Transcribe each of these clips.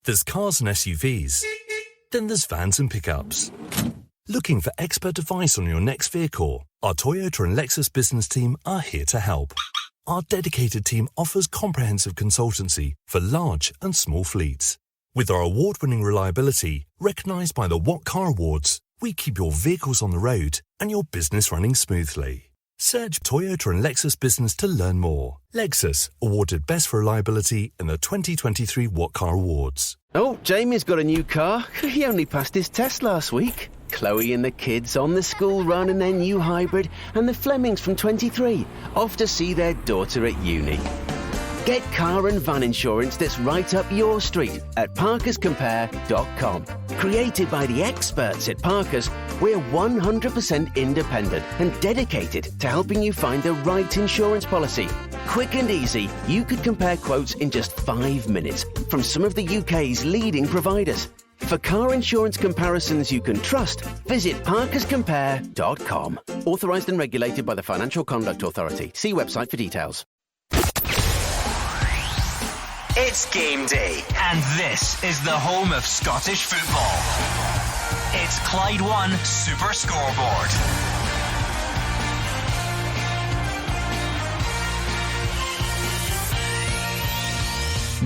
There's cars and SUVs. Then there's vans and pickups. Looking for expert advice on your next vehicle? Our Toyota and Lexus business team are here to help. Our dedicated team offers comprehensive consultancy for large and small fleets. With our award-winning reliability, recognised by the What Car Awards, we keep your vehicles on the road and your business running smoothly. Search Toyota and Lexus Business to learn more. Lexus, awarded Best for Reliability in the 2023 What Car Awards. Oh, Jamie's got a new car. He only passed his test last week. Chloe and the kids on the school run in their new hybrid, and the Flemings from 23 off to see their daughter at uni. Get car and van insurance that's right up your street at parkerscompare.com. Created by the experts at Parkers, we're 100% independent and dedicated to helping you find the right insurance policy. Quick and easy, you could compare quotes in just 5 minutes from some of the UK's leading providers. For car insurance comparisons you can trust, visit parkerscompare.com. Authorised and regulated by the Financial Conduct Authority. See website for details. It's game day, and this is the home of Scottish football. It's Clyde One Super Scoreboard.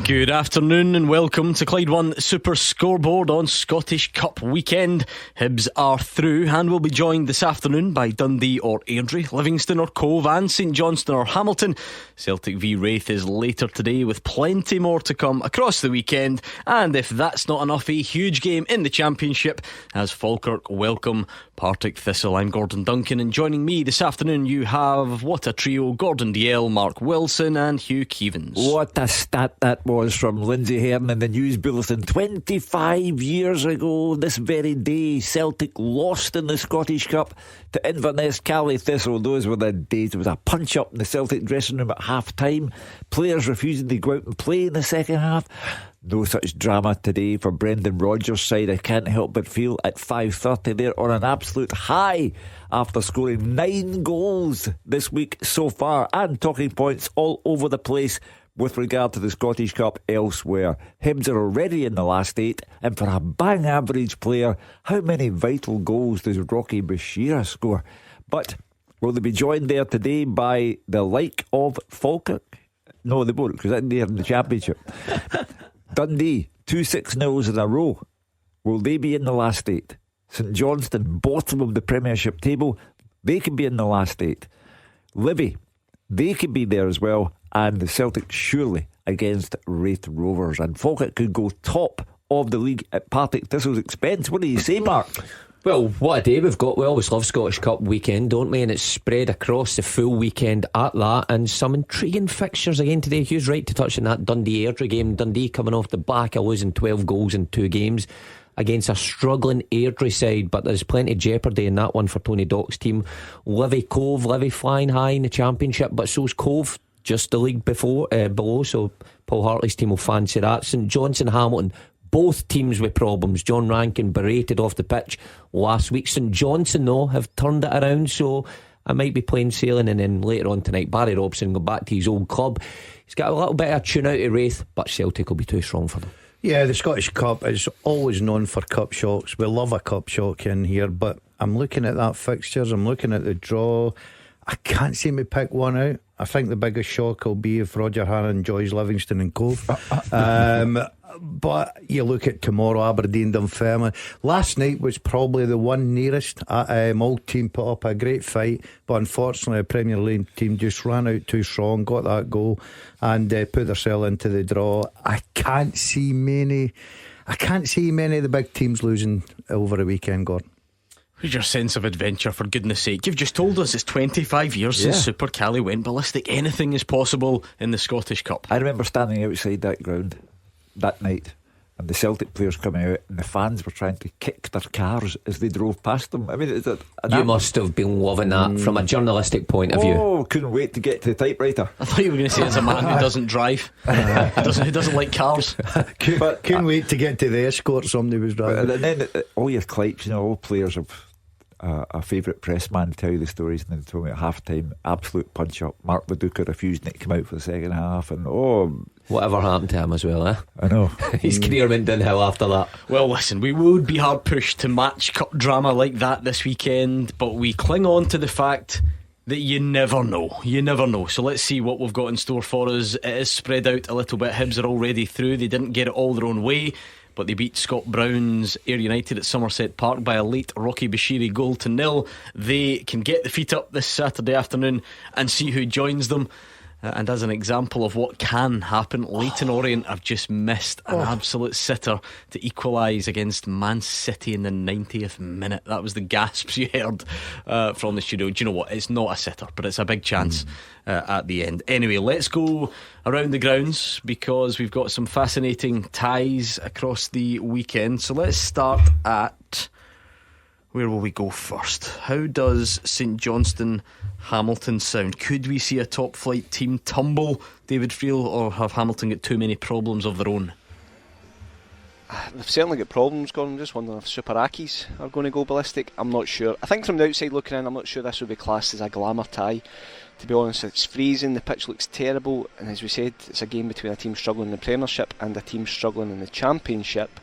Good afternoon and welcome to Clyde One Super Scoreboard on Scottish Cup weekend. Hibs are through and will be joined this afternoon by Dundee or Airdrie, Livingston or Cove and St Johnstone or Hamilton. Celtic v Raith is later today with plenty more to come across the weekend. And if that's not enough, a huge game in the Championship as Falkirk welcome Partick Thistle. I'm Gordon Duncan, and joining me this afternoon you have what a trio: Gordon Dalziel, Mark Wilson and Hugh Keevins. What a stat that was from Lindsay Hearn in the News Bulletin. 25 years ago this very day, Celtic lost in the Scottish Cup to Inverness Caley Thistle. Those were the days. There was a punch up in the Celtic dressing room at half time, players refusing to go out and play in the second half. No such drama today for Brendan Rodgers' side. I can't help but feel at 5:30 they're on an absolute high after scoring 9 goals this week so far, and talking points all over the place with regard to the Scottish Cup elsewhere. Hibs are already in the last 8, and for a bang average player, how many vital goals does Rocky Bashir score? But will they be joined there today by the like of Falkirk? No, they won't, because they're in the Championship. Dundee, 2 6-0s in a row. Will they be in the last 8? St Johnstone, bottom of the Premiership table, they could be in the last 8. Livy, they could be there as well. And the Celtic surely against Raith Rovers. And Falkirk could go top of the league at Partick Thistle's expense. What do you say, Mark? Well, what a day we've got. We always love Scottish Cup weekend, don't we? And it's spread across the full weekend at that. And some intriguing fixtures again today. Hugh's right to touch on that Dundee Airdrie game. Dundee coming off the back of losing 12 goals in 2 games against a struggling Airdrie side, but there's plenty of jeopardy in that one for Tony Dock's team. Livy flying high in the Championship, but so's Cove, just the league below, so Paul Hartley's team will fancy that. St Johnstone, Hamilton, both teams with problems. John Rankin berated off the pitch last week. St Johnstone though have turned it around, so I might be plain sailing. And then later on tonight, Barry Robson go back to his old club. He's got a little bit of a tune out of Raith, but Celtic will be too strong for them. Yeah, the Scottish Cup is always known for cup shocks. We love a cup shock in here, but I'm looking at that fixtures, I'm looking at the draw. I can't seem to pick one out. I think the biggest shock will be if Roger Hannon joins Livingston and Cove. But you look at tomorrow, Aberdeen, Dunfermline. Last night was probably the one nearest. Old team put up a great fight, but unfortunately a Premier League team just ran out too strong, got that goal and put themselves into the draw. I can't see many of the big teams losing over the weekend, Gordon. Who's your sense of adventure, for goodness sake? You've just told us it's 25 years since Super Cali went ballistic. Anything is possible in the Scottish Cup. I remember standing outside that ground that night, and the Celtic players coming out, and the fans were trying to kick their cars as they drove past them. I mean, you must have been loving that from a journalistic point of view. Oh, couldn't wait to get to the typewriter. I thought you were going to say it's a man who doesn't drive, who doesn't like cars. Couldn't wait to get to the escort somebody was driving. And then all your clips, all players have a favourite press man to tell you the stories, and they told me at half time, absolute punch up. Mark Viduka refusing to come out for the second half, and Whatever happened to him as well, eh? I know. His career went downhill after that. Well, listen, we would be hard pushed to match cup drama like that this weekend, but we cling on to the fact that you never know. You never know. So let's see what we've got in store for us. It is spread out a little bit. Hibs are already through. They didn't get it all their own way, but they beat Scott Brown's Ayr United at Somerset Park by a late Rocky Bashiri goal to 0. They can get the feet up this Saturday afternoon and see who joins them. And as an example of what can happen, Leyton Orient have just missed an absolute sitter to equalise against Man City in the 90th minute. That was the gasps you heard from the studio. Do you know what? It's not a sitter, but it's a big chance at the end. Anyway, let's go around the grounds because we've got some fascinating ties across the weekend. So let's start at... where will we go first? How does St Johnstone Hamilton sound? Could we see a top flight team tumble, David Friel, or have Hamilton got too many problems of their own? They've certainly got problems, Gordon. I'm just wondering if Super Akis are going to go ballistic. I'm not sure. I think from the outside looking in, I'm not sure this would be classed as a glamour tie. To be honest, it's freezing, the pitch looks terrible, and as we said, it's a game between a team struggling in the Premiership and a team struggling in the Championship.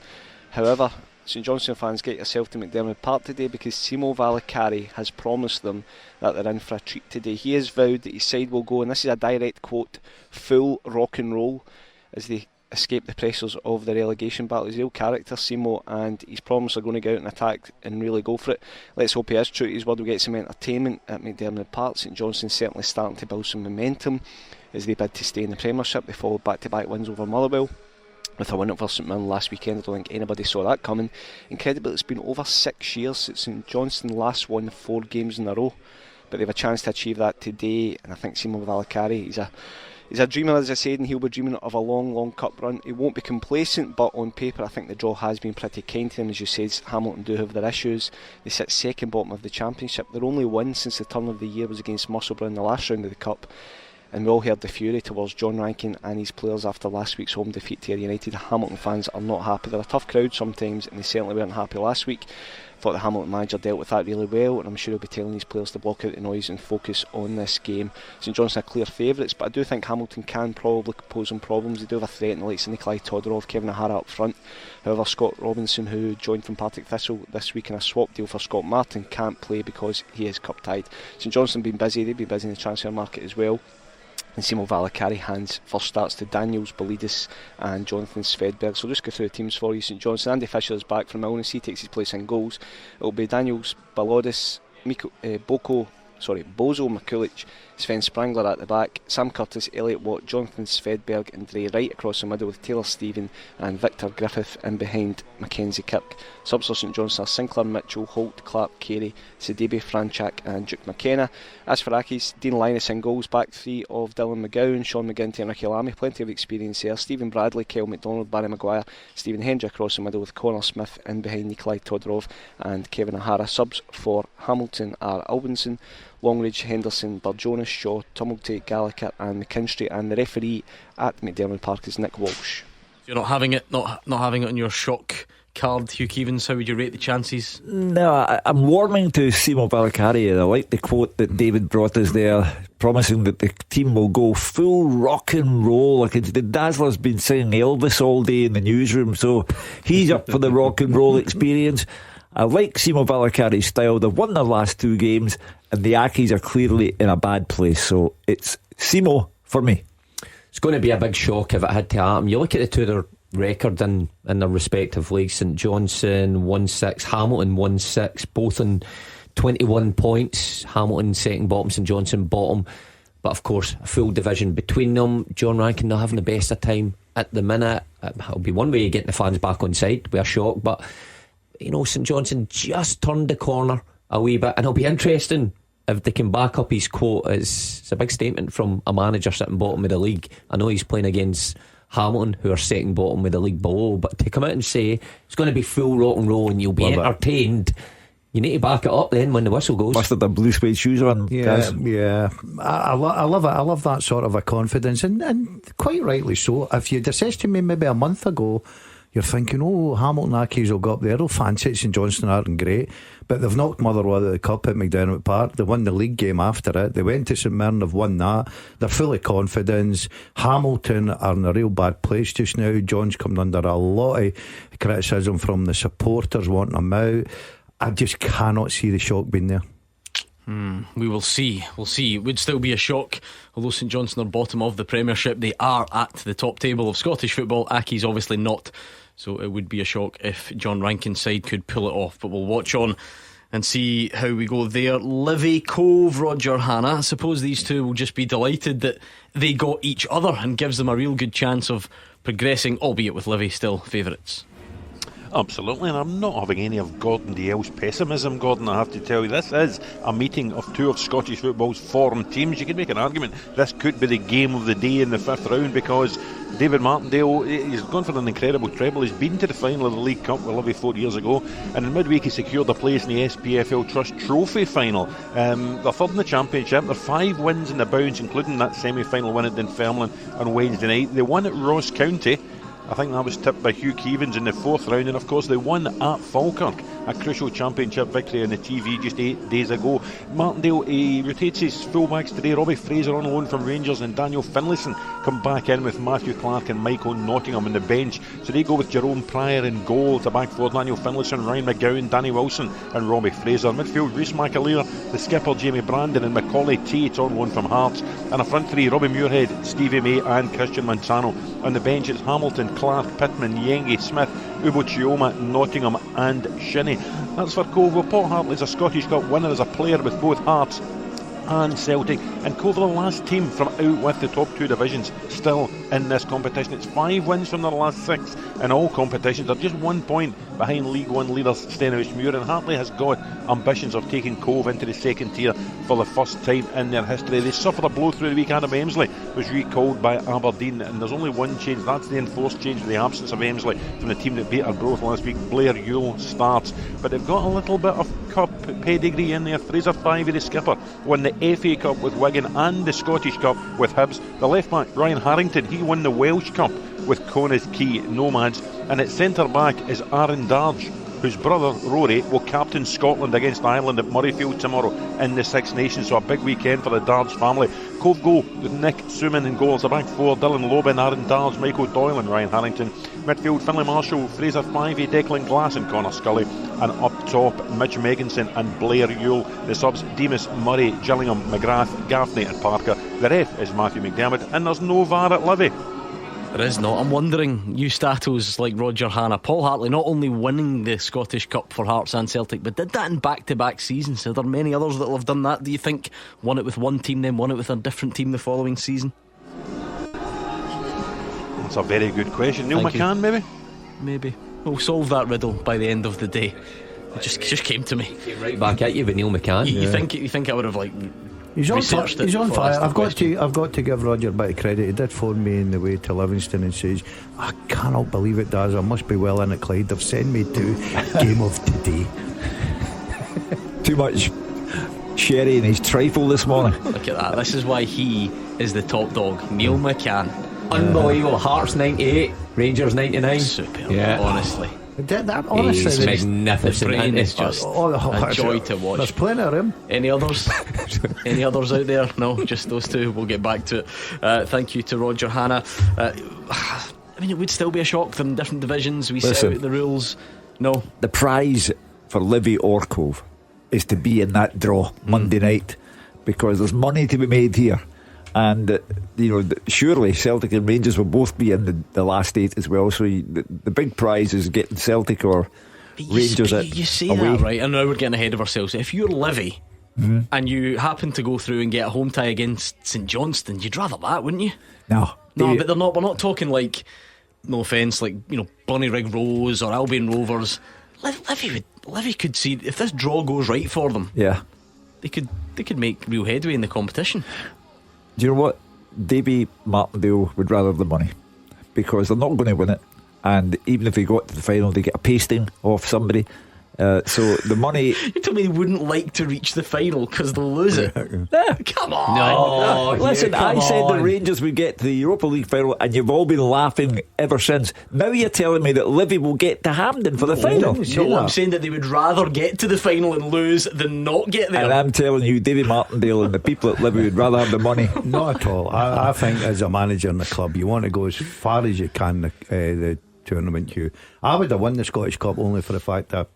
However, St Johnstone fans, get yourself to McDermott Park today because Simo Valakari has promised them that they're in for a treat today. He has vowed that his side will go, and this is a direct quote, full rock and roll as they escape the pressures of the relegation battle. He's a real character, Simo, and he's promised they're going to go out and attack and really go for it. Let's hope he is true to his word. We'll get some entertainment at McDermott Park. St Johnstone's certainly starting to build some momentum as they bid to stay in the Premiership. They followed back-to-back wins over Motherwell with a win over St Mirren last weekend. I don't think anybody saw that coming. Incredibly, it's been over 6 years since St Johnstone last won 4 games in a row, but they have a chance to achieve that today. And I think Simo Valakari, he's a dreamer, as I said, and he'll be dreaming of a long cup run. He won't be complacent, but on paper I think the draw has been pretty kind to him. As you said, Hamilton do have their issues. They sit second bottom of the Championship. Their only win since the turn of the year was against Musselburgh in the last round of the Cup. And we all heard the fury towards John Rankin and his players after last week's home defeat to Ayr United. Hamilton fans are not happy. They're a tough crowd sometimes, and they certainly weren't happy last week. Thought the Hamilton manager dealt with that really well, and I'm sure he'll be telling his players to block out the noise and focus on this game. St Johnstone are clear favourites, but I do think Hamilton can probably pose them problems. They do have a threat in the likes of Nikolai Todorov, Kevin O'Hara up front. However, Scott Robinson, who joined from Partick Thistle this week in a swap deal for Scott Martin, can't play because he is cup tied. St Johnstone been busy. They've been busy in the transfer market as well. And Simo Valakari hands first starts to Daniels, Bolidis and Jonathan Svedberg. So just go through the teams for you. St Johnstone, Andy Fisher is back from illness. He takes his place in goals. It will be Daniels, Balodis, Bozo Mikulic, Sven Sprangler at the back, Sam Curtis, Elliot Watt, Jonathan Svedberg and Dre Wright across the middle with Taylor Stephen and Victor Griffith in behind Mackenzie Kirk. Subs for St Johnstone are Sinclair Mitchell, Holt, Clark, Carey, Sidibe, Franchak and Duke McKenna. As for Accies, Dean Linus in goals, back three of Dylan McGowan, Sean McGinty and Ricky Lamy, plenty of experience there. Stephen Bradley, Kyle McDonald, Barry Maguire, Stephen Hendry across the middle with Connor Smith in behind Nikolai Todorov and Kevin O'Hara. Subs for Hamilton are Albinson, Longridge, Henderson, Burjonas, Shaw, Tumulty, Gallagher and McKinstry, and the referee at McDermott Park is Nick Walsh. You're not having it on your shock card, Hugh Keevins. How would you rate the chances? No, I'm warming to Simo Valakari. I like the quote that David brought us there, promising that the team will go full rock and roll. Like the Dazzler's been singing Elvis all day in the newsroom, so he's up for the rock and roll experience. I like Simo Valakari's style. They've won their last 2 games and the Accies are clearly in a bad place, so it's Simo for me. It's going to be a big shock if it had to happen. You look at the two of their record in their respective leagues. St Johnstone 1-6, Hamilton 1-6, both on 21 points. Hamilton second bottom, St Johnstone bottom, but of course a full division between them. John Rankin not having the best of time at the minute. It'll be one way of getting the fans back on side. It'll be a shock, but you know, St Johnstone just turned the corner a wee bit, and it'll be interesting if they can back up his quote. It's a big statement from a manager sitting bottom of the league. I know he's playing against Hamilton, who are second bottom with the league below, but to come out and say it's going to be full rock and roll and you'll be entertained, you need to back it up then when the whistle goes. Must have the blue suede shoes on, guys. Yeah. I love it. I love that sort of a confidence, and quite rightly so. If you'd have said to me maybe a month ago, you're thinking, oh, Hamilton Accies will go up there, they'll fancy it. St Johnstone aren't great, but they've knocked Motherwell out of the cup at McDermott Park. They won the league game after it. They went to St Mirren, they've won that. They're full of confidence. Hamilton are in a real bad place just now. John's coming under a lot of criticism from the supporters wanting them out. I just cannot see the shock being there. We will see. We'll see. It would still be a shock. Although St Johnstone are bottom of the Premiership, they are at the top table of Scottish football. Accies obviously not. So it would be a shock if John Rankin's side could pull it off. But we'll watch on and see how we go there. Livy, Cove, Roger Hannah. I suppose these two will just be delighted that they got each other and gives them a real good chance of progressing, albeit with Livy still favourites. Absolutely, and I'm not having any of Gordon Dalziel's pessimism, Gordon. I have to tell you, this is a meeting of two of Scottish football's form teams. You could make an argument this could be the game of the day in the fifth round, because David Martindale, he's gone for an incredible treble. He's been to the final of the League Cup with Livy 4 years ago, and in midweek he secured a place in the SPFL Trust Trophy final. They're third in the Championship. They're 5 wins in the bounce, including that semi-final win at Dunfermline on Wednesday night. They won at Ross County. I think that was tipped by Hugh Keevins in the 4th round, and of course they won at Falkirk, a crucial championship victory on the TV just 8 days ago. Martindale, he rotates his fullbacks today. Robbie Fraser on loan from Rangers and Daniel Finlayson come back in with Matthew Clark and Michael Nottingham on the bench. So they go with Jerome Pryor in goal, to back four Daniel Finlayson, Ryan McGowan, Danny Wilson and Robbie Fraser. Midfield, Rhys McAleer, the skipper Jamie Brandon and Macaulay Tate on loan from Hearts, and a front three, Robbie Muirhead, Stevie May and Christian Manzano. On the bench it's Hamilton, Clark, Pittman, Yengi, Smith, Ubo Chioma, Nottingham and Shinnie. That's for Cove. Well, Paul Hartley's a Scottish Cup winner as a player with both Hearts and Celtic, and Cove are the last team from out with the top 2 divisions still in this competition. It's 5 wins from their last 6 in all competitions. They're just 1 point behind League One leaders Stenhousemuir, and Hartley has got ambitions of taking Cove into the second tier for the first time in their history. They suffered a blow through the week. Adam Emsley was recalled by Aberdeen, and there's only one change. That's the enforced change with the absence of Emsley from the team that beat Arbroath last week. Blair Ewell starts, but they've got a little bit of cup pedigree in there. Fraser Fyvie, the skipper, won the FA Cup with Wigan and the Scottish Cup with Hibs. The left back Ryan Harrington, he won the Welsh Cup with Connah's Quay Nomads, and at centre back is Aaron Darge, whose brother Rory will captain Scotland against Ireland at Murrayfield tomorrow in the Six Nations. So a big weekend for the Darge family. Cove go with Nick Suman in goals. The back four, Dylan Lobin, Aaron Darge, Michael Doyle and Ryan Harrington. Midfield, Finlay Marshall, Fraser Fyvie, Declan Glass and Connor Scully. And up top, Mitch Megginson and Blair Ewell. The subs, Demas, Murray, Gillingham, McGrath, Gaffney and Parker. The ref is Matthew McDermott, and there's no VAR at Livy. There is not. I'm wondering, you statos like Roger Hannah, Paul Hartley not only winning the Scottish Cup for Hearts and Celtic, but did that in back-to-back seasons. Are there many others that will have done that, do you think? Won it with one team, then won it with a different team the following season? That's a very good question. Neil McCann, maybe? Maybe. We'll solve that riddle by the end of the day. It just came to me. Right back at you with Neil McCann. You think I would have like He's on researched it? He's on fire. I've got question. to give Roger a bit of credit. He did phone me on the way to Livingston and says, I cannot believe it, Daz. I must be well in at Clyde. They've sent me to game of today. Too much sherry in his trifle this morning. Look at that. This is why he is the top dog. Neil McCann. Unbelievable. Hearts 98, Rangers 99. Superb, yeah. Honestly. Honestly, he's magnificent. And it's just a joy to watch. There's plenty of him. Any others? Any others out there? No, just those two. We'll get back to it. Thank you to Roger Hannah. I mean, it would still be a shock. They're in different divisions. We set out the rules. No. The prize for Livy or Cove is to be in that draw Monday night, because there's money to be made here. And surely Celtic and Rangers will both be in the last 8 as well. So the big prize is getting Celtic or Rangers away. You say that, right? And now we're getting ahead of ourselves. If you're Livy and you happen to go through and get a home tie against St Johnstone, you'd rather that, wouldn't you? No, but they're not. We're not talking like, no offence, like Bonnyrigg Rose or Albion Rovers. Livy could see, if this draw goes right for them. Yeah, they could make real headway in the competition. Do you know what? Davy Martindale would rather the money, because they're not going to win it, and even if they got to the final, they get a pasting off somebody. So the money. You told me they wouldn't like to reach the final because they'll lose it. Come on. No, Listen, come I said the on. Rangers would get to the Europa League final, and you've all been laughing ever since. Now you're telling me that Livy will get to Hampden for the final. No, I'm saying that they would rather get to the final and lose than not get there. And I'm telling you, Davy Martindale and the people at Livy would rather have the money. Not at all. I think as a manager in the club, you want to go as far as you can the tournament queue. I would have won the Scottish Cup only for the fact that I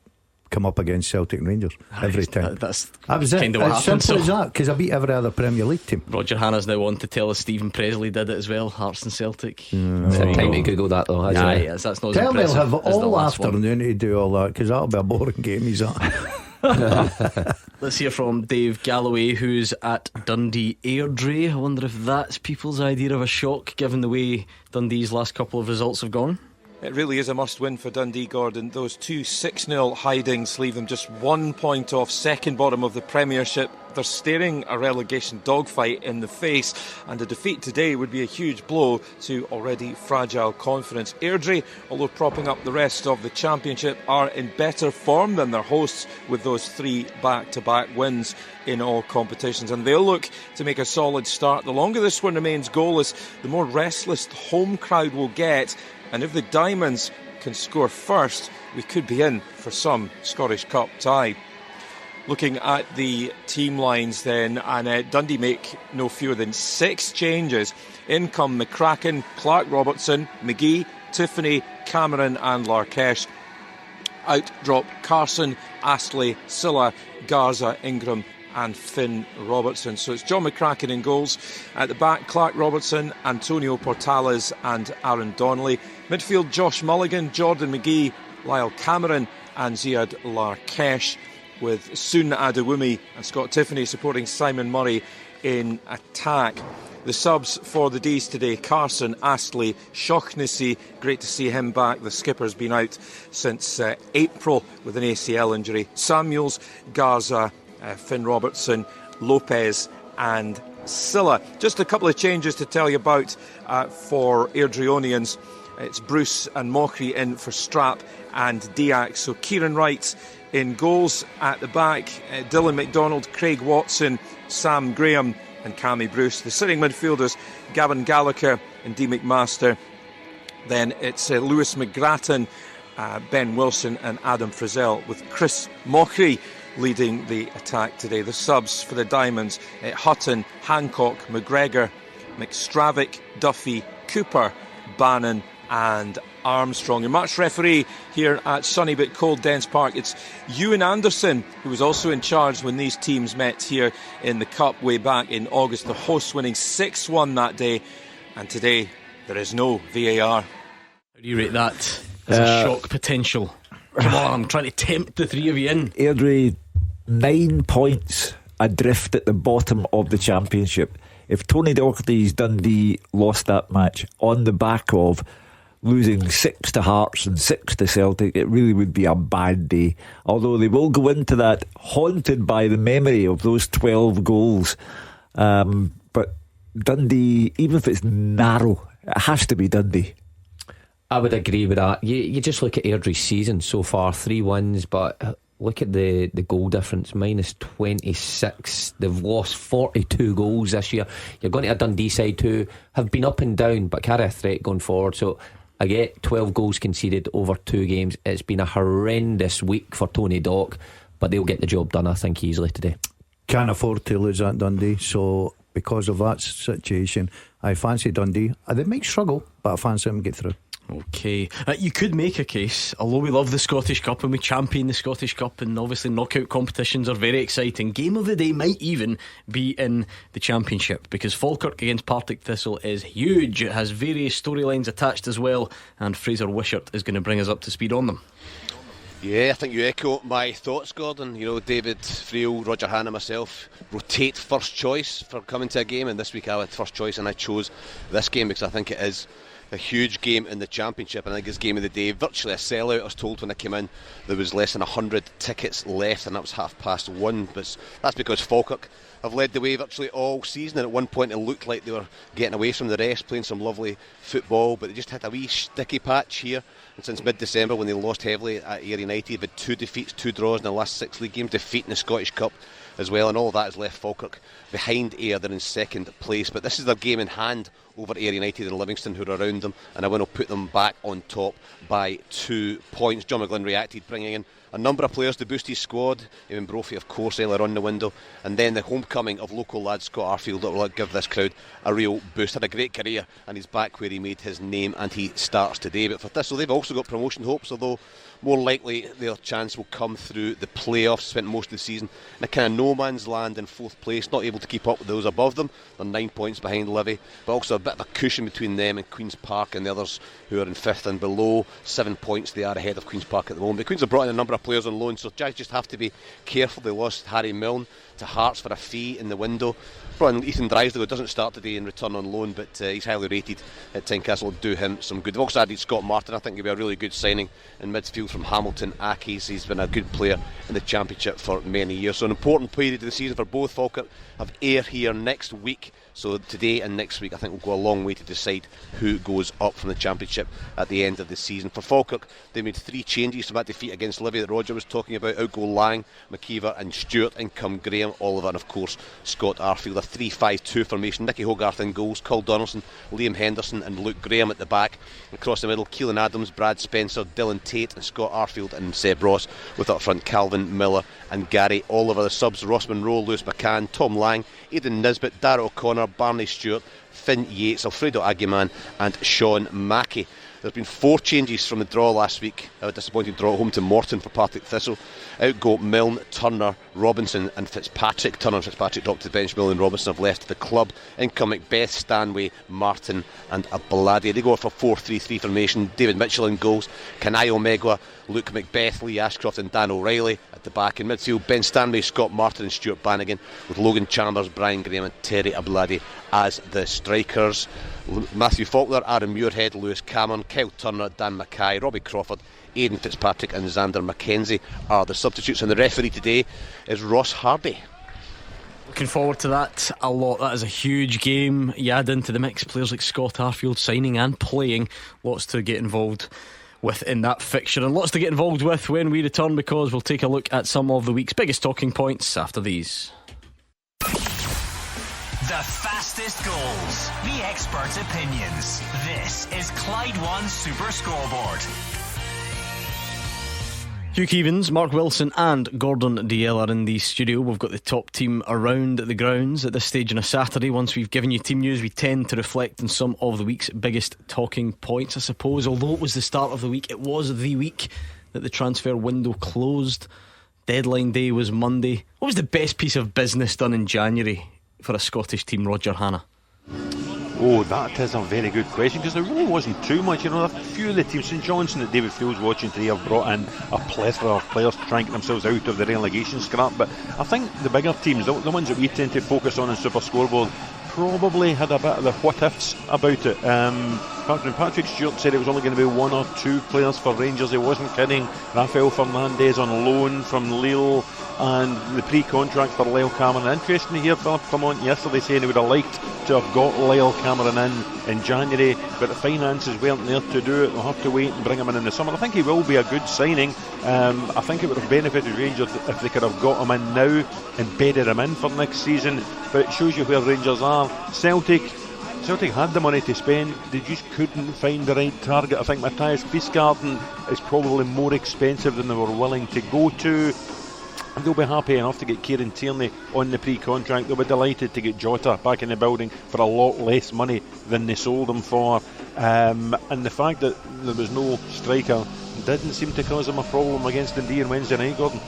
come up against Celtic and Rangers every time. That was it. kind of what As happened. simple as that, because I beat every other Premier League team. Roger Hanna's now on to tell us Stephen Presley did it as well. Hearts and Celtic. It's a time to Google that though. Yeah, yes, that's not as Tell me I'll impressive have as the all last one. afternoon to do all that, because that'll be a boring game. He's at. Let's hear from Dave Galloway, who's at Dundee Airdrie. I wonder if that's people's idea of a shock, given the way Dundee's last couple of results have gone. It really is a must-win for Dundee, Gordon. Those two 6-0 hidings leave them just 1 point off second bottom of the Premiership. They're staring a relegation dogfight in the face, and a defeat today would be a huge blow to already fragile confidence. Airdrie, although propping up the rest of the Championship, are in better form than their hosts with those 3 back-to-back wins in all competitions, and they'll look to make a solid start. The longer this one remains goalless, the more restless the home crowd will get. And if the Diamonds can score first, we could be in for some Scottish Cup tie. Looking at the team lines then, and Dundee make no fewer than 6 changes. In come McCracken, Clark Robertson, McGee, Tiffany, Cameron and Larkesh. Out drop Carson, Astley, Silla, Garza, Ingram and Finn Robertson. So it's John McCracken in goals. At the back, Clark Robertson, Antonio Portales and Aaron Donnelly. Midfield, Josh Mulligan, Jordan McGee, Lyle Cameron and Ziad Larkesh, with Sun Adewumi and Scott Tiffany supporting Simon Murray in attack. The subs for the D's today: Carson, Astley, Shaughnessy. Great to see him back. The skipper's been out since April with an ACL injury. Samuels, Garza, Finn Robertson, Lopez and Silla. Just a couple of changes to tell you about for Airdrieonians. It's Bruce and Mockery in for Strap and Diak. So Kieran Wright in goals. At the back, Dylan McDonald, Craig Watson, Sam Graham and Cammy Bruce. The sitting midfielders, Gavin Gallagher and D McMaster. Then it's Lewis McGrattan, Ben Wilson and Adam Frizzell, with Chris Mockery leading the attack today. The subs for the Diamonds: Hutton, Hancock, McGregor, McStravick, Duffy, Cooper, Bannon and Armstrong. Your match referee here at sunny but cold Dens Park, it's Ewan Anderson, who was also in charge when these teams met here in the Cup way back in August. The hosts winning 6-1 that day, and today there is no VAR. How do you rate that as a shock potential? Come on, I'm trying to tempt the three of you in. Airdrie 9 points adrift at the bottom of the Championship. If Tony Docherty's Dundee lost that match on the back of losing 6 to Hearts and 6 to Celtic, it really would be a bad day. Although they will go into that haunted by the memory of those 12 goals. But Dundee, even if it's narrow, it has to be Dundee. I would agree with that. You just look at Airdrie's season so far, 3 wins, but look at the goal difference, minus 26. They've lost 42 goals this year. You're going to a Dundee side who have been up and down but carry a threat going forward. So I get 12 goals conceded over 2 games. It's been a horrendous week for Tony Dock, but they'll get the job done, I think, easily today. Can't afford to lose at Dundee, so because of that situation, I fancy Dundee. They might struggle, but I fancy them get through. Okay, you could make a case, although we love the Scottish Cup and we champion the Scottish Cup, and obviously knockout competitions are very exciting. Game of the day might even be in the Championship, because Falkirk against Partick Thistle is huge. It has various storylines attached as well, and Fraser Wishart is going to bring us up to speed on them. Yeah, I think you echo my thoughts, Gordon. You know, David Friel, Roger Hannah, myself rotate first choice for coming to a game, and this week I had first choice and I chose this game because I think it is a huge game in the Championship, and I think it's game of the day. Virtually a sellout. I was told when I came in there was less than 100 tickets left, and that was 1:30. But that's because Falkirk have led the way virtually all season, and at one point it looked like they were getting away from the rest, playing some lovely football, but they just had a wee sticky patch here And since mid-December, when they lost heavily at Ayr United, they've had 2 defeats, 2 draws in the last 6 league games, defeating the Scottish Cup as well, and all of that has left Falkirk behind Ayr. They're in second place, but this is their game in hand over Ayr United and Livingston, who are around them, and I want to put them back on top by 2 points. John McGlynn reacted, bringing in a number of players to boost his squad. Ewan Brophy, of course, earlier on the window, and then the homecoming of local lad Scott Arfield that will give this crowd a real boost. Had a great career, and he's back where he made his name, and he starts today. But for Thistle, they've also got promotion hopes, although more likely their chance will come through the playoffs. Spent most of the season in a kind of no man's land in 4th place, not able to keep up with those above them. They're 9 points behind Livy, but also a bit of a cushion between them and Queen's Park and the others who are in 5th and below. 7 points they are ahead of Queen's Park at the moment. The Queens have brought in a number of players on loan, so Jags just have to be careful. They lost Harry Milne to Hearts for a fee in the window. Brought in Ethan Drysdale, who doesn't start today in return on loan, but he's highly rated at Tynecastle. Will do him some good. They've also added Scott Martin. I think he'll be a really good signing in midfield from Hamilton Accies. He's been a good player in the Championship for many years. So an important period of the season for both. Falkirk have Ayr here next week, so today and next week I think will go a long way to decide who goes up from the Championship at the end of the season. For Falkirk, they made 3 changes from that defeat against Livy that Roger was talking about. Out go Lang, McKeever and Stewart, in come Graham Oliver and of course Scott Arfield. A 3-5-2 formation. Nicky Hogarth in goals, Cull Donaldson, Liam Henderson and Luke Graham at the back. Across the middle, Keelan Adams, Brad Spencer, Dylan Tate and Scott Arfield and Seb Ross, with up front Calvin Miller and Gary Oliver. The subs: Ross Monroe, Lewis McCann, Tom Lang, Aidan Nisbet, Darragh O'Connor, Barney Stewart, Finn Yates, Alfredo Aguiman and Sean Mackey. There's been 4 changes from the draw last week. A disappointing draw at home to Morton for Partick Thistle. Out go Milne, Turner, Robinson and Fitzpatrick. Turner and Fitzpatrick dropped to the bench. Milne and Robinson have left the club. In come Macbeth, Stanway, Martin and Abaladi. They go for 4-3-3 formation. David Mitchell in goals, Kanayo Megwa, Luke Macbeth, Lee Ashcroft and Dan O'Reilly at the back. In midfield, Ben Stanway, Scott Martin and Stuart Bannigan, with Logan Chambers, Brian Graham and Terry Abaladi as the strikers. Matthew Faulkner, Aaron Muirhead, Lewis Cameron, Kyle Turner, Dan Mackay, Robbie Crawford, Aidan Fitzpatrick and Xander McKenzie are the substitutes, and the referee today is Ross Hardy. Looking forward to that a lot. That is a huge game. You add into the mix players like Scott Arfield signing and playing. Lots to get involved with in that fixture, and lots to get involved with when we return, because we'll take a look at some of the week's biggest talking points after these. The fastest goals, the experts' opinions. This is Clyde One Super Scoreboard. Hugh Keevins, Mark Wilson and Gordon DL are in the studio. We've got the top team around the grounds at this stage on a Saturday. Once we've given you team news, we tend to reflect on some of the week's biggest talking points, I suppose. Although it was the start of the week, it was the week that the transfer window closed. Deadline day was Monday. What was the best piece of business done in January for a Scottish team, Roger Hannah? Oh, that is a very good question, because there really wasn't too much. You know, a few of the teams, St Johnstone that David Field's watching today, have brought in a plethora of players to try and get themselves out of the relegation scrap. But I think the bigger teams, the ones that we tend to focus on in Super Scoreboard, probably had a bit of the what-ifs about it. Patrick Stewart said it was only going to be 1 or 2 players for Rangers. He wasn't kidding. Rafael Fernandez on loan from Lille, and the pre-contract for Lyle Cameron. Interesting to hear Philip Clement yesterday saying he would have liked to have got Lyle Cameron in January, but the finances weren't there to do it. They'll have to wait and bring him in the summer. I think he will be a good signing. I think it would have benefited Rangers if they could have got him in now and bedded him in for next season, but it shows you where Rangers are. Celtic had the money to spend, they just couldn't find the right target. I think Matthias Biesgarten is probably more expensive than they were willing to go to. They'll be happy enough to get Kieran Tierney on the pre-contract. They'll be delighted to get Jota back in the building for a lot less money than they sold him for. And the fact that there was no striker didn't seem to cause them a problem against Dundee on Wednesday night, Gordon.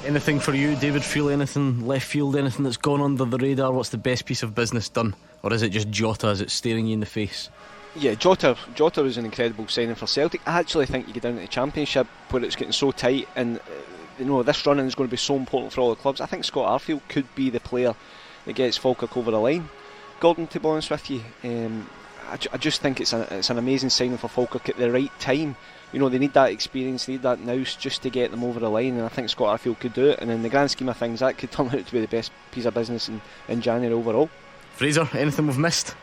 Anything for you, David Friel? Anything left field? Anything that's gone under the radar? What's the best piece of business done? Or is it just Jota? Is it staring you in the face? Yeah, Jota was an incredible signing for Celtic. I actually think you get down to the Championship where it's getting so tight, and you know this running is going to be so important for all the clubs. I think Scott Arfield could be the player that gets Falkirk over the line. Gordon, to be honest with you, I just think it's an amazing signing for Falkirk at the right time. You know, they need that experience, they need that nous just to get them over the line, and I think Scott Arfield could do it. And in the grand scheme of things, that could turn out to be the best piece of business in January overall. Fraser, anything we've missed?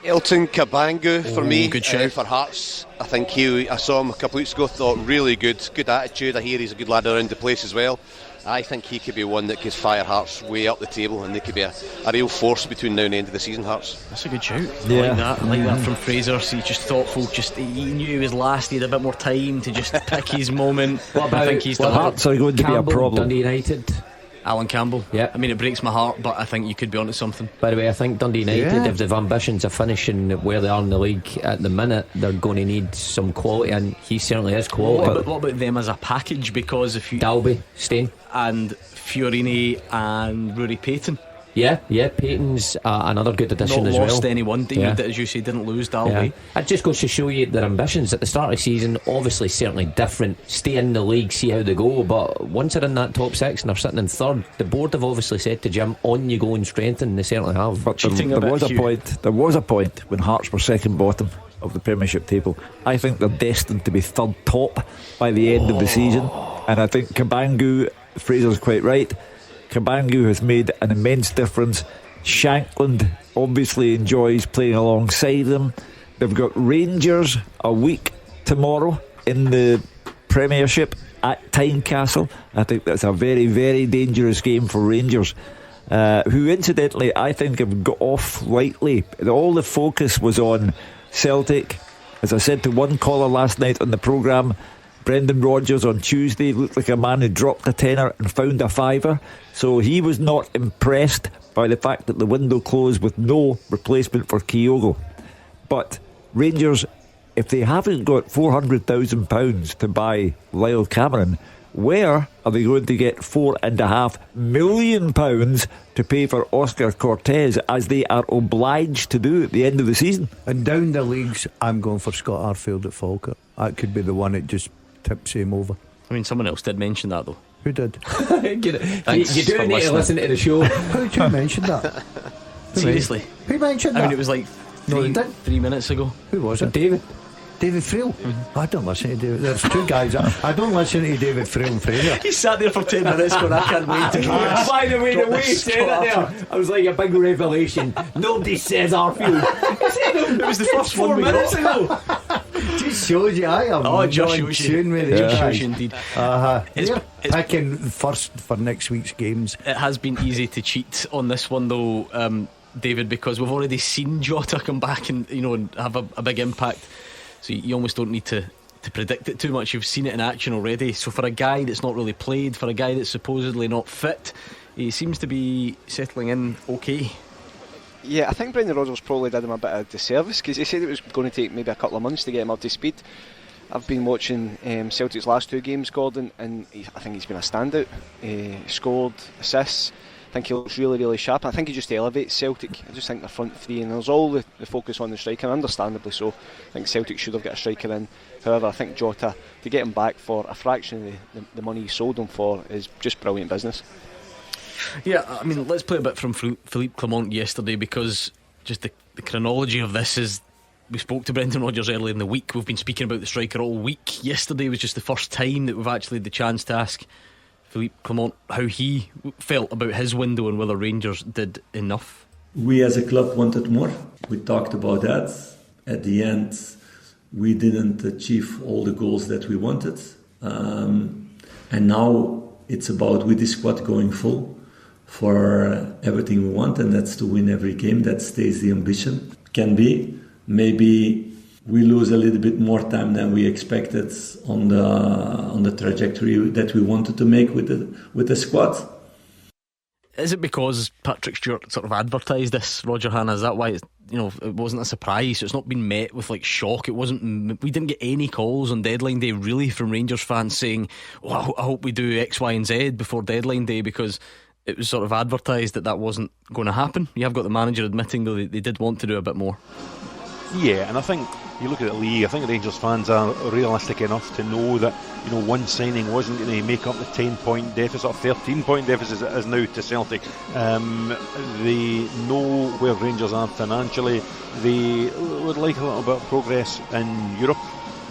Elton Kabangu for me, good shout. for Hearts. I think I saw him a couple of weeks ago, thought really good attitude. I hear he's a good lad around the place as well. I think he could be one that could fire Hearts way up the table, and they could be a real force between now and the end of the season, Hearts. That's a good shout. I like that from Fraser. So he's just thoughtful, he knew he was last, he had a bit more time to just pick his moment. What about, I think he's Hearts are going to be a problem. Dundee United. Alan Campbell. Yeah. I mean, it breaks my heart, but I think you could be onto something. By the way, I think Dundee United, if they've ambitions of finishing where they are in the league at the minute, they're going to need some quality, and he certainly has quality. What about them as a package? Because if you Dalby, Stain, and Fiorini and Rory Payton. Yeah, Payton's another good addition Not as well. lost anyone, as you say, didn't lose Dalby. Yeah. It just goes to show you their ambitions at the start of the season. Obviously, certainly different. Stay in the league, see how they go. But once they're in that top six and they're sitting in third, the board have obviously said to Jim, "On you go and strengthen." They certainly have. But there was a point when Hearts were second bottom of the Premiership table. I think they're destined to be third top by the end of the season, and I think Kabangu, Fraser's quite right, Kabangu has made an immense difference. Shankland obviously enjoys playing alongside them. They've got Rangers a week tomorrow in the Premiership at Tynecastle. I think that's a very, very dangerous game for Rangers, who incidentally I think have got off lightly. All the focus was on Celtic. As I said to one caller last night on the programme, Brendan Rodgers on Tuesday looked like a man who dropped a tenner and found a fiver. So he was not impressed by the fact that the window closed with no replacement for Kyogo. But Rangers, if they haven't got £400,000 to buy Lyle Cameron, where are they going to get £4.5 million to pay for Oscar Cortez, as they are obliged to do at the end of the season? And down the leagues, I'm going for Scott Arfield at Falkirk. That could be the one that just tips him over. I mean, someone else did mention that though. Who did? You do need to listen to the show. How did you mention that? Seriously, who mentioned that? I mean, it was like 3 minutes ago. Who was it? David Friel. I don't listen to David. There's two guys. I don't listen to David Friel and Fraser. He sat there for 10 minutes going, I can't wait to go. By the way, the way he said it there, I was like a big revelation. Nobody says Arfield. It was the first 4 minutes ago. Just shows you I am. Just shows you indeed. It's picking first for next week's games. It has been easy to cheat on this one though, David, because we've already seen Jota come back and and have a big impact. So you almost don't need to predict it too much. You've seen it in action already. So for a guy that's not really played, for a guy that's supposedly not fit, he seems to be settling in okay. Yeah, I think Brendan Rodgers probably did him a bit of disservice, because he said it was going to take maybe a couple of months to get him up to speed. I've been watching Celtic's last 2 games, Gordon, and I think he's been a standout. Scored, assists. I think he looks really, really sharp. I think he just elevates Celtic. I just think the front three, and there's all the focus on the striker, understandably so. I think Celtic should have got a striker in. However, I think Jota, to get him back for a fraction of the money he sold him for, is just brilliant business. Yeah, I mean, let's play a bit from Philippe Clement yesterday, because just the chronology of this is, we spoke to Brendan Rodgers earlier in the week. We've been speaking about the striker all week. Yesterday was just the first time that we've actually had the chance to ask Philippe Clement how he felt about his window and whether Rangers did enough. We as a club wanted more. We talked about that. At the end, we didn't achieve all the goals that we wanted. And now it's about, with this squad, going full for everything we want, and that's to win every game. That stays the ambition. Can be. Maybe we lose a little bit more time than we expected on the trajectory that we wanted to make with the squad. Is it because Patrick Stewart sort of advertised this, Roger Hanna? Is that why it wasn't a surprise? So it's not been met with like shock. We didn't get any calls on deadline day really from Rangers fans saying, "Oh, I hope we do X, Y and Z before deadline day," because it was sort of advertised that wasn't going to happen. You have got the manager admitting though they did want to do a bit more. Yeah, and I think you look at the league, I think Rangers fans are realistic enough to know that one signing wasn't going to make up the 10-point deficit or 13-point deficit as now to Celtic. They know where Rangers are financially. They would like a little bit of progress in Europe.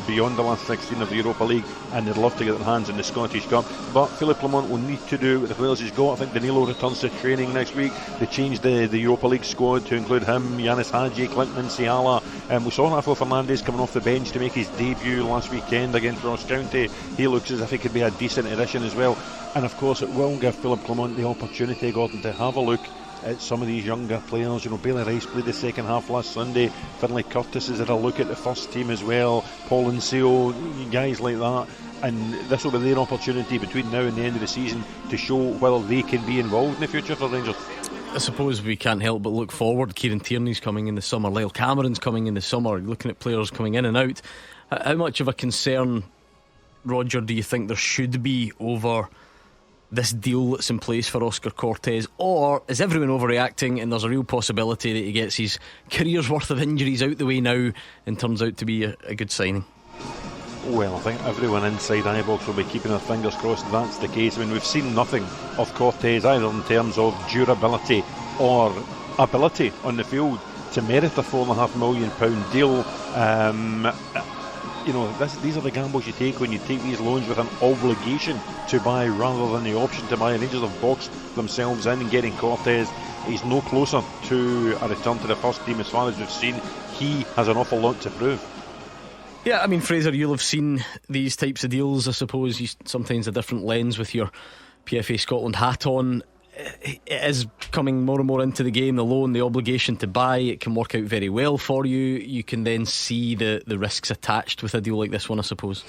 beyond the last 16 of the Europa League, and they'd love to get their hands in the Scottish Cup. But Philippe Clement will need to do with the players he's got. I think Danilo returns to training next week. They changed the Europa League squad to include him, Yanis Hadji, Clinton Siala. We saw Rafael Fernandes coming off the bench to make his debut last weekend against Ross County. He looks as if he could be a decent addition as well. And of course it will give Philippe Clement the opportunity, Gordon, to have a look at some of these younger players. You know, Bailey Rice played the second half last Sunday. Finlay Curtis has had a look at the first team as well. Paul Nseo, guys like that. And this will be their opportunity between now and the end of the season to show whether they can be involved in the future for Rangers. I suppose we can't help but look forward. Kieran Tierney's coming in the summer, Lyle Cameron's coming in the summer. Looking at players coming in and out, how much of a concern, Roger, do you think there should be over this deal that's in place for Oscar Cortés? Or is everyone overreacting and there's a real possibility that he gets his career's worth of injuries out the way now and turns out to be a good signing? Well, I think everyone inside Ibrox will be keeping their fingers crossed that's the case. I mean, we've seen nothing of Cortés either in terms of durability or ability on the field to merit a £4.5 million deal. You know, these are the gambles you take when you take these loans with an obligation to buy rather than the option to buy. Rangers have boxed themselves in getting Cortés. He's no closer to a return to the first team as far as we've seen. He has an awful lot to prove. Yeah, I mean, Fraser, you'll have seen these types of deals. I suppose you sometimes a different lens with your PFA Scotland hat on. It is coming more and more into the game. The loan, the obligation to buy, it can work out very well for you. You can then see the risks attached with a deal like this one, I suppose.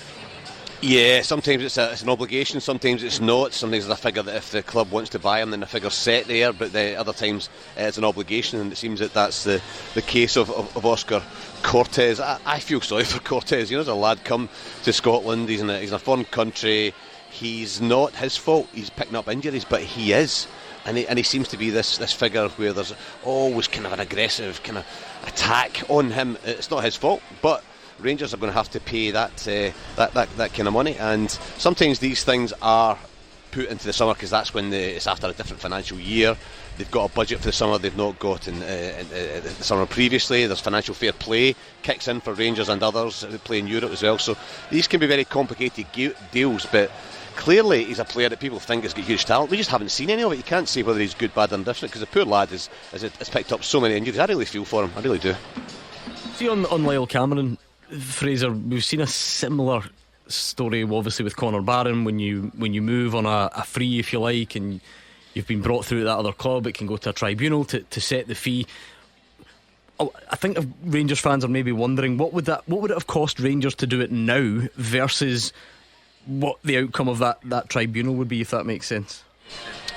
Yeah, sometimes it's an obligation, sometimes it's not. Sometimes there's a figure that if the club wants to buy him, then the figure's set there. But other times it's an obligation, and it seems that that's the case of Oscar Cortés. I feel sorry for Cortés. You know, there's a lad come to Scotland. He's in a foreign country. He's not his fault. He's picking up injuries, but he is. And he seems to be this figure where there's always kind of an aggressive kind of attack on him. It's not his fault, but Rangers are going to have to pay that kind of money. And sometimes these things are put into the summer because that's when it's after a different financial year. They've got a budget for the summer they've not got in the summer previously. There's financial fair play kicks in for Rangers and others who play in Europe as well. So these can be very complicated deals, but clearly he's a player that people think has got huge talent. We just haven't seen any of it. You can't say whether he's good, bad or indifferent because the poor lad has picked up so many injuries. I really feel for him, I really do. See, on Lyle Cameron, Fraser, we've seen a similar story obviously with Conor Barron. When you move on a free, if you like, and you've been brought through that other club, it can go to a tribunal to set the fee. I think Rangers fans are maybe wondering what would it have cost Rangers to do it now versus what the outcome of that tribunal would be, if that makes sense.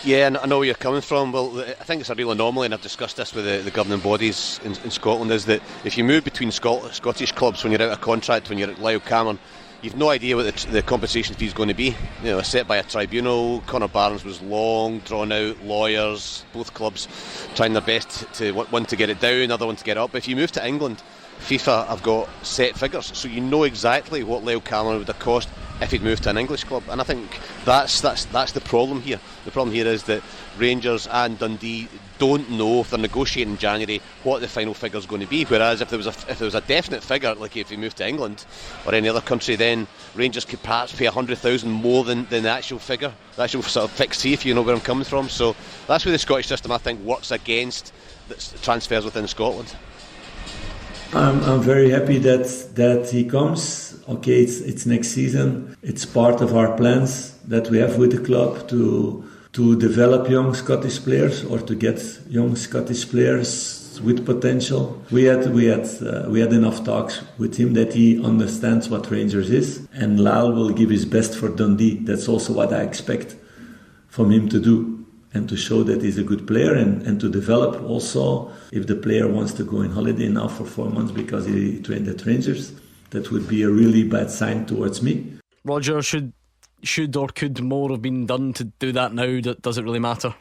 Yeah, I know where you're coming from. Well, I think it's a real anomaly, and I've discussed this with the governing bodies in Scotland, is that if you move between Scottish clubs when you're out of contract, when you're at Lyle Cameron, you've no idea what the compensation fee is going to be. You know, set by a tribunal. Conor Barron's was long, drawn out, lawyers, both clubs trying their best to one to get it down, other one to get it up. But if you move to England, FIFA have got set figures, so you know exactly what Lyle Cameron would have cost if he'd moved to an English club. And I think that's the problem here. The problem here is that Rangers and Dundee don't know, if they're negotiating in January, what the final figure is going to be. Whereas if there was a definite figure, like if he moved to England or any other country, then Rangers could perhaps pay 100,000 more than the actual figure, the actual sort of fixed fee, if you know where I'm coming from. So that's where the Scottish system, I think, works against transfers within Scotland. I'm very happy that he comes. Okay, it's next season. It's part of our plans that we have with the club to develop young Scottish players, or to get young Scottish players with potential. We had enough talks with him that he understands what Rangers is, and Lyle will give his best for Dundee. That's also what I expect from him to do, and to show that he's a good player, and to develop also. If the player wants to go on holiday now for 4 months because he trained at Rangers, that would be a really bad sign towards me. Roger, should or could more have been done to do that now? Does it really matter?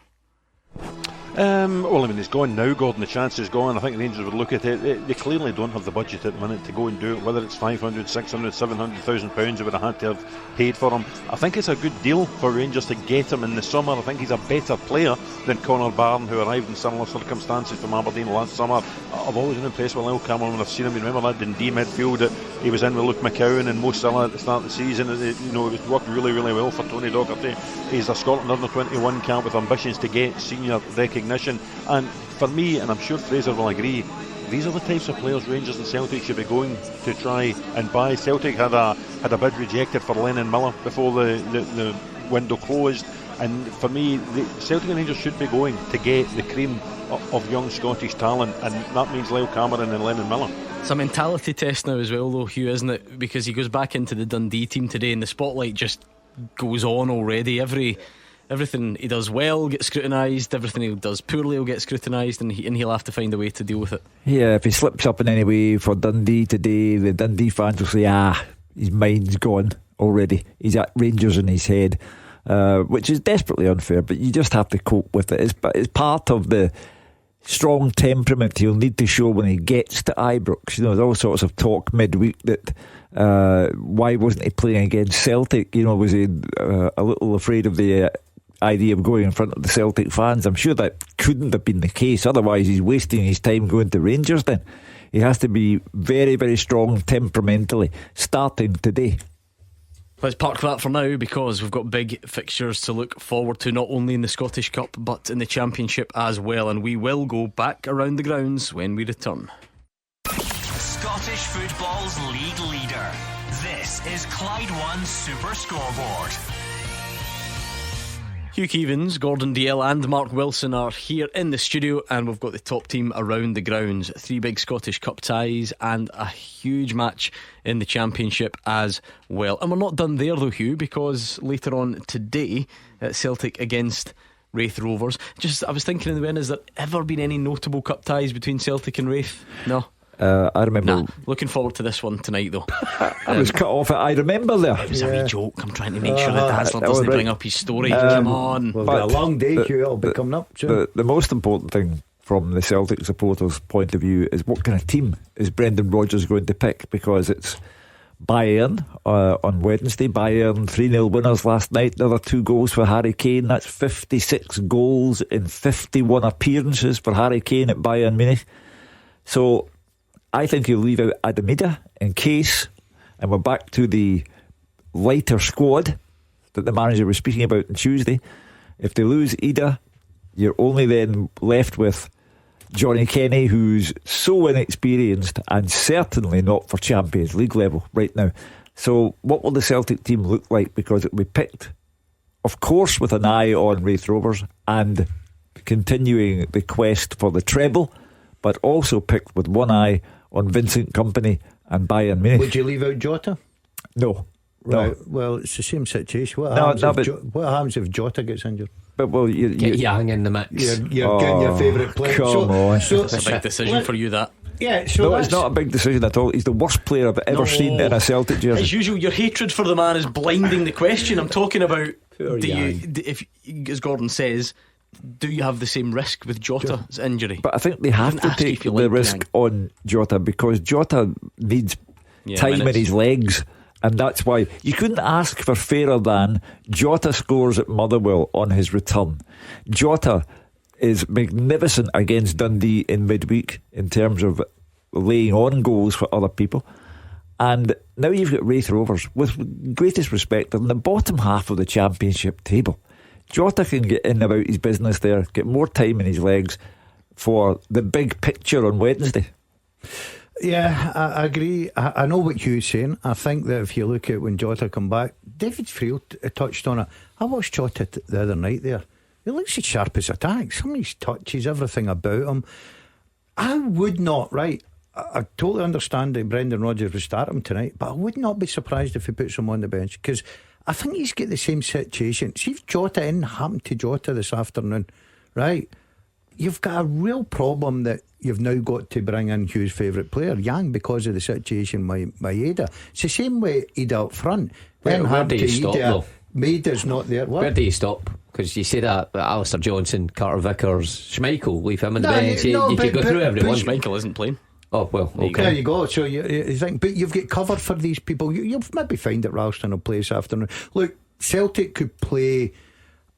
Well, I mean, it's gone now, Gordon. The chance is gone. I think Rangers would look at it. They clearly don't have the budget at the minute to go and do it. Whether it's 500, 600, 700,000 pounds, they would have had to have paid for him. I think it's a good deal for Rangers to get him in the summer. I think he's a better player than Connor Barron, who arrived in similar circumstances from Aberdeen last summer. I've always been impressed with Lyle Cameron when I've seen him. You remember that Dundee midfield that he was in with Luke McCowan and Mo Salah at the start of the season. It was worked really, really well for Tony Docherty. He's a Scotland under 21 camp with ambitions to get senior recognition. And for me, and I'm sure Fraser will agree, these are the types of players Rangers and Celtic should be going to try and buy. Celtic had a bid rejected for Lennon Miller before the window closed, and for me, Celtic and Rangers should be going to get the cream of young Scottish talent, and that means Lyle Cameron and Lennon Miller. It's a mentality test now as well, though, Hugh, isn't it? Because he goes back into the Dundee team today and the spotlight just goes on already. Everything he does well gets scrutinised, everything he does poorly will get scrutinised, and he'll have to find a way to deal with it. Yeah, if he slips up in any way for Dundee today, the Dundee fans will say, his mind's gone already. He's at Rangers in his head, which is desperately unfair, but you just have to cope with it. It's part of the strong temperament he'll need to show when he gets to Ibrox. There's all sorts of talk midweek that why wasn't he playing against Celtic? Was he a little afraid of the idea of going in front of the Celtic fans? I'm sure that couldn't have been the case, otherwise he's wasting his time going to Rangers. Then he has to be very, very strong temperamentally starting today. Let's park that for now, because we've got big fixtures to look forward to, not only in the Scottish Cup but in the Championship as well, and we will go back around the grounds when we return. Scottish football's league leader. This is Clyde One Super Scoreboard. Hugh Keevins, Gordon Dalziel and Mark Wilson are here in the studio, and we've got the top team around the grounds. 3 big Scottish Cup ties and a huge match in the Championship as well. And we're not done there though, Hugh, because later on today, Celtic against Raith Rovers. I was thinking in the end, has there ever been any notable cup ties between Celtic and Raith? No. I remember. Looking forward to this one tonight, though. I was cut off. I remember there. It was a wee joke. I'm trying to make sure that Dazzler doesn't bring up his story. Come on. Well, but a long day, Hugh. It'll be coming up. Sure. The most important thing from the Celtic supporters' point of view is what kind of team is Brendan Rodgers going to pick, because it's Bayern on Wednesday. Bayern 3-0 winners last night. Another 2 goals for Harry Kane. That's 56 goals in 51 appearances for Harry Kane at Bayern Munich. So I think he'll leave out Adamida in case, and we're back to the lighter squad that the manager was speaking about on Tuesday. If they lose Ida, you're only then left with Johnny Kenny, who's so inexperienced and certainly not for Champions League level right now. So what will the Celtic team look like? Because it will be picked, of course, with an eye on Raith Rovers and continuing the quest for the treble, but also picked with one eye on Vincent Kompany and Bayern Munich. Would you leave out Jota? No. Right. No. Well, it's the same situation. What happens if Jota gets injured? But get Yang in the mix. You're getting your favourite player. Come on. So it's a big decision for you, that. Yeah, so no, it's not a big decision at all. He's the worst player I've ever seen in a Celtic jersey. As usual, your hatred for the man is blinding the question. I'm talking about, if, as Gordon says, do you have the same risk with Jota's injury? But I think they have to take the risk on Jota, because Jota needs time in his legs, and that's why you couldn't ask for fairer than Jota scores at Motherwell on his return. Jota is magnificent against Dundee in midweek in terms of laying on goals for other people. And now you've got Raith Rovers, with greatest respect, on the bottom half of the Championship table. Jota can get in about his business there, get more time in his legs for the big picture on Wednesday. Yeah, I agree. I know what Hugh's saying. I think that if you look at when Jota come back, David Friel touched on it. I watched Jota the other night there. He looks as sharp as a tack. Some of his touches, everything about him. I would not, right, I totally understand that Brendan Rodgers will start him tonight, but I would not be surprised if he puts him on the bench, because I think he's got the same situation. See if Jota happened to Jota this afternoon, right? You've got a real problem that you've now got to bring in Hugh's favourite player, Yang, because of the situation with Maeda. It's the same way Ida up front. Where do you stop, though? Maeda's not there. What? Where do you stop? Because you say that Alistair Johnson, Carter Vickers, Schmeichel, leave him on the bench. You could go through everyone. Schmeichel isn't playing. Oh, well, okay. There you go. So you think, but you've got cover for these people. You'll maybe find that Ralston will play this afternoon. Look, Celtic could play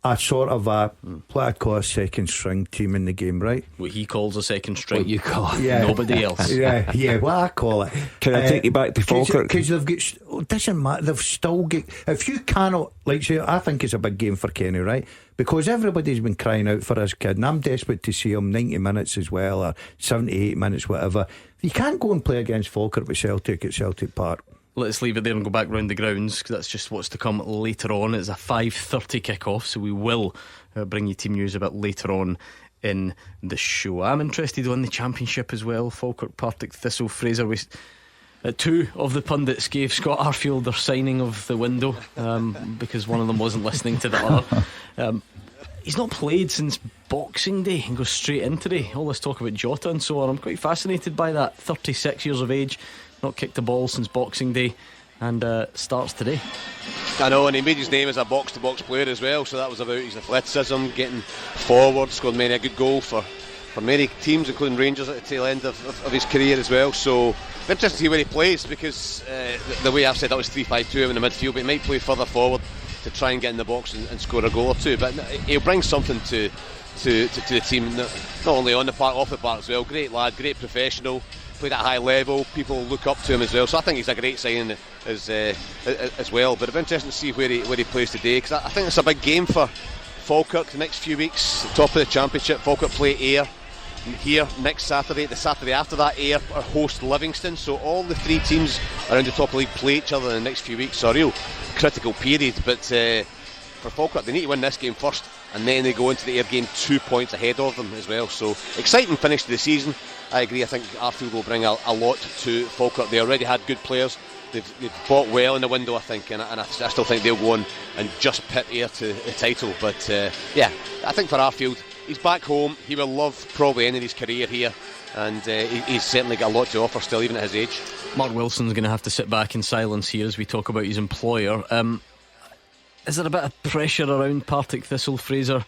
a sort of what I'd call a second string team in the game, right? What he calls a second string. What you call it. Yeah. Nobody else. Yeah, what I call it. Can I take you back to Falkirk? Because they've got, it doesn't matter, they've still got, if you cannot, like say, I think it's a big game for Kenny, right? Because everybody's been crying out for his kid, and I'm desperate to see him 90 minutes as well, or 78 minutes, whatever. You can't go and play against Falkirk with Celtic at Celtic Park. Let's leave it there and go back round the grounds, because that's just what's to come later on. It's a 5:30 kick-off, so we will bring you team news a bit later on in the show. I'm interested in the Championship as well. Falkirk, Partick Thistle, Fraser. Two of the pundits gave Scott Arfield their signing of the window because one of them wasn't listening to the other. He's not played since Boxing Day and goes straight in today. All this talk about Jota and so on. I'm quite fascinated by that. 36 years of age, not kicked a ball since Boxing Day, and starts today. I know, and he made his name as a box-to-box player as well, so that was about his athleticism, getting forward, scored many a good goal for many teams, including Rangers at the tail end of his career as well. So interesting to see where he plays, because the way I've said that was 3-5-2 in the midfield, but he might play further forward to try and get in the box and score a goal or two. But he'll bring something to the team, not only on the park, off the park as well. Great lad, great professional, played at a high level, people look up to him as well, so I think he's a great signing as well. But it'll be interesting to see where he plays today, because I think it's a big game for Falkirk the next few weeks. The top of the Championship, Falkirk play Ayr here next Saturday. The Saturday after that, Ayr host Livingston, so all the three teams around the top of the league play each other in the next few weeks, so a real critical period. But for Falkirk, they need to win this game first, and then they go into the Ayr game 2 points ahead of them as well. So exciting finish to the season. I agree, I think Arfield will bring a lot to Falkirk. They already had good players, they've bought well in the window, I think, and I still think they'll go on and just pit Ayr to the title. But yeah, I think for Arfield, he's back home, he will love probably ending his career here, and he's certainly got a lot to offer still, even at his age. Mark Wilson's going to have to sit back in silence here as we talk about his employer. Is there a bit of pressure around Partick Thistle, Fraser,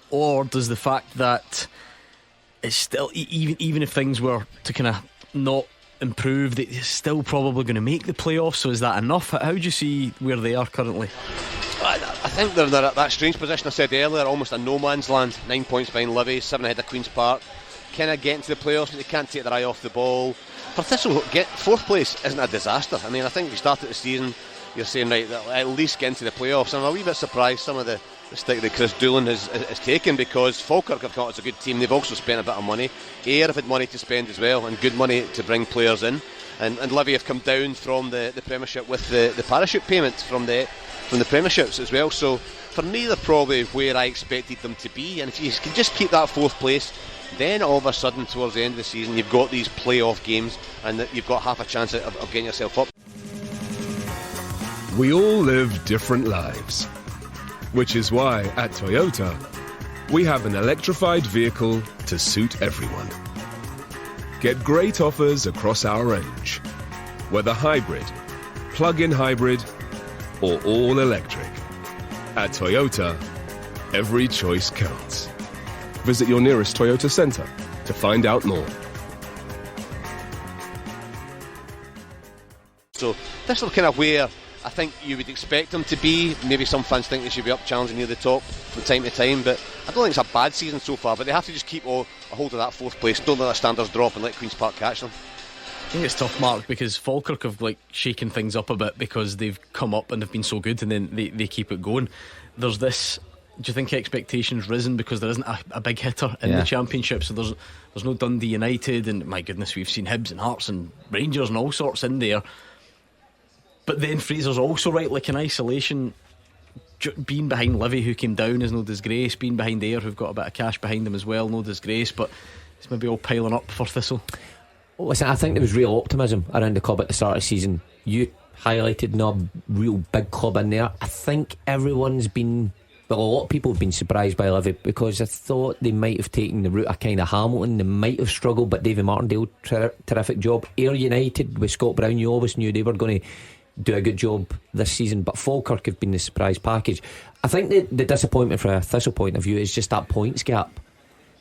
or does the fact that it's still, even if things were to kind of not improve, they're still probably going to make the playoffs, so is that enough? How do you see where they are currently? I think they're in that strange position I said earlier, almost a no man's land. 9 points behind Livy, 7 ahead of Queen's Park, kind of getting to the playoffs, but they can't take their eye off the ball. For Thistle, fourth place isn't a disaster. I mean, I think we started the season, you're saying, right, at least get into the playoffs. I'm a wee bit surprised some of the stick that Chris Doolan has taken, because Falkirk have thought it's a good team. They've also spent a bit of money. Ayr have had money to spend as well, and good money to bring players in. And Livy have come down from the Premiership with the parachute payments from the Premierships as well. So for me, they're probably where I expected them to be. And if you can just keep that fourth place, then all of a sudden towards the end of the season you've got these playoff games, and you've got half a chance of getting yourself up. We all live different lives, which is why at Toyota we have an electrified vehicle to suit everyone. Get great offers across our range, whether hybrid, plug-in hybrid or all electric. At Toyota, every choice counts. Visit your nearest Toyota centre to find out more. So this is kind of where I think you would expect them to be. Maybe some fans think they should be up challenging near the top from time to time, but I don't think it's a bad season so far. But they have to just keep a hold of that fourth place, don't let their standards drop, and let Queen's Park catch them. I think it's tough, Mark, because Falkirk have shaken things up a bit because they've come up and they've been so good, and then they keep it going. There's this, do you think expectations risen because there isn't a big hitter in the Championship? So there's no Dundee United, and my goodness, we've seen Hibs and Hearts and Rangers and all sorts in there. But then Fraser's also right, like in isolation. Being behind Livy, who came down, is no disgrace. Being behind Ayr, who've got a bit of cash behind them as well, no disgrace. But it's maybe all piling up for Thistle. Listen, I think there was real optimism around the club at the start of the season. You highlighted not a real big club in there. I think everyone's been, well, a lot of people have been surprised by Livy, because I thought they might have taken the route of kind of Hamilton. They might have struggled, but David Martindale, terrific job. Ayr United with Scott Brown, you always knew they were going to do a good job this season, but Falkirk have been the surprise package. I think the disappointment from a Thistle point of view is just that points gap.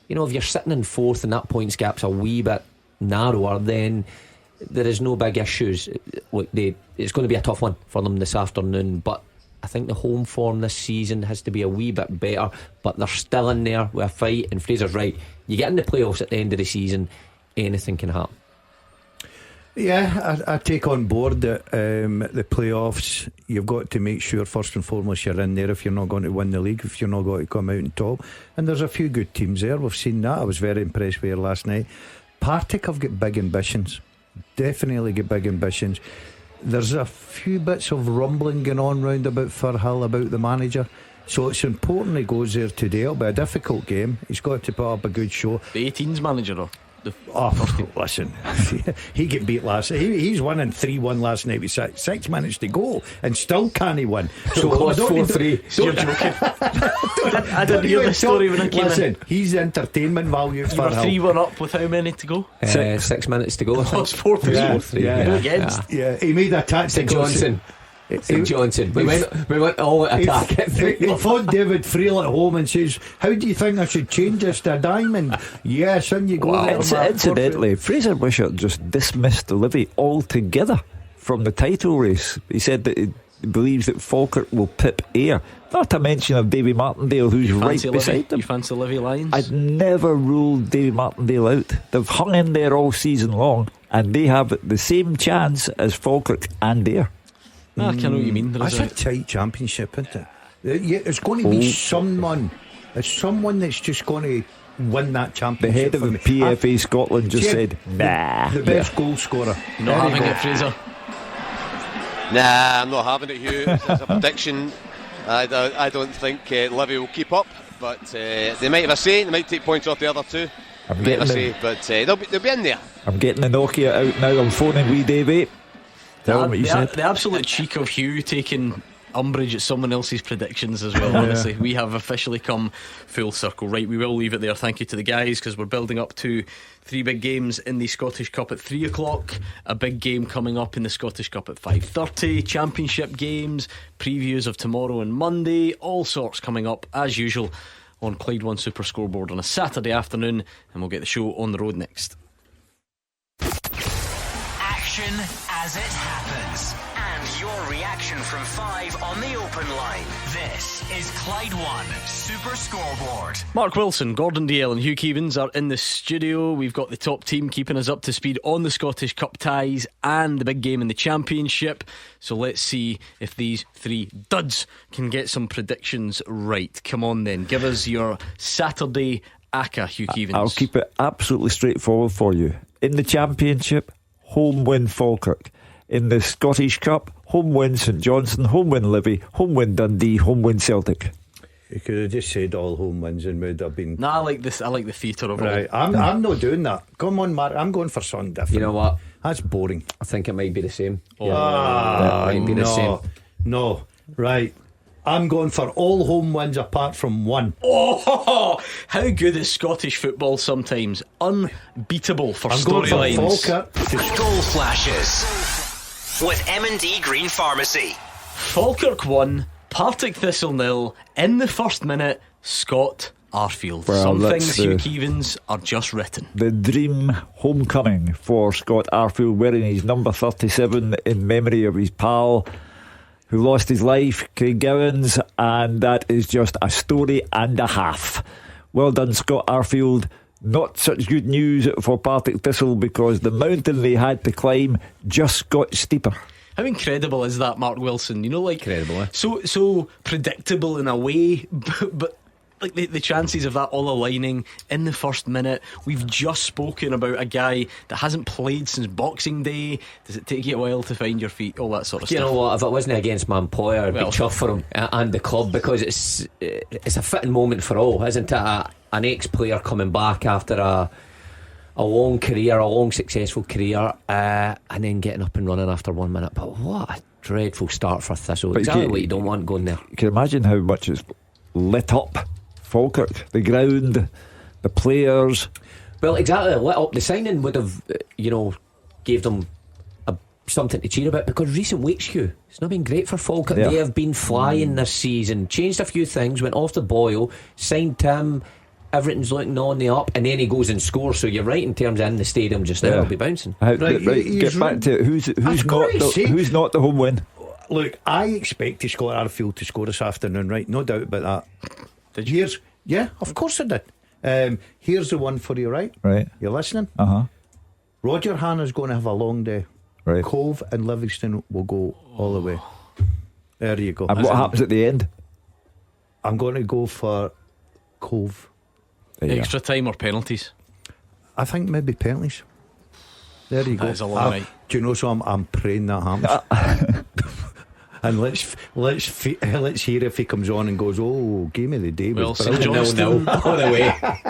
You know, if you're sitting in fourth and that points gap's a wee bit narrower, then there is no big issues. Look, it's going to be a tough one for them this afternoon, but I think the home form this season has to be a wee bit better, but they're still in there with a fight. And Fraser's right, you get in the playoffs at the end of the season, anything can happen. Yeah, I take on board that the playoffs, you've got to make sure first and foremost you're in there if you're not going to win the league, if you're not going to come out on top. And there's a few good teams there, we've seen that. I was very impressed with her last night. Partick have got big ambitions, definitely got big ambitions. There's a few bits of rumbling going on round about Firhill about the manager, so it's important he goes there today. It'll be a difficult game. He's got to put up a good show. The 18s manager or listen, he get beat last. He's winning 3-1 last night with 6 minutes to go and still can't he win. So 4-3. You're joking. I didn't hear the story when I came in. He's entertainment value for Firhill. 3-1 up with how many to go? 6 minutes to go. It's 4-3. Yeah, he made a tactical. St Johnson. We went all attack. He phoned David Friel at home and says, "How do you think I should change this to a diamond?" Yes, and you go. Wow. Incidentally, Fraser Wishart just dismissed Livy altogether from the title race. He said that he believes that Falkirk will pip Ayr. Not to mention of Davy Martindale, who's right beside them. You fancy Livy Lions? I'd never ruled Davy Martindale out. They've hung in there all season long, and they have the same chance as Falkirk and Ayr. I can't know what you mean. That's a tight championship, isn't it? It's going to be someone. It's someone that's just going to win that championship. The head of the PFA Scotland just said, "Nah." The best goal scorer. Not having it, Fraser. Nah, I'm not having it, Hugh. It's a prediction. I don't think Livy will keep up, but they might have a say. They might take points off the other two. But they'll be in there. I'm getting the Nokia out now. I'm phoning wee Davey. Tell him what you said. The absolute cheek of Hugh taking umbrage at someone else's predictions as well. Honestly, we have officially come full circle. Right, we will leave it there. Thank you to the guys, because we're building up to 3 big games in the Scottish Cup at 3 o'clock, a big game coming up in the Scottish Cup at 5:30, championship games, previews of tomorrow and Monday, all sorts coming up as usual on Clyde One Super Scoreboard on a Saturday afternoon, and we'll get the show on the road next. Action as it happens, and your reaction from 5 on the open line. This is Clyde One Super Scoreboard. Mark Wilson, Gordon Dalziel and Hugh Keevins are in the studio. We've got the top team keeping us up to speed on the Scottish Cup ties and the big game in the Championship. So let's see if these 3 duds can get some predictions right. Come on then, give us your Saturday ACCA, Hugh Keevins. I'll keep it absolutely straightforward for you. In the Championship, home win Falkirk. In the Scottish Cup, home win St Johnstone, home win Livy, home win Dundee, home win Celtic. You could have just said all home wins and would have been. Nah, I like this. I like the theatre of it. Right, I'm not doing that. Come on, Mark. I'm going for something different. You know what? That's boring. I think it might be the same. It might be the same. No, right. I'm going for all home wins apart from 1. Oh, how good is Scottish football sometimes? Unbeatable for storylines. Goal flashes with M&D Green Pharmacy. Falkirk 1, Partick Thistle 0. In the first minute, Scott Arfield. Well, some things, Hugh Keevins, are just written. The dream homecoming for Scott Arfield, wearing his number 37 in memory of his pal who lost his life, Craig Gowans, and that is just a story and a half. Well done, Scott Arfield. Not such good news for Partick Thistle, because the mountain they had to climb just got steeper. How incredible is that, Mark Wilson? You know, like, incredible, eh? So predictable in a way, but like the chances of that all aligning in the first minute. We've just spoken about a guy that hasn't played since Boxing Day. Does it take you a while to find your feet? All that sort of stuff. You know what, if it wasn't against my employer, I'd be chuffed for him and the club, because it's a fitting moment for all, isn't it? An ex-player coming back after a long career, a long successful career, and then getting up and running after 1 minute. But what a dreadful start for Thistle. But exactly what you don't want going there. You can imagine how much it's lit up Falkirk, the ground, the players. Well, exactly, lit up. The signing would have, gave them a something to cheer about, because recent weeks, Hugh, it's not been great for Falkirk. Yeah. They have been flying this season, changed a few things, went off the boil, signed Tim, everything's looking on the up, and then he goes and scores. So you're right in terms of in the stadium just now, Yeah. it'll be bouncing. Right, get back to it. Who's not the home win? Look, I expect Arfield to score this afternoon, right? No doubt about that. Did you? Yeah, of course I did. Here's the one for you, right? Right. You're listening? Roger Hannah's going to have a long day. Right. Cove and Livingston will go all the way. There you go. And what happens at the end? I'm going to go for Cove. Extra time or penalties? I think maybe penalties. There you go. That is a long night. Do you know something? I'm praying that happens. And let's hear if he comes on and goes, oh, game of the day. Well, St Johnstone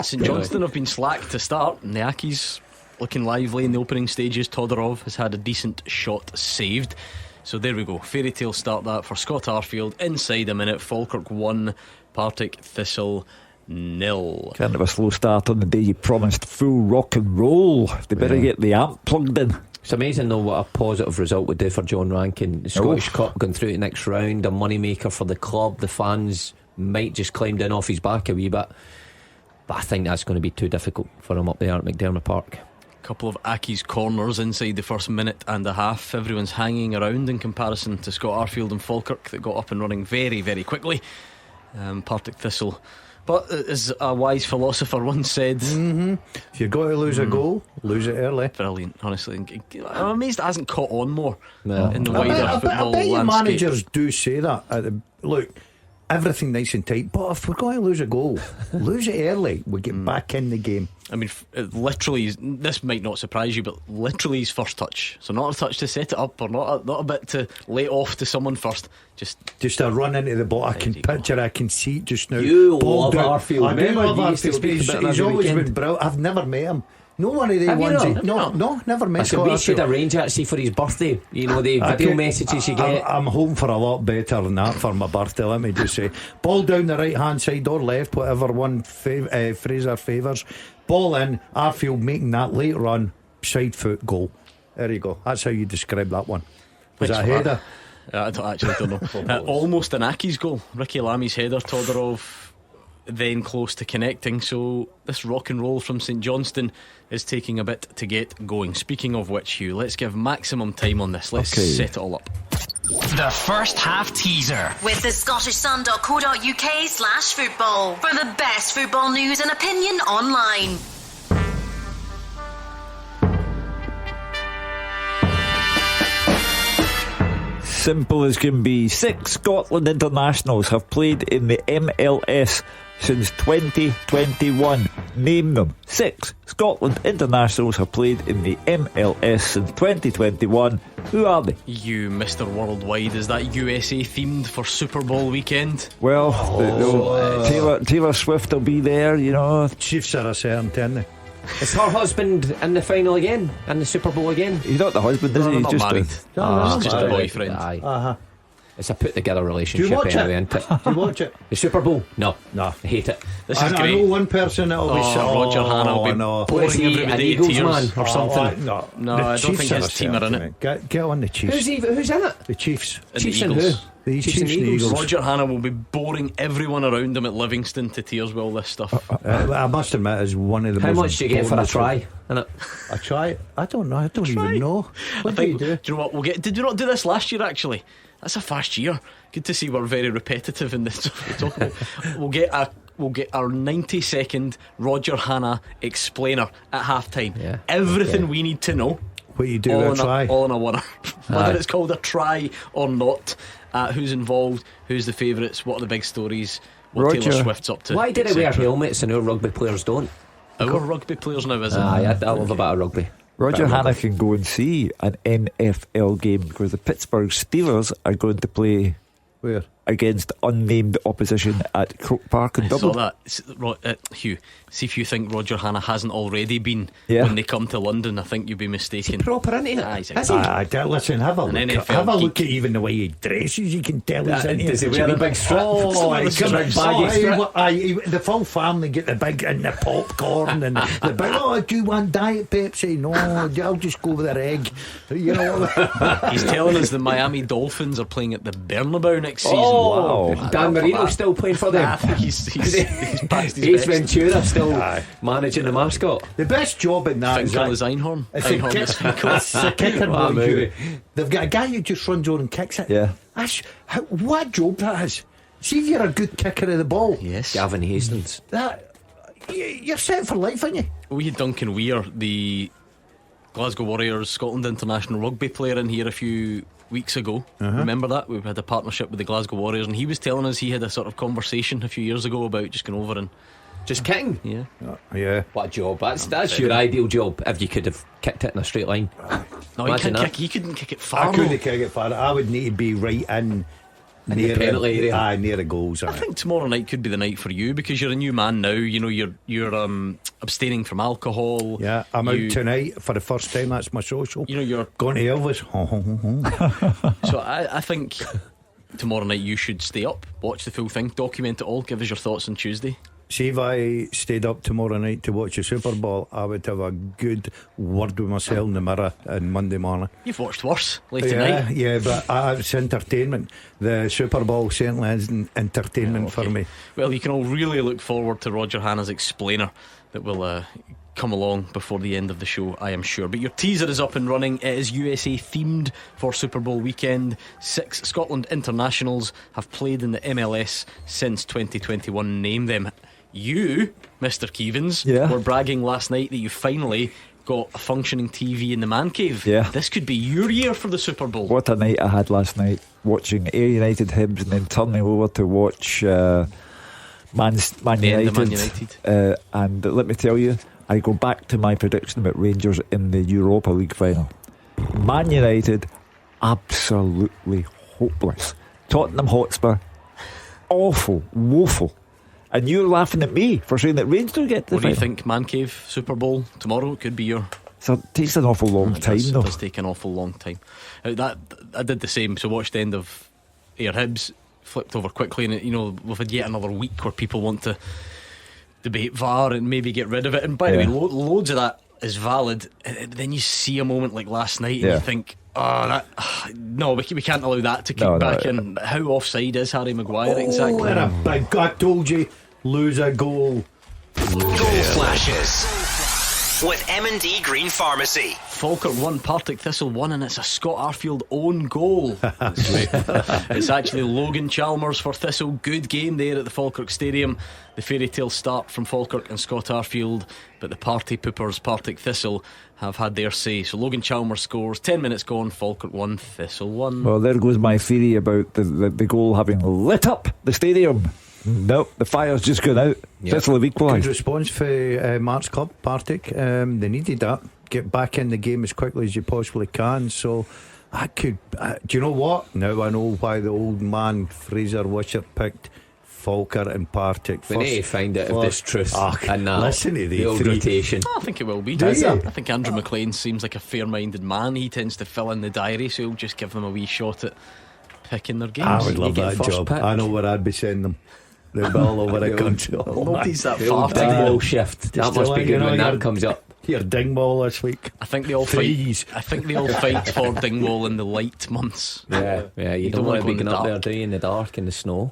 St Johnstone have been slack to start, and the Accies looking lively in the opening stages. Todorov has had a decent shot saved. So there we go. Fairy tale start that for Scott Arfield. Inside a minute, Falkirk 1, Partick Thistle 0. Kind of a slow start on the day you promised full rock and roll. They better get the amp plugged in. It's amazing though what a positive result would do for John Rankin. The Scottish Cup going through to the next round, a money maker for the club. The fans might just climb down off his back a wee bit, but I think that's going to be too difficult for him up there at McDermott Park. Couple of Accies corners inside the first minute and a half. Everyone's hanging around in comparison to Scott Arfield and Falkirk that got up and running very, very quickly. Partick Thistle, but as a wise philosopher once said, if you've got to lose a goal, lose it early. Brilliant, honestly. I'm amazed it hasn't caught on more in the I wider football bet landscape. managers do say that. Look, everything nice and tight, but if we're going to lose a goal, lose it early. We get back in the game. I mean, literally, this might not surprise you, but literally his first touch. So not a touch to set it up, or not a bit to lay off to someone first. Just a run into the ball. I can picture, I can see it just now. You love Arfield. I do love Arfield. He's always been brilliant. I've never met him. No one of the ones. No, never met Scott Arfield. We should arrange actually for his birthday. You know, the video messages you get. I'm home for a lot better than that for my birthday, let me just say. Ball down the right hand side or left, whatever one Fraser favours. Ball in, Arfield making that late run, side foot goal. There you go. That's how you describe that one. Was that a header? I don't know. Almost an Accies goal. Ricky Lammy's header, Todorov then close to connecting. So this rock and roll from St Johnstone is taking a bit to get going. Speaking of which, Hugh, let's give maximum time on this. Let's set it all up. The first half teaser with the scottishsun.co.uk/football for the best football news and opinion online. Simple as can be. 6 Scotland internationals have played in the MLS since 2021. Name them. 6 Scotland internationals have played in the MLS since 2021. Who are they? You, Mr. Worldwide, is that USA themed for Super Bowl weekend? Well, Taylor Swift will be there, you know. Chiefs are a certain. Is her husband in the final again? In the Super Bowl again? He's not the husband, is he? He's not just married. He's just a boyfriend. It's a put together relationship. Do you watch anyway, it? Do you watch it? The Super Bowl? No. I hate it. This is great. I know one person that'll be Roger Hannah will be boring everybody to tears man or something. No, I don't think his team are in it. Get on the Chiefs. Who's in it? The Chiefs. Chiefs and who? The Chiefs and Eagles. Roger Hannah will be boring everyone around him at Livingston to tears with all this stuff. I must admit, is one of the How most. How much do you get for a try? A try? I don't know. I don't even know. What do you do? Do you know what? Did we not do this last year? Actually, that's a fast year. Good to see we're very repetitive in this stuff we talk about. We'll get our 90-second Roger Hannah explainer at half time. Everything we need to know. What you do with a try? All in a one. Whether it's called a try or not. Who's involved? Who's the favourites? What are the big stories? What Taylor Swift's up to? Why do they wear helmets and our rugby players don't? Our rugby players now, is it? I love a bit of rugby. Roger Hannah can go and see an NFL game because the Pittsburgh Steelers are going to play. Where? against unnamed opposition at Croke Park in I Dublin. saw that. Hugh, see if you think Roger Hannah hasn't already been Yeah. when they come to London. I think you'd be mistaken. Proper into it. Aye, he's Is he? Listen, have a An look. NFL Have a look geek. at even the way he dresses. You can tell he's into Does he it. wear the big strip? Oh, The come big on. baggy strip? The full family get the big and the popcorn and the big. Oh, do you want Diet Pepsi? No, I'll just go with the egg. You know. He's telling us the Miami Dolphins are playing at the Bernabeu next season. Oh, Wow. Dan Marino's still playing for them. I think he's past his Ace best. Ventura still managing the mascot. The best job in that is Finkel is Einhorn. It's a Einhorn is Finkel. it's a kicker Wow, boy, maybe. They've got a guy who just runs over and kicks it. Yeah. What job that is. See if you're a good kicker of the ball. Yes. Gavin Hastings. You're set for life, aren't you? We had Duncan Weir, the Glasgow Warriors Scotland international rugby player, in here a few weeks ago. Remember that? We had a partnership with the Glasgow Warriors, and he was telling us he had a sort of conversation a few years ago about just going over and Just kicking. yeah. Yeah. What a job. That's your ideal job if you could have kicked it in a straight line. No, he Imagine can't that. kick. He couldn't kick it far. I couldn't though. kick it far. I would need to be right in the near penalty area. Aye, near the goals. I think tomorrow night could be the night for you because you're a new man now. You know you're abstaining from alcohol. Yeah, I'm out tonight for the first time. That's my social. You know you're Going to Elvis. So I think tomorrow night you should stay up, watch the full thing, document it all, give us your thoughts on Tuesday. See, if I stayed up tomorrow night to watch the Super Bowl, I would have a good word with myself in the mirror on Monday morning. You've watched worse late Yeah, tonight. yeah, but it's entertainment. The Super Bowl certainly isn't entertainment for me. Well, you can all really look forward to Roger Hannah's explainer that will come along before the end of the show, I am sure. But your teaser is up and running. It is USA themed for Super Bowl weekend. 6 Scotland internationals have played in the MLS since 2021. Name them. You, Mr. Keevins, Yeah. were bragging last night that you finally got a functioning TV in the man cave. Yeah. This could be your year for the Super Bowl. What a night I had last night, watching Ayr United Hibs and then turning over to watch Man The end of Man United. United. And let me tell you, I go back to my prediction about Rangers in the Europa League final. Man United, absolutely hopeless. Tottenham Hotspur, awful, woeful. And you're laughing at me for saying that Rangers get the What do you final. think, Man Cave, Super Bowl tomorrow? It could be your. So it takes an awful long time, It though. does take an awful long time. That I did the same. So watched the end of Ayr Hibs, flipped over quickly, and we've had yet another week where people want to debate VAR and maybe get rid of it. And by the way, loads of that is valid. And then you see a moment like last night, and you think, no, we can't allow that to kick back in. How offside is Harry Maguire exactly? What a big, I told you, lose a goal. Goal flashes with M&D Green Pharmacy. Falkirk 1, Partick Thistle 1, and it's a Scott Arfield own goal. It's actually Logan Chalmers for Thistle. Good game there at the Falkirk Stadium. The fairy tale start from Falkirk and Scott Arfield, but the party poopers, Partick Thistle, have had their say. So Logan Chalmers scores, 10 minutes gone, Falkirk 1, Thistle 1. Well, there goes my theory about the goal having lit up the stadium. Nope, the fire's just gone out. Thistle have Good equalised. response for Mark's club, Partick. They needed that. Get back in the game as quickly as you possibly can. So I could. Do you know what? Now I know why the old man Fraser Wishart picked Falkirk and Partick. We need to find out if there's truth in that. Listen to the old rotation. I think it will be. Do you? I think Andrew McLean seems like a fair-minded man. He tends to fill in the diary, so he'll just give them a wee shot at picking their games. I would love You get that first job. pick. I know where I'd be sending them. They'll be all over the country. Nobody's that The far old today. Dingwall shift. That Just must to be let good you know when that you're- comes up. Your Dingwall this week. I think they all Freeze. fight. I think they all fight for Dingwall in the light months. Yeah, you don't want to be going up there, do you, in the dark, in the snow.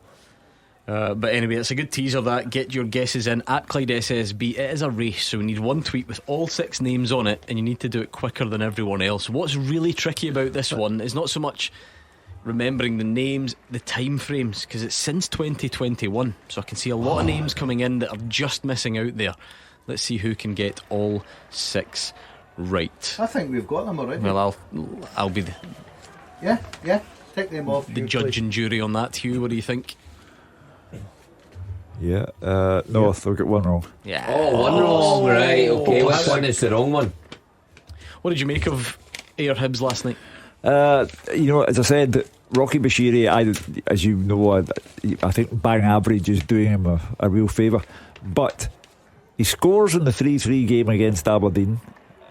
But anyway, it's a good teaser that. Get your guesses in at Clyde SSB. It is a race, so we need one tweet with all 6 names on it, and you need to do it quicker than everyone else. What's really tricky about this one is not so much remembering the names, the time frames, because it's since 2021, so I can see a lot of names coming in that are just missing out there. Let's see who can get all 6 right. I think we've got them already. Well, I'll be Yeah. Take them off. the judge and jury on that. Hugh, what do you think? Yeah, no, I've got one wrong. Yeah. Oh, one wrong, right, okay. Which one is the wrong one? What did you make of Ayr Hibs last night? As I said, Rocky Bashiri, as you know, I think bang average is doing him a real favour. But he scores in the 3-3 game against Aberdeen,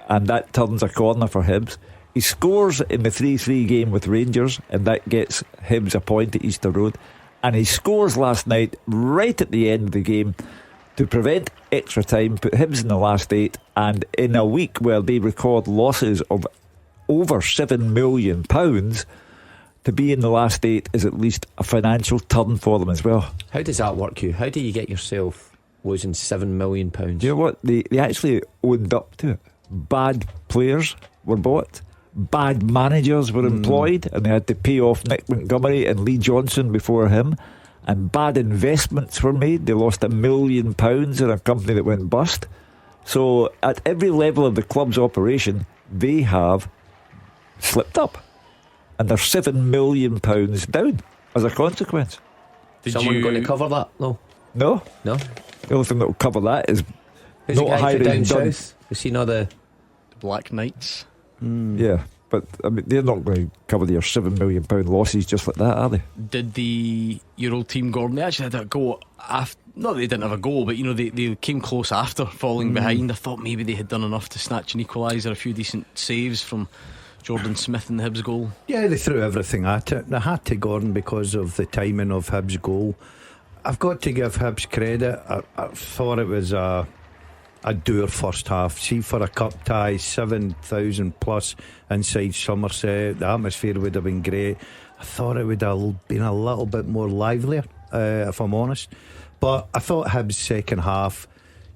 and that turns a corner for Hibs. He scores in the 3-3 game with Rangers, and that gets Hibs a point at Easter Road. And he scores last night right at the end of the game to prevent extra time, put Hibs in the last 8, and in a week where they record losses of over £7 million, to be in the last 8 is at least a financial turn for them as well. How does that work, Hugh? How do you get yourself losing £7 million? Do you know what? They actually owned up to it. Bad players were bought, bad managers were employed, and they had to pay off Nick Montgomery and Lee Johnson before him, and bad investments were made. They lost £1 million in a company that went bust. So at every level of the club's operation, they have slipped up, and they're £7 million down as a consequence. Someone going to cover that? No. The only thing that will cover that is who's not hiring down Dunn. south. Is he not the Black Knights? Yeah, but I mean, they're not going to cover their £7 million losses just like that, are they? Did your old team, Gordon, they actually had a go after? Not that they didn't have a goal, but they came close after falling behind. I thought maybe they had done enough to snatch an equaliser, a few decent saves from Jordan Smith in the Hibs goal. Yeah, they threw everything at it. They had to, Gordon, because of the timing of Hibs' goal. I've got to give Hibs credit. I thought it was a dour first half. See, for a cup tie, 7,000 plus inside Somerset, the atmosphere would have been great. I thought it would have been a little bit more livelier, if I'm honest. But I thought Hibs' second half,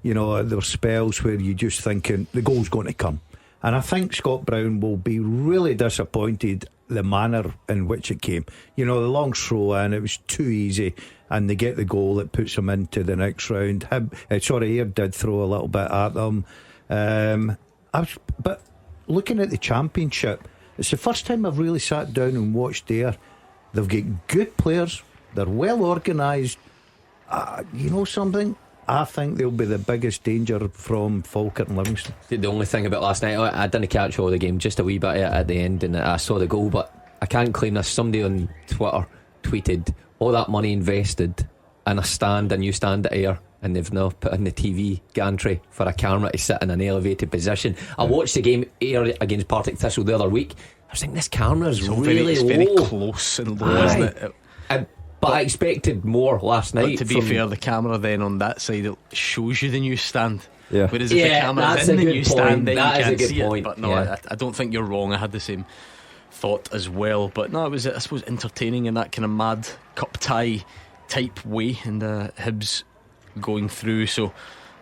there were spells where you just thinking the goal's going to come. And I think Scott Brown will be really disappointed the manner in which it came. The long throw in, it was too easy, and they get the goal that puts them into the next round. Ayr did throw a little bit at them. But looking at the Championship, it's the first time I've really sat down and watched Ayr. They've got good players, they're well organised. You know something? I think they'll be the biggest danger from Falkirk and Livingston. The only thing about last night, I didn't catch all the game, just a wee bit at the end, and I saw the goal, but I can't claim this. Somebody on Twitter tweeted all that money invested in a new stand at Ayr, and they've now put in the TV gantry for a camera to sit in an elevated position. I watched the game Ayr against Partick Thistle the other week. I was thinking, this camera's really low. Very close and low, isn't it? But I expected more last night. But to be fair, the camera then on that side, it shows you the new stand. Yeah. Whereas if the camera's in the new stand, then that you can't is a see good point. it. But no, I don't think you're wrong. I had the same thought as well. But no, it was, I suppose, entertaining in that kind of mad cup tie type way, and Hibs going through. So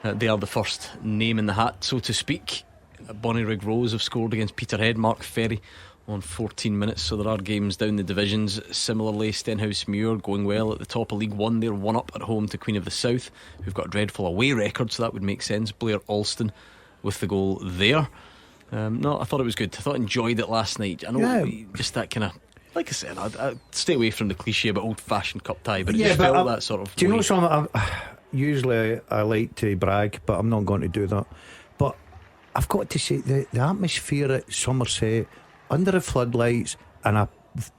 they are the first name in the hat, so to speak. Bonnyrigg Rose have scored against Peterhead. Mark Ferry on 14 minutes. So there are games down the divisions. Similarly, Stenhousemuir going well at the top of League One. They're 1-up at home to Queen of the South, who've got a dreadful away record, so that would make sense. Blair Alston with the goal there. No, I thought it was good. I thought I enjoyed it last night. I know, just that kind of, like I said, I'd stay away from the cliche about old-fashioned cup tie, but it just felt that sort of. Do you know something? Usually I like to brag, but I'm not going to do that. But I've got to say, the atmosphere at Somerset under the floodlights and a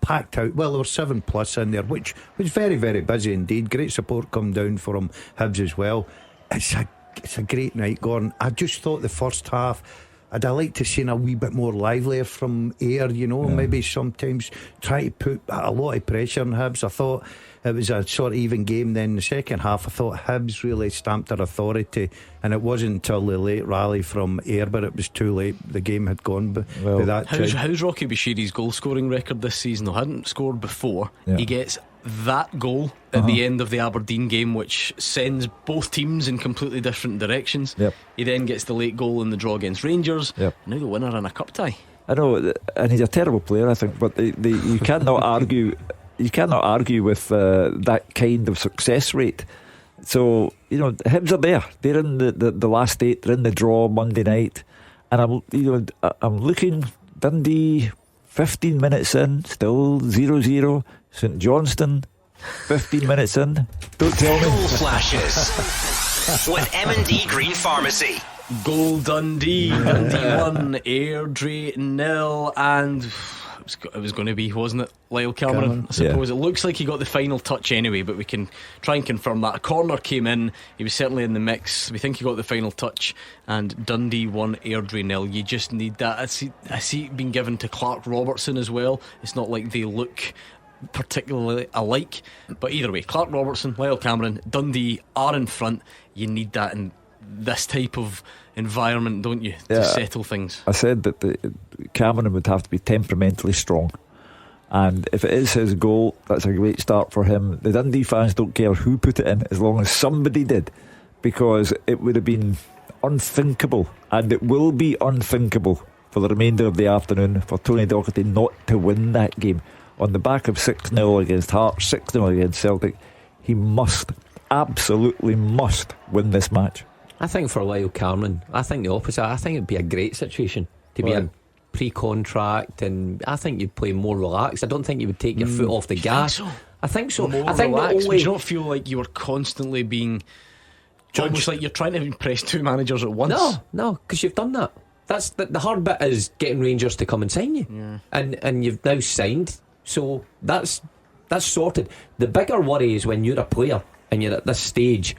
packed out, well, there were 7+ in there, which was very, very busy indeed. Great support come down from Hibs as well. It's a great night, Gordon. I just thought the first half, I'd like to see a wee bit more livelier from Ayr, maybe sometimes try to put a lot of pressure on Hibs. I thought it was a sort of even game. Then the second half, I thought Hibs really stamped their authority, and it wasn't until the late rally from Ayr, but it was too late. The game had gone by that time. How's Rocky Bashiri's goal scoring record this season? He hadn't scored before. He gets that goal at the end of the Aberdeen game, which sends both teams in completely different directions. He then gets the late goal in the draw against Rangers. Now the winner in a cup tie. I know, and he's a terrible player, I think, but you cannot argue. You cannot argue with that kind of success rate. So Hibs are there. They're in the last 8. They're in the draw Monday night, and I'm looking. Dundee 15 minutes in, still 0-0. St Johnstone 15 minutes in. Don't tell me. Goal flashes with M&D Green Pharmacy. Goal Dundee 1, Airdrie 0, and it was going to be, wasn't it, Lyle Cameron? I suppose it looks like he got the final touch anyway, but we can try and confirm that. A corner came in, he was certainly in the mix. We think he got the final touch, and Dundee won Airdrie 0. You just need that. I see it being given to Clark Robertson as well. It's not like they look particularly alike, but either way, Clark Robertson, Lyle Cameron, Dundee are in front. You need that in this type of environment, don't you, to settle things. I said that Cameron would have to be temperamentally strong, and if it is his goal, that's a great start for him. The Dundee fans don't care who put it in as long as somebody did, because it would have been unthinkable, and it will be unthinkable for the remainder of the afternoon for Tony Docherty not to win that game. On the back of 6-0 against Hearts, 6-0 against Celtic, he must, absolutely must win this match. I think for Lyle Cameron, I think the opposite. I think it'd be a great situation to be in pre-contract, and I think you'd play more relaxed. I don't think you would take your foot off the gas. I think so. More I think relaxed. Would you not feel like you were constantly being judged, almost like you're trying to impress two managers at once? No, because you've done that. That's the hard bit, is getting Rangers to come and sign you, and you've now signed. So that's sorted. The bigger worry is when you're a player and you're at this stage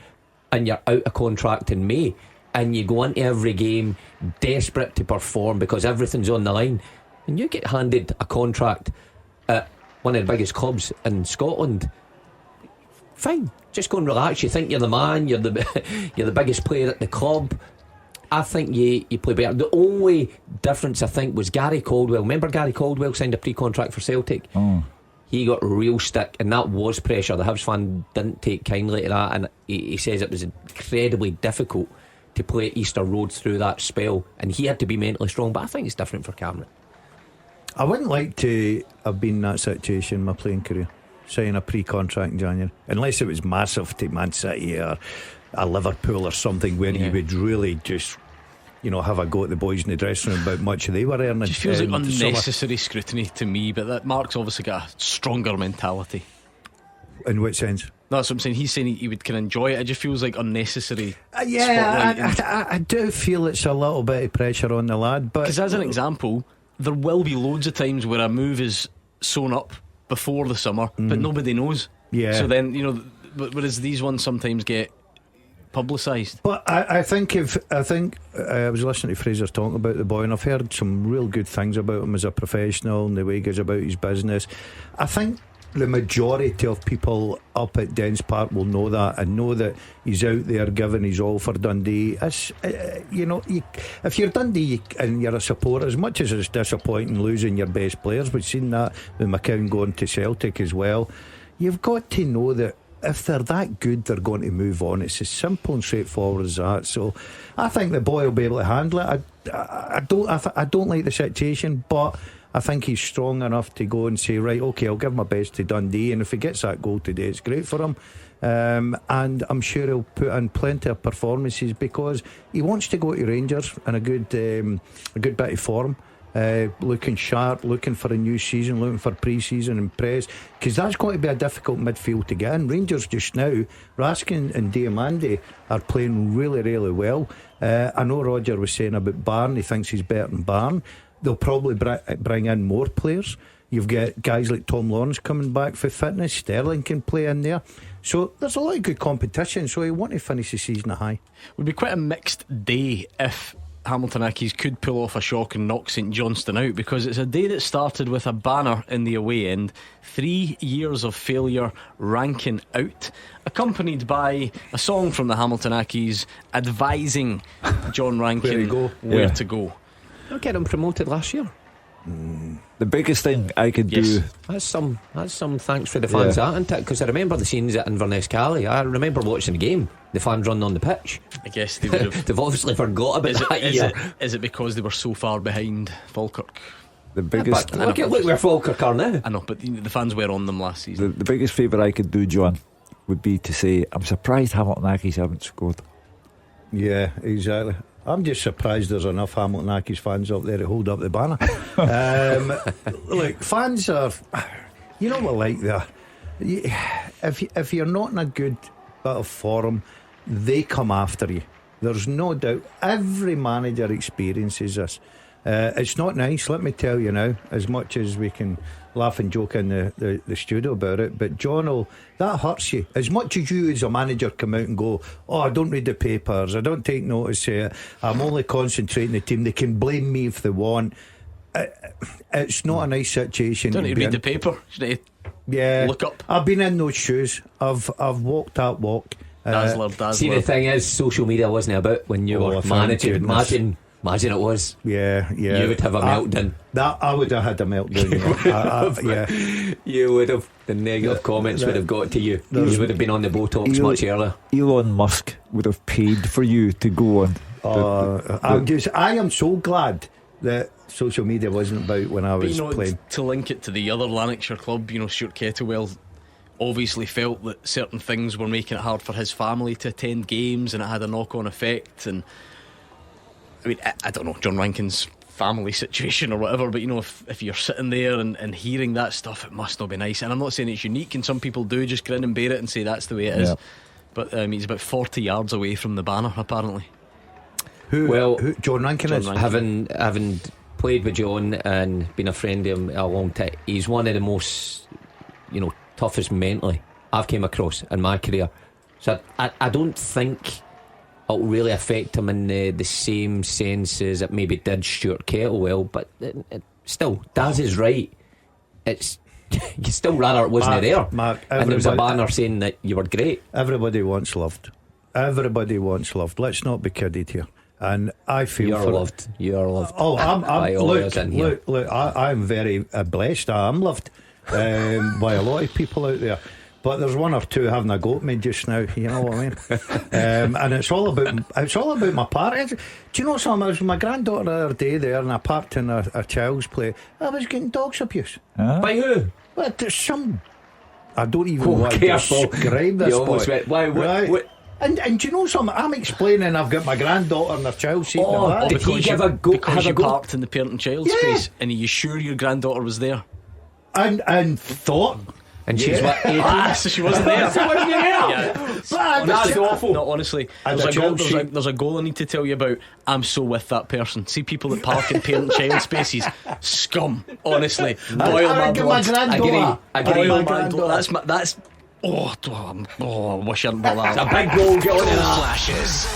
and you're out of contract in May, and you go into every game desperate to perform because everything's on the line, and you get handed a contract at one of the biggest clubs in Scotland. Fine, just go and relax. You think you're the man, you're the biggest player at the club. I think you play better. The only difference, I think, was Gary Caldwell. Remember Gary Caldwell signed a pre-contract for Celtic? He got real stick, and that was pressure. The Hibs fan didn't take kindly to that, and he says it was incredibly difficult to play at Easter Road through that spell, and he had to be mentally strong. But I think it's different for Cameron. I wouldn't like to have been in that situation in my playing career, signing a pre-contract in January, unless it was massive to Man City or a Liverpool or something, where you would really just, have a go at the boys in the dressing room about how much they were earning. It just feels like unnecessary scrutiny to me, but that Mark's obviously got a stronger mentality. In which sense? That's what I'm saying. He's saying he would kind of enjoy it. It just feels like unnecessary. I do feel it's a little bit of pressure on the lad, but because as an example, there will be loads of times where a move is sewn up before the summer, but nobody knows. So then, whereas these ones sometimes get publicised. But I think I was listening to Fraser talking about the boy, and I've heard some real good things about him as a professional and the way he goes about his business. I think the majority of people up at Dens Park will know that, and know that he's out there giving his all for Dundee. If you're Dundee and you're a supporter, as much as it's disappointing losing your best players, we've seen that with McCown going to Celtic as well, you've got to know that if they're that good, they're going to move on. It's as simple and straightforward as that. So I think the boy will be able to handle it. I don't like the situation, but I think he's strong enough to go and say, right, okay, I'll give my best to Dundee, and if he gets that goal today, it's great for him. And I'm sure he'll put in plenty of performances, because he wants to go to Rangers in a good bit of form. Looking sharp, looking for a new season, looking for pre-season and press, because that's going to be a difficult midfield to get in. Rangers just now, Raskin and Diamande are playing really, really well. I know Roger was saying about Barn, he thinks he's better than Barn. They'll probably bring in more players. You've got guys like Tom Lawrence coming back for fitness. Sterling can play in there. So there's a lot of good competition. So he want to finish the season high. Would be quite a mixed day if Hamilton Accies could pull off a shock and knock St Johnstone out, because it's a day that started with a banner in the away end, 3 years of failure ranking out, accompanied by a song from the Hamilton Accies advising John Rankin where to go. They'll get him promoted last year. The biggest thing I could do. That's some thanks for the fans, isn't it? Because I remember the scenes at Inverness Cali. I remember watching the game, the fans running on the pitch. I guess they would have. They've obviously forgot about that year. Is it because they were so far behind Falkirk? The biggest. Look where Falkirk are now. I know, but the fans were on them last season. The biggest favour I could do, John, would be to say I'm surprised Hamilton Accies haven't scored. Yeah, exactly. I'm just surprised there's enough Hamilton Accies fans up there to hold up the banner. Look, fans are, you know what, like that. If you're not in a good bit of form, they come after you. There's no doubt. Every manager experiences this. It's not nice, let me tell you now, as much as we can laugh and joke in the studio about it, but John, that hurts you. As much as you as a manager come out and go, I don't read the papers, I don't take notice of it, I'm only concentrating the team, they can blame me if they want. It's not a nice situation. Don't you read the paper? Yeah, look up. I've been in those shoes. I've walked that walk. Dazzler. See, the thing is, social media wasn't about when you were managing. Imagine it was. Yeah. You would have a meltdown. I would have had a meltdown. Yeah. You would have. The negative comments would have got to you. You would have been on the Botox much earlier. Elon Musk would have paid for you to go on. I am so glad that social media wasn't about when I was playing. To link it to the other Lanarkshire club, Stuart Kettlewell obviously felt that certain things were making it hard for his family to attend games, and it had a knock-on effect. And I mean, I don't know John Rankin's family situation or whatever, but if you're sitting there and hearing that stuff, it must not be nice. And I'm not saying it's unique, and some people do just grin and bear it and say that's the way it is. But he's about 40 yards away from the banner apparently. Who John Rankin is? Having played with John and been a friend of him a long time, he's one of the most toughest mentally I've came across in my career. So I don't think it'll really affect him in the same sense as it maybe did Stuart Kettlewell, but still, Daz is right. It's you still rather it wasn't there. Mark, and there was a banner saying that you were great. Everybody wants loved. Let's not be kidded here. And I feel you're loved. Oh, I'm very blessed. I am loved by a lot of people out there. But there's one or two having a go at me just now. You know what I mean? And it's all about my party. Do you know something? I was with my granddaughter the other day there, and I parked in a child's play. I was getting dogs abuse. By who? Well, there's some. I don't even want to describe this. Why? And do you know something? I'm explaining. I've got my granddaughter and her child seat in the back. Did he give a go? Because you parked in the parent and child space, and are you sure your granddaughter was there? And thought. And she's what? So she wasn't there. So what did you hear? Yeah. That's awful. No, honestly, there's a goal I need to tell you about. I'm so with that person. See people that park in parent-child spaces, scum. Honestly, boil my blood. Agree. Boil my blood. That's. I wish I hadn't brought that. It's a big goal. Goal flashes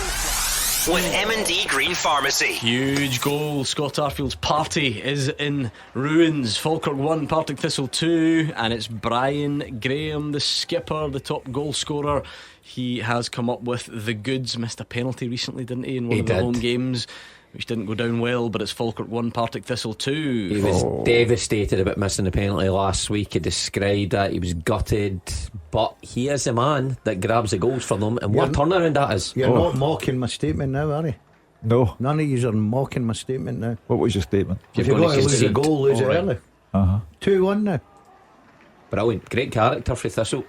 with M&D Green Pharmacy. Huge goal. Scott Arfield's party is in ruins. Falkirk 1, Partick Thistle 2, and it's Brian Graham, the skipper, the top goal scorer. He has come up with the goods. Missed a penalty recently, didn't he, in one of the home games, which didn't go down well. But it's Falkirk 1, Partick Thistle 2. He was devastated about missing the penalty last week. He described that. He was gutted. But he is the man that grabs the goals for them. And what turnaround that is. You're not mocking my statement now, are you? No. None of you are mocking my statement now. What was your statement? If you're going to lose a goal, lose it early. 2-1 now. Brilliant. Great character for Thistle.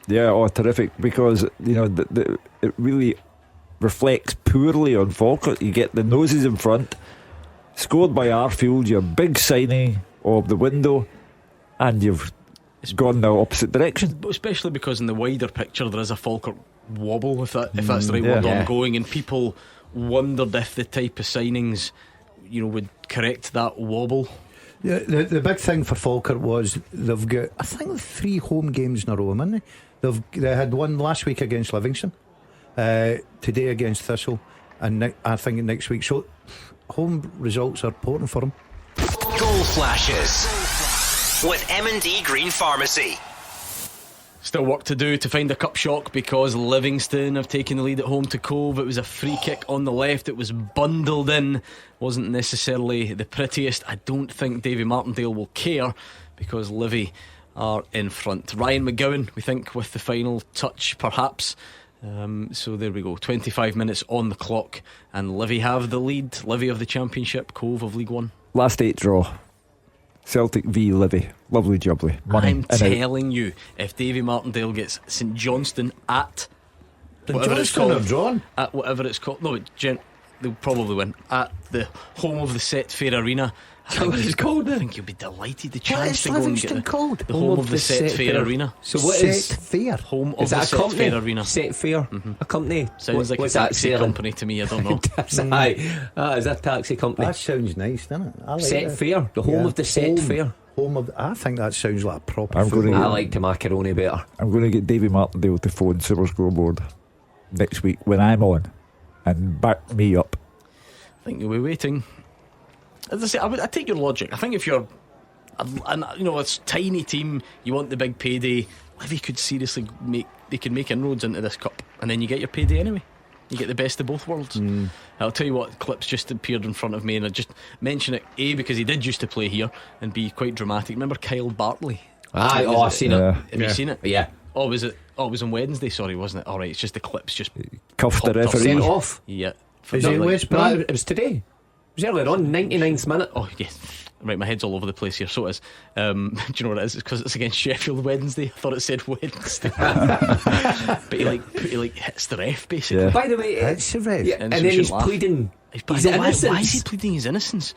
Yeah, terrific. Because, it really reflects poorly on Falkirk. You get the noses in front, scored by Arfield, your big signing of the window, and you've gone the opposite direction. But especially because in the wider picture there is a Falkirk wobble, if that's the right word, ongoing, and people wondered if the type of signings would correct that wobble. The big thing for Falkirk was they've got, I think, 3 home games in a row, haven't they? They had one last week against Livingston, today against Thistle, and I think next week. So home results are important for them. Goal flashes with M&D Green Pharmacy. Still work to do to find a cup shock, because Livingston have taken the lead at home to Cove. It was a free kick on the left. It was bundled in. Wasn't necessarily the prettiest. I don't think Davy Martindale will care, because Livy are in front. Ryan McGowan, we think, with the final touch perhaps. So there we go, 25 minutes on the clock, and Livy have the lead. Livy of the Championship, Cove of League One. Last 8 draw. Celtic v Livy. Lovely jubbly. Money I'm telling you, if Davy Martindale gets St Johnstone at whatever it's called, they'll probably win at the home of the Set Fair Arena, It's called. I think you'll be delighted. The chance to go and get Livingston called? the home of the Set Fair Arena. So what Set is Fair. Home of is the that a Set company? Fair Arena. Set Fair, a company. Sounds like a what's that taxi saying? company to me. I don't know. Is that a taxi company? That sounds nice, doesn't it? I like Set that. Fair, the home Yeah. of the Set Home. Fair. Home of. I think that sounds like a proper. I'm going to I get, like the macaroni better. I'm going to get Davy Martindale to phone Super Scoreboard next week when I'm on and back me up. I think you'll be waiting. As I say, I take your logic. I think if you're a tiny team, you want the big payday. Livy could seriously make inroads into this cup, and then you get your payday anyway. You get the best of both worlds. I'll tell you what, clips just appeared in front of me, and I just mention it A, because he did used to play here, and B, quite dramatic. Remember Kyle Bartley? I've seen it. Have you seen it? Yeah. Oh, was it? Oh, it was on Wednesday. Sorry, wasn't it? All right, it's just the clips just Cuffed the popped up. referee. Sent off. Yeah. Is he West No, Brom? it was today. It was earlier on, 99th minute. Oh, yes. Right, my head's all over the place here. So it is. Do you know what it is? It's because it's against Sheffield Wednesday. I thought it said Wednesday. But he hits the ref basically. Yeah. By the way, It's a ref. yeah, and then he's pleading his innocence. Why is he pleading his innocence?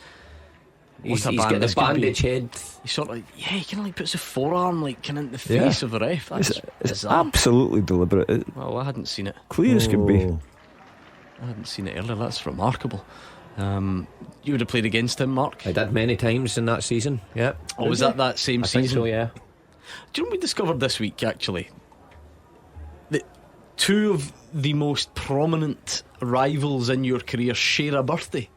He's What a got band the this could be. bandage head. He sort of he kind of puts a forearm into the face of the ref. That's It's bizarre. absolutely deliberate. Well, I hadn't seen it. Clear as can be. I hadn't seen it earlier. That's remarkable. You would have played against him, Mark. I did many times in that season. Yeah. Oh, was that same I season? think so, yeah. Do you know what we discovered this week, actually? That two of the most prominent rivals in your career share a birthday.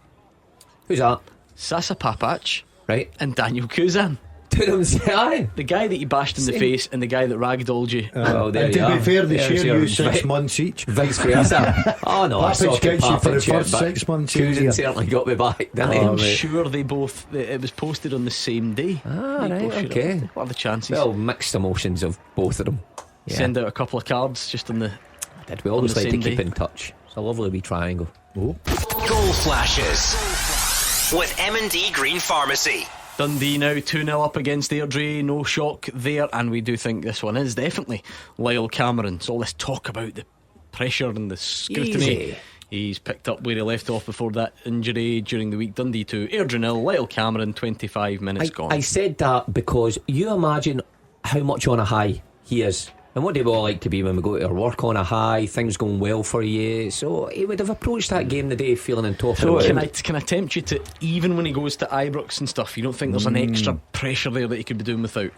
Who's that? Sasa Papac Right. and Daniel Kuzan. To them say, The guy that you bashed in the Same. face and the guy that ragdolled you. well, there And you to are. be fair, they There's share your you 6 vi- months each. Vice versa. Oh no, I Papic saw gets you for the Papic, first but 6 months Cousin easier. certainly got me back, didn't he? I'm right. sure it was posted on the same day. Ah, They right, both shared a okay. birthday. What are the chances? Well, mixed emotions of both of them. Yeah. Send out a couple of cards just on the. Did we always on the like to same keep day. in touch? It's a lovely wee triangle. Goal flashes with M&D Green Pharmacy. Dundee now 2-0 up against Airdrie. No shock there, and we do think this one is definitely Lyle Cameron. So all this talk about the pressure and the scrutiny, Easy. he's picked up where he left off before that injury during the week. Dundee 2, Airdrie 0. Lyle Cameron 25 minutes gone. I said that because you imagine how much on a high he is. And what do we all like to be when we go to our work on a high, things going well for you? So he would have approached that game today feeling on top So of can it. I tempt you to, even when he goes to Ibrox and stuff, you don't think there's an extra pressure there that he could be doing without?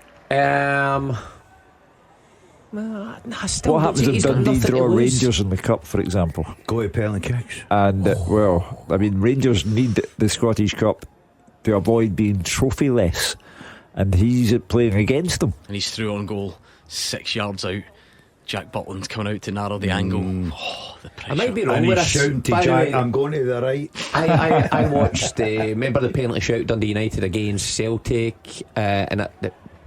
I still What don't happens see- if he's got Dundee nothing to draw lose. Rangers in the Cup, for example? Go to penalty kicks. And, well, I mean, Rangers need the Scottish Cup to avoid being trophyless. And he's playing against them. And he's through on goal, 6 yards out. Jack Butland's coming out to narrow the angle. Oh, the pressure. I might be wrong And with he's this. shouting to By the Jack, way, I'm going to the right. I watched remember the penalty shout Dundee United against Celtic and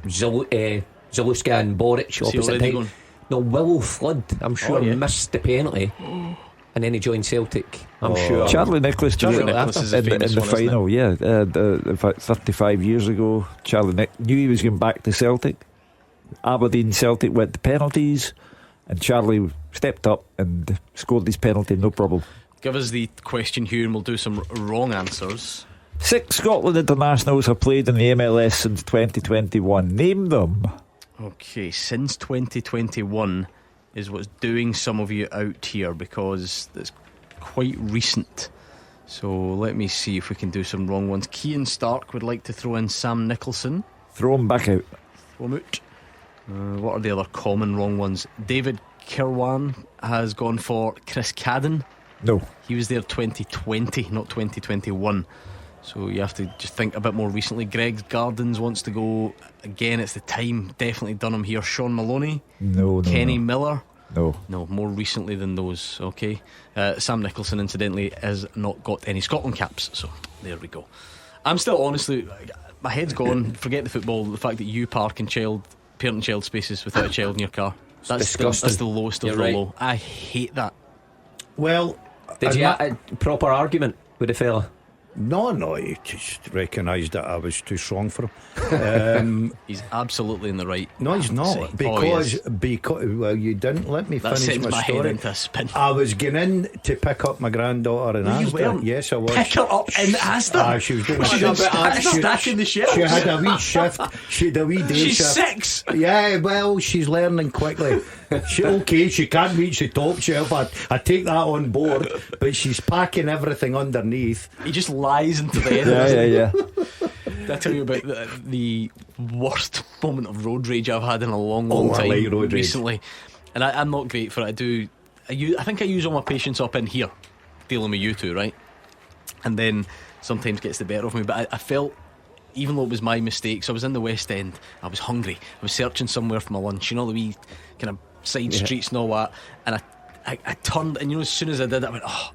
Zaluska and Boric Is he opposite already time. going? No, Willow Flood I'm sure yeah. missed the penalty and then he joined Celtic. I'm sure Charlie Nicholas did Charlie it Nicholas is a in famous the one, isn't final, yeah. In fact, 35 years ago, Charlie knew he was going back to Celtic. Aberdeen Celtic went to penalties, and Charlie stepped up and scored his penalty, no problem. Give us the question, Hugh, and we'll do some wrong answers. 6 Scotland internationals have played in the MLS since 2021. Name them. Okay, since 2021 is what's doing some of you out here because it's quite recent. So let me see if we can do some wrong ones. Cian Stark would like to throw in Sam Nicholson. Throw him back out. Throw him out. What are the other common wrong ones? David Kirwan has gone for Chris Cadden. No. He was there 2020, not 2021. So you have to just think a bit more recently. Greg Gardens wants to go again. It's the time. Definitely done him here. Sean Maloney. No. Kenny Miller. No. No, more recently than those. Okay. Sam Nicholson, incidentally, has not got any Scotland caps. So there we go. I'm still, honestly, my head's gone. Forget the football. The fact that you park in parent and child spaces without a child in your car. That's disgusting. That's the lowest of You're the right. low. I hate that. Well, Did I'm you not- have a proper argument with the fella? No, he just recognised that I was too strong for him. He's absolutely in the right. No, he's not. Because well, you didn't let me that finish sends my head story. into a spin. I was going in to pick up my granddaughter in No, you Asda. weren't. Yes, I was. Pick her up in Asda. She was doing stacking the shelves. She had a wee shift. She had a wee day She's shift. 6. Yeah, well, she's learning quickly. She can't reach the top shelf. I take that on board, but she's packing everything underneath. He just lies into the end. Yeah. Did I tell you about the worst moment of road rage I've had in a long time I like road recently? rage. And I'm not great for it. I think I use all my patience up in here, dealing with you two, right? And then sometimes gets the better of me. But I felt, even though it was my mistakes, I was in the West End, I was hungry, I was searching somewhere for my lunch, you know, the wee kind of side streets and all that. And I turned, and you know, as soon as I did it, I went, oh,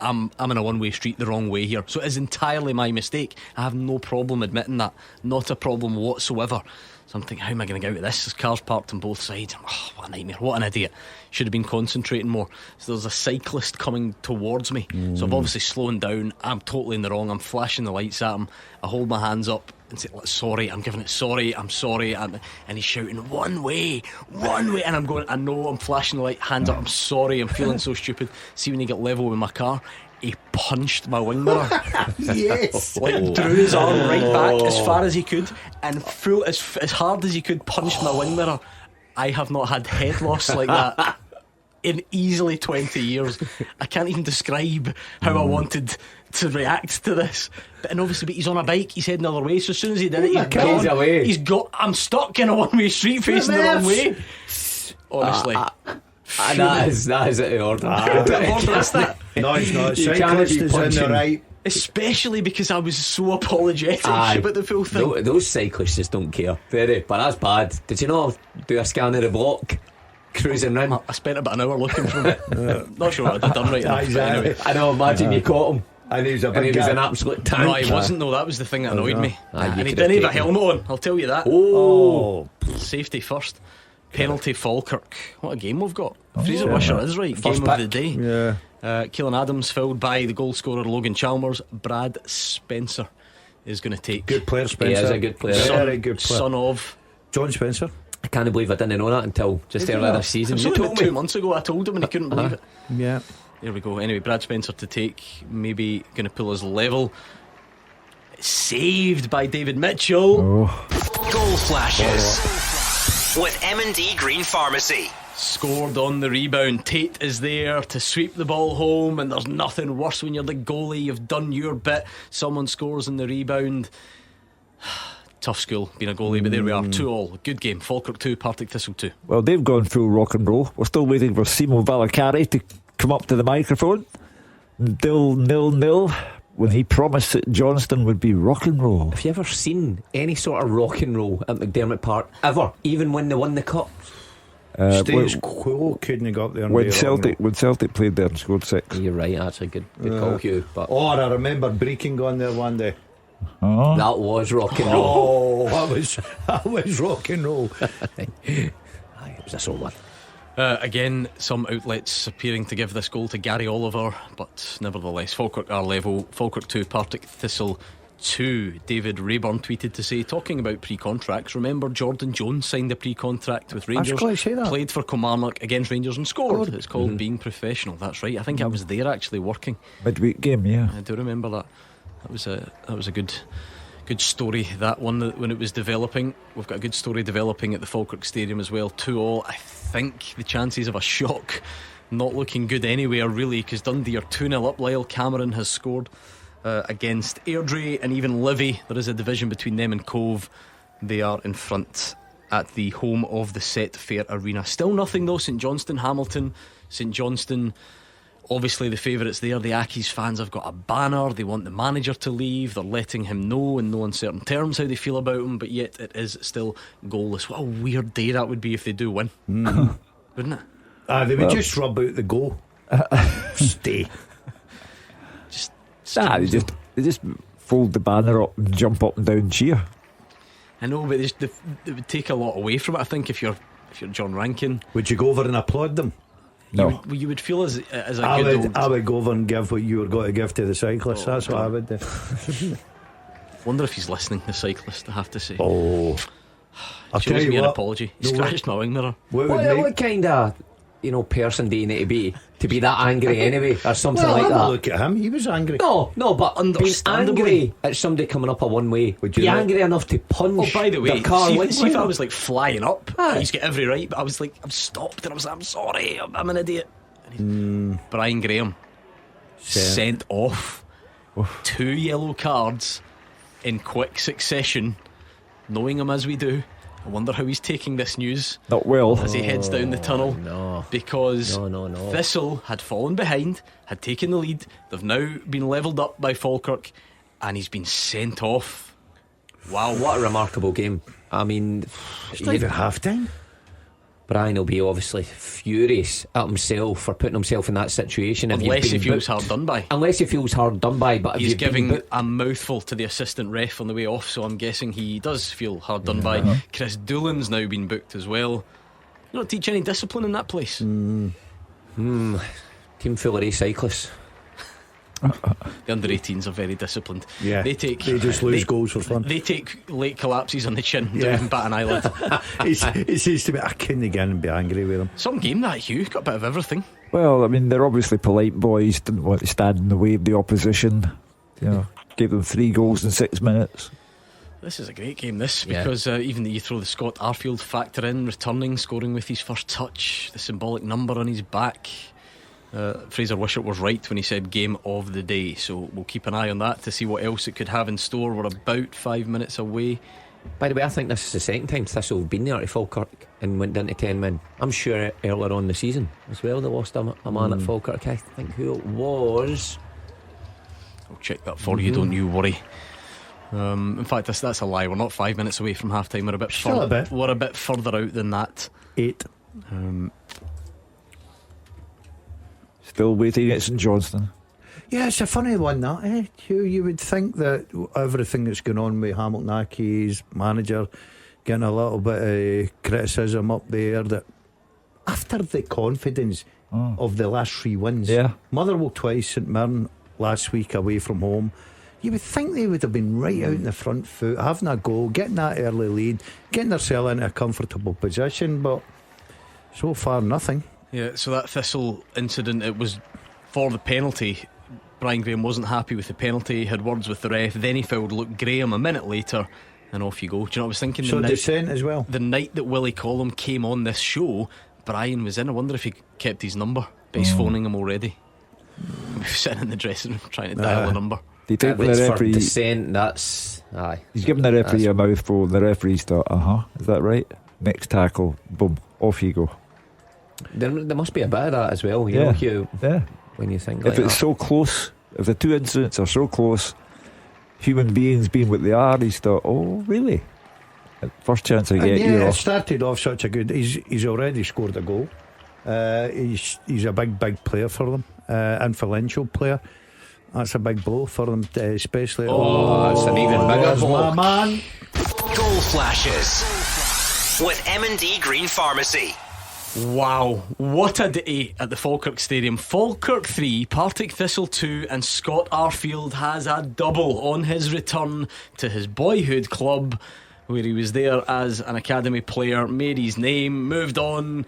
I'm in a one-way street the wrong way here. So it is entirely my mistake. I have no problem admitting that. Not a problem whatsoever. So I'm thinking, how am I going to get out of this? There's cars parked on both sides. Oh, what a nightmare. What an idiot. Should have been concentrating more. So there's a cyclist coming towards me. So I'm obviously slowing down. I'm totally in the wrong. I'm flashing the lights at him. I hold my hands up and say, sorry, I'm giving it sorry, I'm sorry. And he's shouting, one way. And I'm going, I know, I'm flashing the light, hands up, I'm sorry, I'm feeling so stupid. See, when you get level with my car, he punched my wing mirror. Yes. Like drew his arm right back as far as he could, and full as hard as he could punched my wing mirror. I have not had head loss like that in easily 20 years. I can't even describe how I wanted to react to this. But obviously, he's on a bike, he's heading the other way. So as soon as he did it, he's gone. I'm stuck in a one-way street facing the wrong way. Honestly. That is out of order. No, he's not. Cyclist is in the right. Especially because I was so apologetic about the full thing. Those cyclists just don't care. But that's bad. Did you not do a scan of the block? Cruising round. I spent about an hour looking for him. Not sure what I'd done right enough. Exactly. Anyway. I know, imagine you caught him. And he was an absolute tank. No, he wasn't though. That was the thing that annoyed me. And he didn't have a helmet on, I'll tell you that. Oh. Safety first. Penalty Falkirk. What a game we've got. Fraser Wisher is right. First game of the day. Yeah. Keelan Adams followed by the goal scorer Logan Chalmers. Brad Spencer is going to take. Good player, Spencer. He is a good player. Very good player. Son of John Spencer. I can't believe I didn't know that until just earlier this season. You told me 2 months ago. I told him and he couldn't believe it. Yeah. There we go. Anyway, Brad Spencer to take. Maybe going to pull us level. Saved by David Mitchell. Goal flashes with M&D Green Pharmacy. Scored on the rebound. Tate is there to sweep the ball home, and there's nothing worse when you're the goalie. You've done your bit. Someone scores in the rebound. Tough school being a goalie, but there we are. 2-2. Good game. Falkirk 2, Partick Thistle 2. Well, they've gone full rock and roll. We're still waiting for Simo Valacari to come up to the microphone. Dill 0-0 when he promised that Johnston would be rock and roll. Have you ever seen any sort of rock and roll at McDermott Park ever? Even when they won the cup? Status quo couldn't go up there. When Celtic played there and scored 6. You're right, that's a good call, Hugh. But I remember Breaking going there one day. that was rock and roll. That was rock and roll. It was a sore one. Again, some outlets appearing to give this goal to Gary Oliver, but nevertheless, Falkirk are level. Falkirk 2, Partick Thistle 2. David Rayburn tweeted to say, talking about pre-contracts, remember Jordan Jones signed a pre-contract with Rangers, played for Kilmarnock against Rangers and scored. It's called being professional. That's right. I think I was there actually working. Midweek game, yeah. I do remember that. That was a good story, that one, when it was developing. We've got a good story developing at the Falkirk Stadium as well. 2-2. I think the chances of a shock not looking good anywhere really, because Dundee are 2-0 up. Lyle Cameron has scored against Airdrie, and even Livy, there is a division between them and Cove. They are in front at the home of the Set Fair Arena. Still nothing though. St Johnstone, Hamilton. St Johnstone, obviously the favourites there. The Accies fans have got a banner. They want the manager to leave. They're letting him know in no uncertain terms how they feel about him, but yet it is still goalless. What a weird day that would be if they do win. Wouldn't it? They would just rub out the goal. Stay. They just fold the banner up and jump up and down and cheer. I know, but it would take a lot away from it. I think if you're John Rankin, would you go over and applaud them? No. You would feel as a good old... I would go over and give what you were going to give to the cyclist. That's what I would do. Wonder if he's listening, the cyclist, I have to say. I'll tell you me an what, apology. He scratched my wing mirror. What kind of person do you need to be that angry anyway, or something like that? Look at him, he was angry. No, but being angry at somebody coming up a one way, be angry enough to punch. Oh, by the way, their car. see if I was like flying up, he's got every right, but I was like, I'm stopped and I was like, I'm sorry, I'm an idiot. Brian Graham sent off 2 yellow cards in quick succession. Knowing him as we do, I wonder how he's taking this news. Not well. As he heads down the tunnel. No. Because Thistle had fallen behind, had taken the lead. They've now been levelled up by Falkirk, and he's been sent off. Wow. What a remarkable game. I mean, it's not even half time. Brian will be obviously furious at himself for putting himself in that situation. Unless he feels hard done by. But he's giving a mouthful to the assistant ref on the way off, so I'm guessing he does feel hard done by. Chris Doolan's now been booked as well. You don't teach any discipline in that place. Team full of race cyclists. The under-18s are very disciplined. Yeah, they just lose goals for fun. They take late collapses on the chin, don't even bat an eyelid. It seems to be, I couldn't get in and be angry with them. Some game that, Hugh, got a bit of everything. Well, I mean, they're obviously polite boys, didn't want to stand in the way of the opposition. Gave them 3 goals in 6 minutes. This is a great game, because even that you throw the Scott Arfield factor in, returning, scoring with his first touch, the symbolic number on his back. Fraser Wishart was right when he said game of the day, so we'll keep an eye on that to see what else it could have in store. We're about 5 minutes away. By the way, I think this is the second time Thistle have been there to Falkirk and went down to 10 men. I'm sure earlier on the season as well they lost a man at Falkirk. I think who it was. I'll check that for you, don't you worry. In fact, that's a lie. We're not 5 minutes away from half time. We're a bit further out than that. 8. Still waiting at St Johnstone. Yeah, it's a funny one, that. You would think that everything that's going on with Hamilton Accies manager getting a little bit of criticism up there, that after the confidence of the last 3 wins, Motherwell twice, St Mirren last week away from home, you would think they would have been right out in the front foot, having a goal, getting that early lead, getting themselves into a comfortable position, but so far nothing. Yeah, so that Thistle incident, it was for the penalty. Brian Graham wasn't happy with the penalty, had words with the ref, then he fouled Luke Graham a minute later, and off you go. Do you know what I was thinking? So dissent as well. The night that Willie Collum came on this show, Brian was in. I wonder if he kept his number, but he's phoning him already. He was sitting in the dressing room trying to dial the number. Do you think the referee for dissent? That's he's giving the referee a mouthful. The referee's thought, is that right? Next tackle, boom, off you go. There must be a bit of that as well, you know, Hugh. Yeah. When you think if it's so close, if the 2 incidents are so close, human beings being what they are, he's thought, oh really? First chance I get, it started off such a good. He's already scored a goal. He's a big player for them, influential player. That's a big blow for them, especially. That's an even bigger blow, man. Goal flashes with M&D Green Pharmacy. Wow, what a day at the Falkirk Stadium. Falkirk 3, Partick Thistle 2, and Scott Arfield has a double on his return to his boyhood club, where he was there as an academy player, made his name, moved on,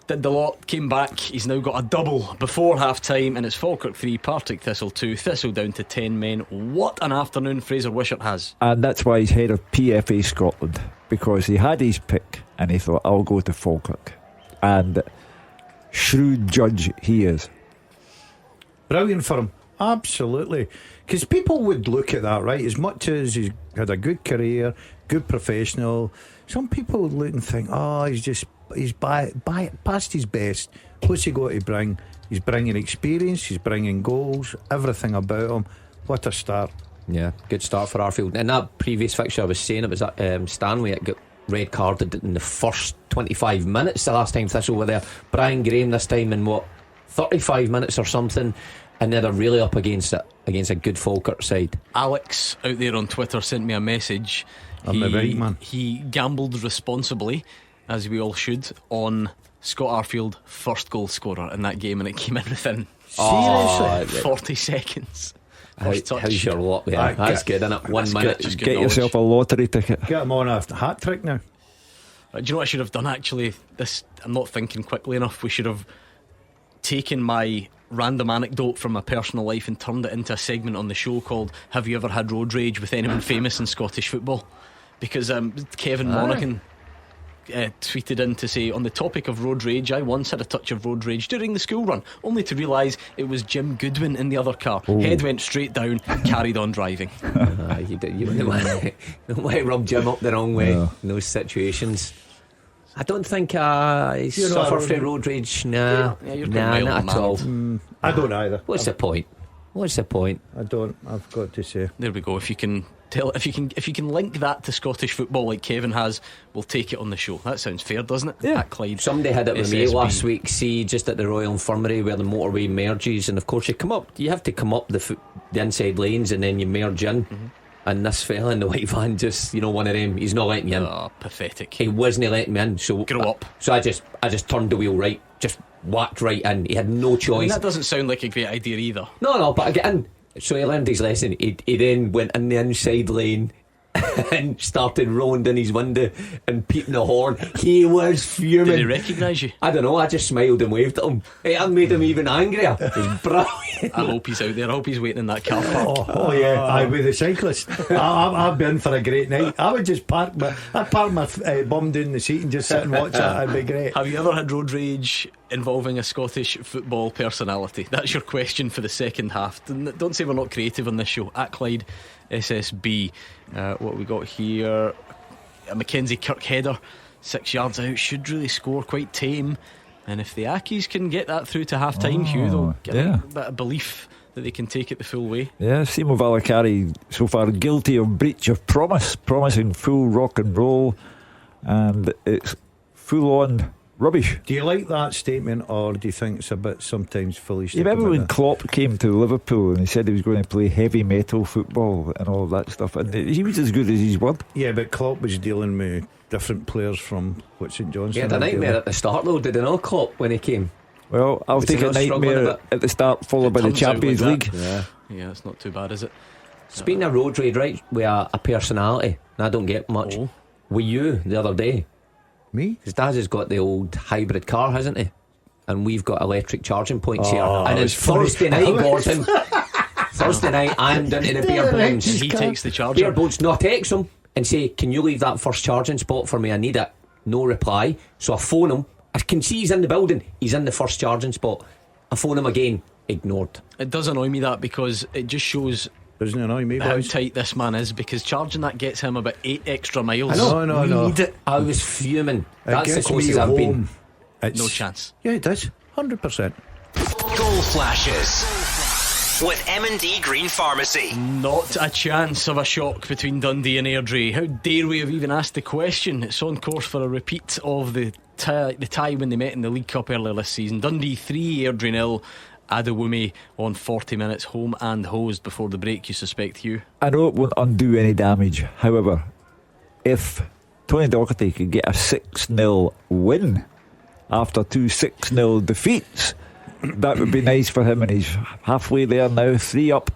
did the lot, came back. He's now got a double before half time, and it's Falkirk 3, Partick Thistle 2, Thistle down to 10 men. What an afternoon Fraser Wishart has. And that's why he's head of PFA Scotland, because he had his pick and he thought, I'll go to Falkirk. And shrewd judge he is. Brilliant for him, absolutely. Because people would look at that, right? As much as he's had a good career, good professional, some people would look and think, he's past his best. What's he got to bring? He's bringing experience, he's bringing goals, everything about him. What a start. Yeah, good start for Arfield. In that previous fixture I was saying, it was at Stanley, it got red carded in the first 25 minutes the last time Thistle were there. Brian Graham this time in 35 minutes or something, and they're really up against it, against a good Falkirk side. Alex out there on Twitter sent me a message. I'm the right man. He gambled responsibly, as we all should, on Scott Arfield, first goal scorer in that game, and it came in within Seriously? 40 seconds. First touch. How's your luck there? That's good, isn't it? 1 minute. Just good Get knowledge. yourself a lottery ticket. Get him on a hat trick now. Do you know what I should have done actually? I'm not thinking quickly enough. We should have taken my random anecdote from my personal life and turned it into a segment on the show called "Have you ever had road rage with anyone famous in Scottish football?" Because Kevin Monaghan tweeted in to say, on the topic of road rage, I once had a touch of road rage during the school run, only to realise it was Jim Goodwin in the other car. Head went straight down, carried on driving. You don't want to rub Jim up the wrong way in those situations. I don't think I suffer from road rage. Nah, not at all. I don't either. What's the point? I don't. I've got to say. There we go. If you can link that to Scottish football like Kevin has, we'll take it on the show. That sounds fair, doesn't it? Yeah. At Clyde. Somebody had it with me SSB. last week. See, just at the Royal Infirmary where the motorway merges, and of course you have to come up the inside lanes and then you merge in. And this fella in the white van, just one of them, he's not letting me in. Oh, pathetic. He wasn't letting me in. So grow up. So I just turned the wheel right, just whacked right in. He had no choice. That doesn't sound like a great idea either. No, but I get in. So he learned his lesson. He then went in the inside lane and started rolling down his window and peeping the horn. He was fuming. Did he recognise you? I don't know. I just smiled and waved at him. It made him even angrier. It was brilliant. I hope he's out there. I hope he's waiting in that car park. Oh yeah, I with the cyclist. I've been for a great night. I would just park my bum down the seat and just sit and watch it. That'd be great. Have you ever had road rage involving a Scottish football personality? That's your question for the second half. Don't say we're not creative on this show. At Clyde SSB. What we got here? A Mackenzie Kirk header, 6 yards out, should really score, quite tame. And if the Ackies can get that through to half time, Hugh, they'll get a bit of belief that they can take it the full way. Yeah, Simo Valakari so far guilty of breach of promise, promising full rock and roll, and it's full on rubbish. Do you like that statement, or do you think it's a bit sometimes foolish? You remember when Klopp came to Liverpool and he said he was going to play heavy metal football and all that stuff, and he was as good as his word. Yeah, but Klopp was dealing with different players from what St Johnstone. He had a nightmare at the start though, did he not, Klopp, when he came? Well, I'll take a nightmare at the start, followed by the Champions League. Yeah, it's not too bad, is it? Speaking of road rage, right, with a personality, and I don't get much. With you the other day. Me? His dad has got the old hybrid car, hasn't he? And we've got electric charging points here. And it's Thursday night, Gordon. Thursday night, I'm down to the bare bones. He takes the charger. Bare bones. No, I text him and say, can you leave that first charging spot for me? I need it. No reply. So I phone him. I can see he's in the building. He's in the first charging spot. I phone him again. Ignored. It does annoy me that, because it just shows. Doesn't annoy me, how boys. tight this man is, because charging that gets him about 8 extra miles. I know. I was fuming. That's the gets closest me I've been. home. No chance. Yeah, it does. 100%. Goal flashes with M&D Green Pharmacy. Not a chance of a shock between Dundee and Airdrie. How dare we have even asked the question? It's on course for a repeat of the tie when they met in the League Cup earlier this season. Dundee 3, Airdrie 0. Adewumi on 40 minutes, home and hosed before the break, you suspect, Hugh? I know it won't undo any damage. However, if Tony Docherty could get a 6-0 win after 2 6-0 defeats, that would be nice for him, and he's halfway there now, 3 up.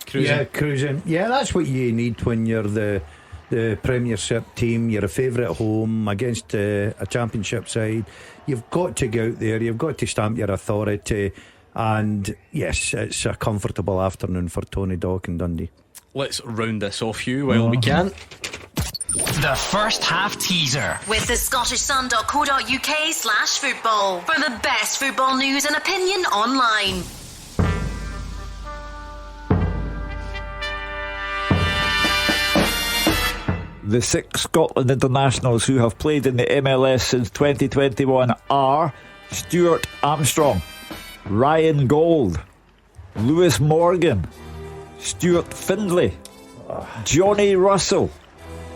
Cruising. Yeah, cruising. Yeah, that's what you need when you're the Premiership team. You're a favourite at home against a Championship side. You've got to go out there, you've got to stamp your authority, and yes, it's a comfortable afternoon for Tony Dock and Dundee. Let's round this off, Hugh, while we can. The first half teaser with the scottishsun.co.uk/football for the best football news and opinion online. The 6 Scotland internationals who have played in the MLS since 2021 are Stuart Armstrong, Ryan Gold, Lewis Morgan, Stuart Findlay, Johnny Russell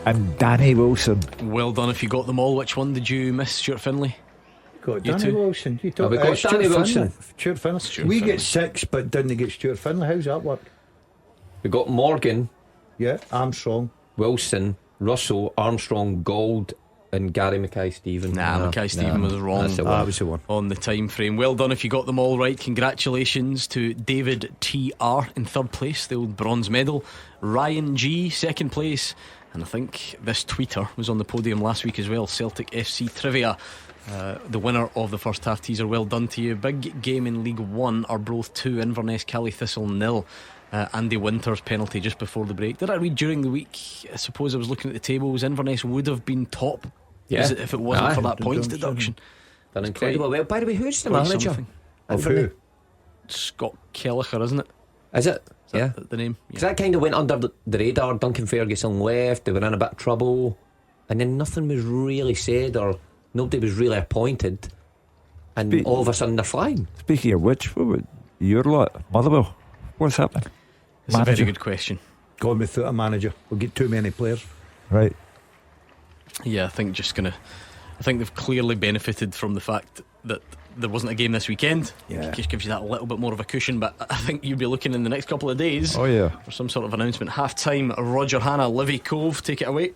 and Danny Wilson. Well done if you got them all. Which one did you miss, Stuart Finlay? Got Danny Wilson. You we got Danny Wilson. Stuart Finlay. We get 6, but didn't get Stuart Finlay. How's that work? We got Morgan, yeah, Armstrong, Wilson, Russell, Armstrong, Gold, And Gary Mackay-Steven. Mackay-Steven was wrong. That was the one. On the time frame. Well done if you got them all right. Congratulations to David TR in third place, the old bronze medal. Ryan G second place, and I think this tweeter was on the podium last week as well. Celtic FC Trivia, the winner of the first half teaser. Well done to you. Big game in League 1, Arbroath 2, Inverness Cally Thistle 0. Andy Winter's penalty just before the break. Did I read during the week, I suppose I was looking at the tables, Inverness would have been top if it wasn't for that points deduction. Done incredible well. By the way, who's the manager? Of who? Scott Kelleher, isn't it? Is it? Is that the name? Because that kind of went under the radar. Duncan Ferguson left, they were in a bit of trouble, and then nothing was really said, or nobody was really appointed, and all of a sudden they're flying. Speaking of which, what about your lot, Motherwell? What's happening? It's a very good question. Gone without a manager. We'll get too many players. Right. Yeah, I think they've clearly benefited from the fact that there wasn't a game this weekend. Yeah. It just gives you that little bit more of a cushion. But I think you'll be looking in the next couple of days for some sort of announcement. Half time, Roger Hannah, Livy Cove, take it away.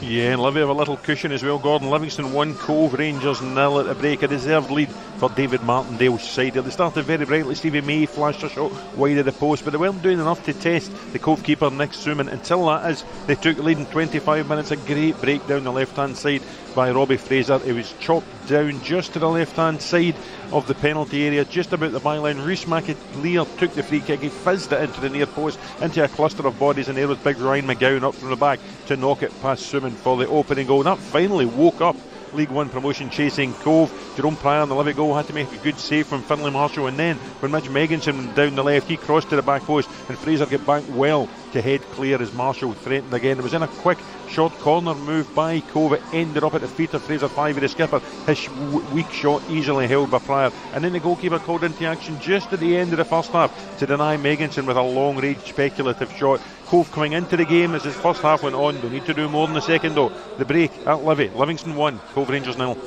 Yeah, and Livy have a little cushion as well. Gordon Livingston 1, Cove Rangers 0 at the break. A deserved lead for David Martindale's side. They started very brightly. Stevie May flashed a shot wide of the post, but they weren't doing enough to test the Cove keeper Nick Suman. Until that is, they took the lead in 25 minutes. A great break down the left hand side by Robbie Fraser. It was chopped down just to the left hand side of the penalty area, just about the byline. Rhys McAleer took the free kick. He fizzed it into the near post, into a cluster of bodies, and there was big Ryan McGowan up from the back to knock it past Suman for the opening goal. That finally woke up League 1 promotion chasing Cove. Jerome Pryor on the Livy goal had to make a good save from Finlay Marshall, and then when Midge Megginson went down the left, he crossed to the back post, and Fraser got back well to head clear as Marshall threatened again. It was in a quick short corner move by Cove. It ended up at the feet of Fraser Five, the skipper. His weak shot easily held by Pryor, and then the goalkeeper called into action just at the end of the first half to deny Megginson with a long range speculative shot. Cove coming into the game as his first half went on. They need to do more in the second though. The break at Livy, Livingston 1, Cove Rangers 0.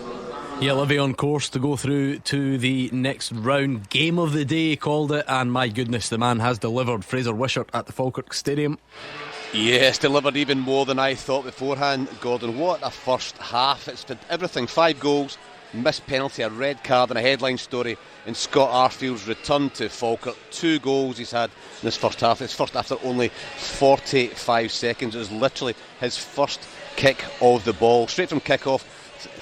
Yeah, Livy on course to go through to the next round. Game of the day called it, and my goodness, the man has delivered. Fraser Wishart at the Falkirk Stadium. Yes, delivered even more than I thought beforehand, Gordon. What a first half. It's been everything. 5 goals, missed penalty, a red card, and a headline story in Scott Arfield's return to Falkirk. 2 goals he's had in this first half. His first after only 45 seconds. It was literally his first kick of the ball. Straight from kick-off,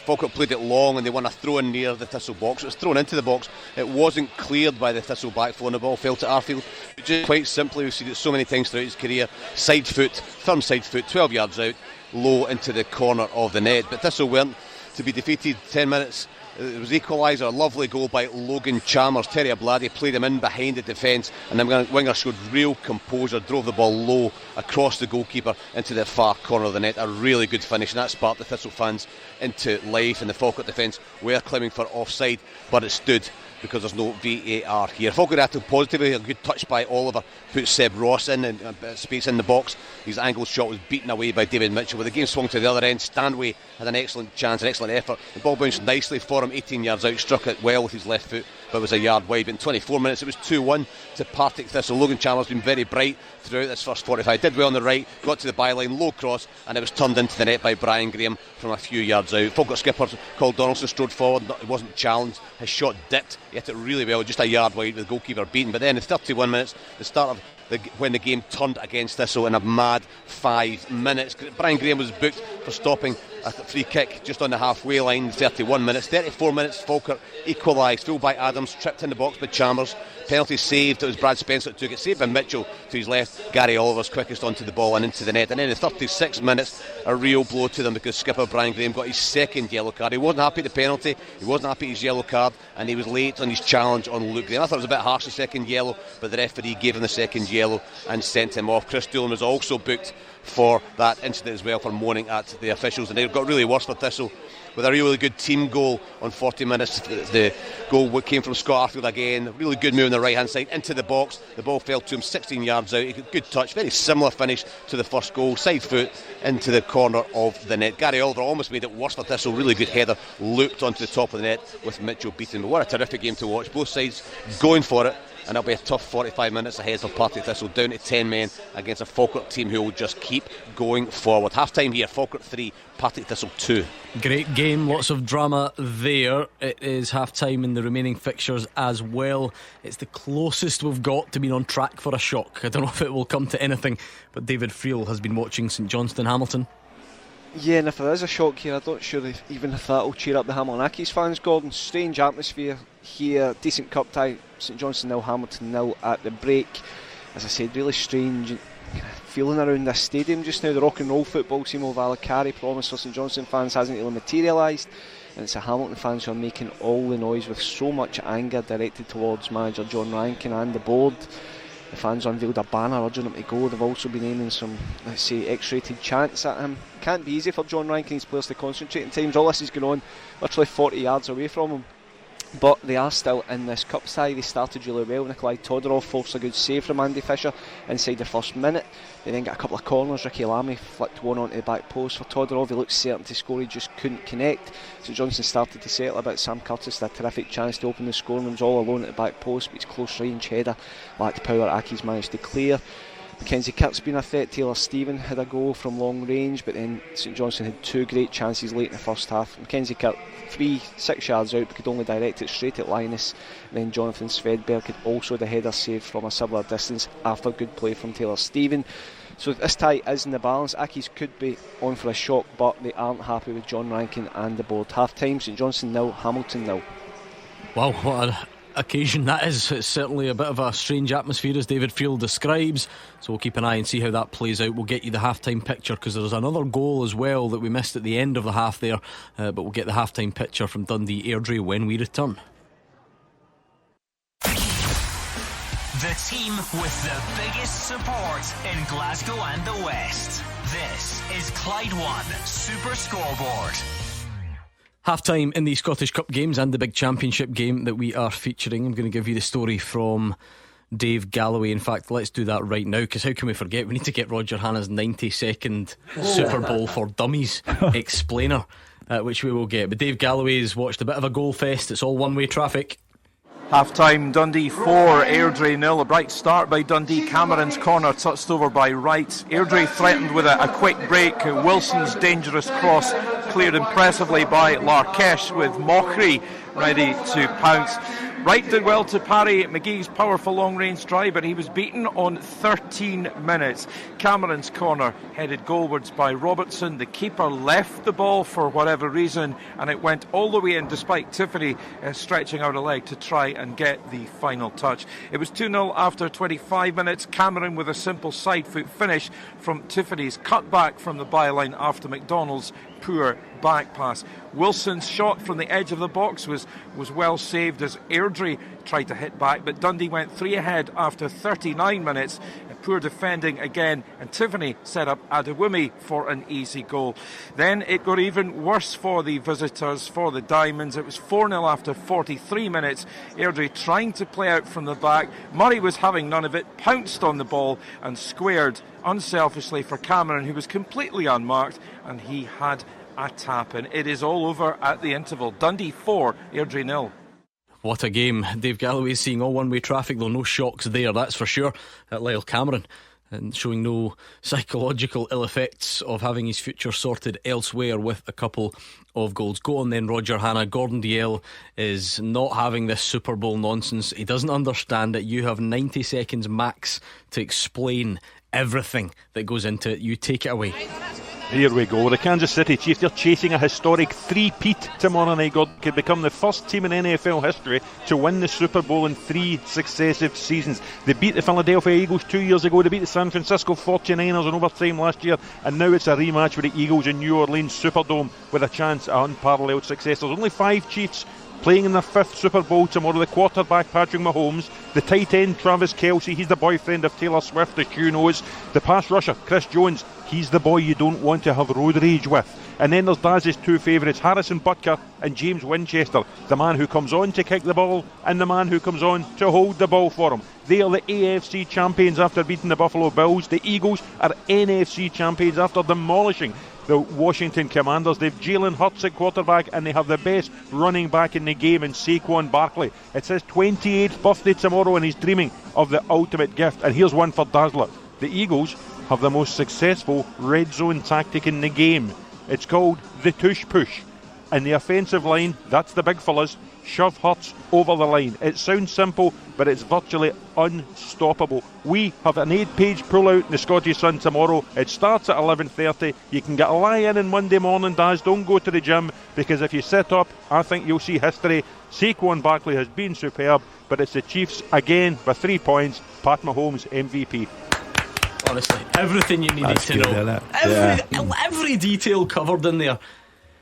Falkirk played it long and they won a throw-in near the Thistle box. It was thrown into the box. It wasn't cleared by the Thistle back four, and the ball fell to Arfield. Just quite simply, we've seen it so many times throughout his career. Side foot, firm side foot, 12 yards out, low into the corner of the net. But Thistle weren't to be defeated. 10 minutes. It was equaliser, a lovely goal by Logan Chalmers. Terry Abladi played him in behind the defence, and the winger showed real composure, drove the ball low across the goalkeeper into the far corner of the net. A really good finish, and that sparked the Thistle fans into life. And the Falkirk defence were claiming for offside, but it stood because there's no VAR here. Falkirk acted positively. A good touch by Oliver put Seb Ross in and space in the box. His angled shot was beaten away by David Mitchell. With the game swung to the other end, Stanway had an excellent chance, an excellent effort. The ball bounced nicely for him, 18 yards out, struck it well with his left foot, but it was a yard wide. But in 24 minutes it was 2-1 to Partick Thistle. Logan Chalmers been very bright throughout this first 45. Did well on the right, got to the byline, low cross, and it was turned into the net by Brian Graham from a few yards out. Falkirk skipper Paul Donaldson strode forward. It wasn't challenged. His shot dipped. He hit it really well, just a yard wide with the goalkeeper beaten. But then in 31 minutes, the start of when the game turned against Thistle in a mad 5 minutes. Brian Graham was booked for stopping a free kick just on the halfway line. 31 minutes. 34 minutes, Falkirk equalised. Full by Adams, tripped in the box by Chalmers. Penalty saved. It was Brad Spencer that took it. Saved by Mitchell to his left. Gary Oliver's quickest onto the ball and into the net. And then in 36 minutes, a real blow to them because skipper Brian Graham got his second yellow card. He wasn't happy at the penalty. He wasn't happy at his yellow card, and he was late on his challenge on Luke Graham. I thought it was a bit harsh, the second yellow, but the referee gave him the second yellow and sent him off. Chris Doolan was also booked for that incident as well, for moaning at the officials, and it got really worse for Thistle with a really good team goal on 40 minutes. The goal came from Scott Arfield again. A really good move on the right hand side into the box. The ball fell to him 16 yards out. Good touch, very similar finish to the first goal. Side foot into the corner of the net. Gary Oliver almost made it worse for Thistle. Really good header, looped onto the top of the net with Mitchell beaten. But what a terrific game to watch. Both sides going for it. and it'll be a tough 45 minutes ahead for Partick Thistle, down to 10 men against a Falkirk team who will just keep going forward. Half time here, Falkirk 3, Partick Thistle 2. Great game, lots of drama there. It is half time in the remaining fixtures as well. It's the closest we've got to being on track for a shock. I don't know if it will come to anything, but David Friel has been watching St Johnstone Hamilton. Yeah, and if there is a shock here, I'm not sure even if that will cheer up the Hamilton Accies fans, Gordon. Strange atmosphere here, decent cup tie, St Johnstone 0, Hamilton 0 at the break. As I said, really strange feeling around this stadium just now. The rock and roll football scene of Alicari promise for St Johnstone fans hasn't really materialised, and it's the Hamilton fans who are making all the noise with so much anger directed towards manager John Rankin and the board. The fans unveiled a banner urging him to go. They've also been aiming some, let's say, X-rated chants at him. Can't be easy for John Rankin's players to concentrate in times. All this is going on literally 40 yards away from him. But they are still in this cup tie. They started really well. Nikolai Todorov forced a good save from Andy Fisher inside the first minute. They then got a couple of corners. Ricky Lamy flicked one onto the back post for Todorov. He looked certain to score, he just couldn't connect. St Johnstone started to settle a bit. Sam Curtis had a terrific chance to open the scoring rooms all alone at the back post, but his close range header lacked power. Accies managed to clear. Mackenzie Kirk's been a threat. Taylor Stephen had a goal from long range, but then St Johnstone had two great chances late in the first half. Mackenzie Kirk 6 yards out, but could only direct it straight at Linus. And then Jonathan Svedberg had also the header saved from a similar distance after good play from Taylor Stephen. So this tie is in the balance. Accies could be on for a shock, but they aren't happy with John Rankin and the board. Half time, St Johnstone 0, Hamilton 0. Wow, what an occasion that is. It's certainly a bit of a strange atmosphere, as David Friel describes, so we'll keep an eye and see how that plays out. We'll get you the half-time picture, because there's another goal as well that we missed at the end of the half there, but we'll get the half-time picture from Dundee Airdrie when we return. The team with the biggest support in Glasgow and the West. This is Clyde One Super Scoreboard. Half-time in the Scottish Cup games and the big championship game that we are featuring. I'm going to give you the story from Dave Galloway. In fact, let's do that right now, because how can we forget? We need to get Roger Hanna's 90-second Super Bowl for Dummies explainer, which we will get. But Dave Galloway's watched a bit of a goal fest. It's all one-way traffic. Half-time, Dundee 4, Airdrie 0. A bright start by Dundee. Cameron's corner touched over by Wright. Airdrie threatened with a quick break. Wilson's dangerous cross cleared impressively by Larkesh, with Mockery ready to pounce. Wright did well to parry McGee's powerful long-range drive, but he was beaten on 13 minutes. Cameron's corner headed goalwards by Robertson. The keeper left the ball for whatever reason, and it went all the way in, despite Tiffany stretching out a leg to try and get the final touch. It was 2-0 after 25 minutes. Cameron with a simple side foot finish from Tiffany's cutback from the byline after McDonald's poor back pass. Wilson's shot from the edge of the box was well saved as Airdrie tried to hit back, but Dundee went 3 ahead after 39 minutes. Poor defending again, and Tiffany set up Adewumi for an easy goal. Then it got even worse for the visitors, for the Diamonds. It was 4-0 after 43 minutes. Airdrie trying to play out from the back. Murray was having none of it, pounced on the ball and squared unselfishly for Cameron, who was completely unmarked, and he had a tap in. It is all over at the interval. Dundee 4, Airdrie 0. What a game. Dave Galloway seeing all one-way traffic, though no shocks there, that's for sure, at Lyle Cameron, and showing no psychological ill effects of having his future sorted elsewhere with a couple of goals. Go on then, Roger Hanna. Gordon Dalziel is not having this Super Bowl nonsense. He doesn't understand it. You have 90 seconds max to explain everything that goes into it. You take it away. Here we go. The Kansas City Chiefs, they're chasing a historic three-peat tomorrow night. God, could become the first team in NFL history to win the Super Bowl in 3 successive seasons. They beat the Philadelphia Eagles 2 years ago. They beat the San Francisco 49ers in overtime last year, and now it's a rematch with the Eagles in New Orleans Superdome with a chance at unparalleled success. There's only 5 Chiefs playing in their 5th Super Bowl tomorrow. The quarterback Patrick Mahomes, the tight end Travis Kelce, he's the boyfriend of Taylor Swift, as you knows. The pass rusher Chris Jones, he's the boy you don't want to have road rage with. And then there's Daz's 2 favourites, Harrison Butker and James Winchester, the man who comes on to kick the ball and the man who comes on to hold the ball for him. They are the AFC champions after beating the Buffalo Bills. The Eagles are NFC champions after demolishing the Washington Commanders. They've Jalen Hurts at quarterback, and they have the best running back in the game in Saquon Barkley. It's his 28th birthday tomorrow, and he's dreaming of the ultimate gift. And here's one for Dazzler. The Eagles have the most successful red zone tactic in the game. It's called the tush push. And the offensive line, that's the big fellas, shove Hurts over the line. It sounds simple, but it's virtually unstoppable. We have an 8-page pull-out in the Scottish Sun tomorrow. It starts at 11:30. You can get a lie-in on Monday morning, Daz. Don't go to the gym, because if you sit up, I think you'll see history. Saquon Barkley has been superb, but it's the Chiefs again with 3 points. Pat Mahomes MVP. Honestly, everything you needed to know. Every detail covered in there.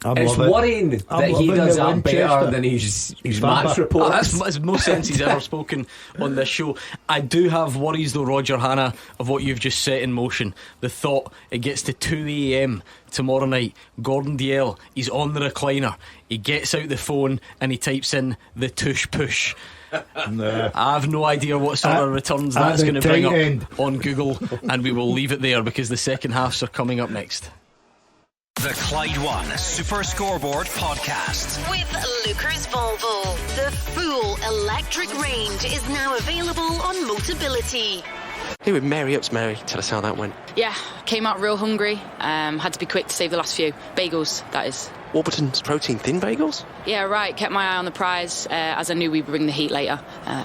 It's worrying that he does that better than his match reports. That's the most sense he's ever spoken on this show. I do have worries though, Roger Hannah, of what you've just set in motion. The thought it gets to 2 a.m. tomorrow night, Gordon Dalziel, he's on the recliner, he gets out the phone and he types in the tush push. I have no idea what sort of returns that's going to bring up on Google, and we will leave it there because the second halves are coming up next. The Clyde One Super Scoreboard Podcast with Lucas Volvo. The full electric range is now available on Motability. Hey, with Mary Ups, Mary, tell us how that went. Yeah, came out real hungry. Had to be quick to save the last few. Bagels, that is. Warburton's protein thin bagels? Yeah, right. Kept my eye on the prize, as I knew we'd bring the heat later,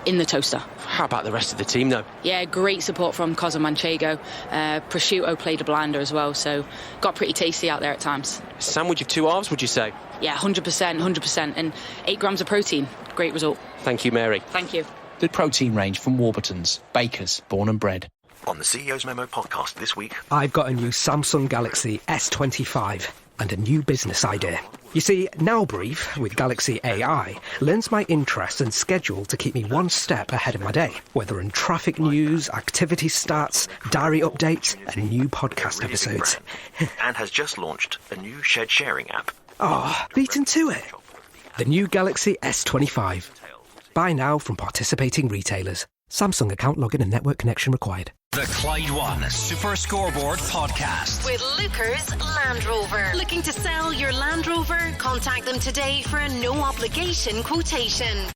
in the toaster. How about the rest of the team, though? Yeah, great support from Cosa Manchego. Prosciutto played a blinder as well, so got pretty tasty out there at times. Sandwich of 2 halves, would you say? Yeah, 100%, and 8 grams of protein. Great result. Thank you, Mary. Thank you. The protein range from Warburton's, bakers, born and bred. On the CEO's Memo podcast this week, I've got a new Samsung Galaxy S25 and a new business idea. You see, Now Brief with Galaxy AI learns my interests and schedule to keep me one step ahead of my day, whether in traffic news, activity stats, diary updates, and new podcast episodes. and has just launched a new shed sharing app. Beaten to it. The new Galaxy S25. Buy now from participating retailers. Samsung account login and network connection required. The Clyde One Super Scoreboard Podcast With Lucas Land Rover. Looking to sell your Land Rover? Contact them today for a no-obligation quotation.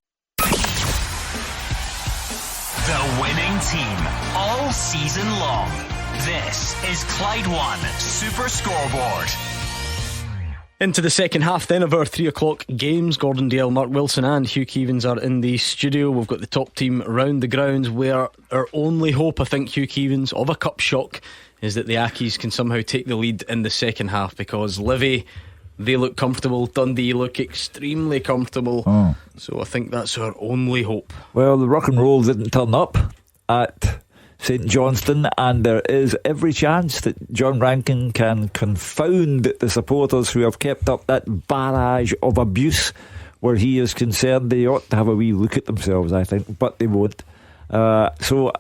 The winning team all season long. This is Clyde One Super Scoreboard. Into the second half then of our 3 o'clock games. Gordon Dalziel, Mark Wilson and Hugh Keevins are in the studio. We've got the top team round the grounds, where our only hope, I think, Hugh Keevins, of a cup shock is that the Ackies can somehow take the lead in the second half, because Livy, they look comfortable, Dundee look extremely comfortable. So I think that's our only hope. Well, the rock and roll didn't turn up at St Johnstone, and there is every chance that John Rankin can confound the supporters who have kept up that barrage of abuse. Where he is concerned, they ought to have a wee look at themselves, I think, but they won't. So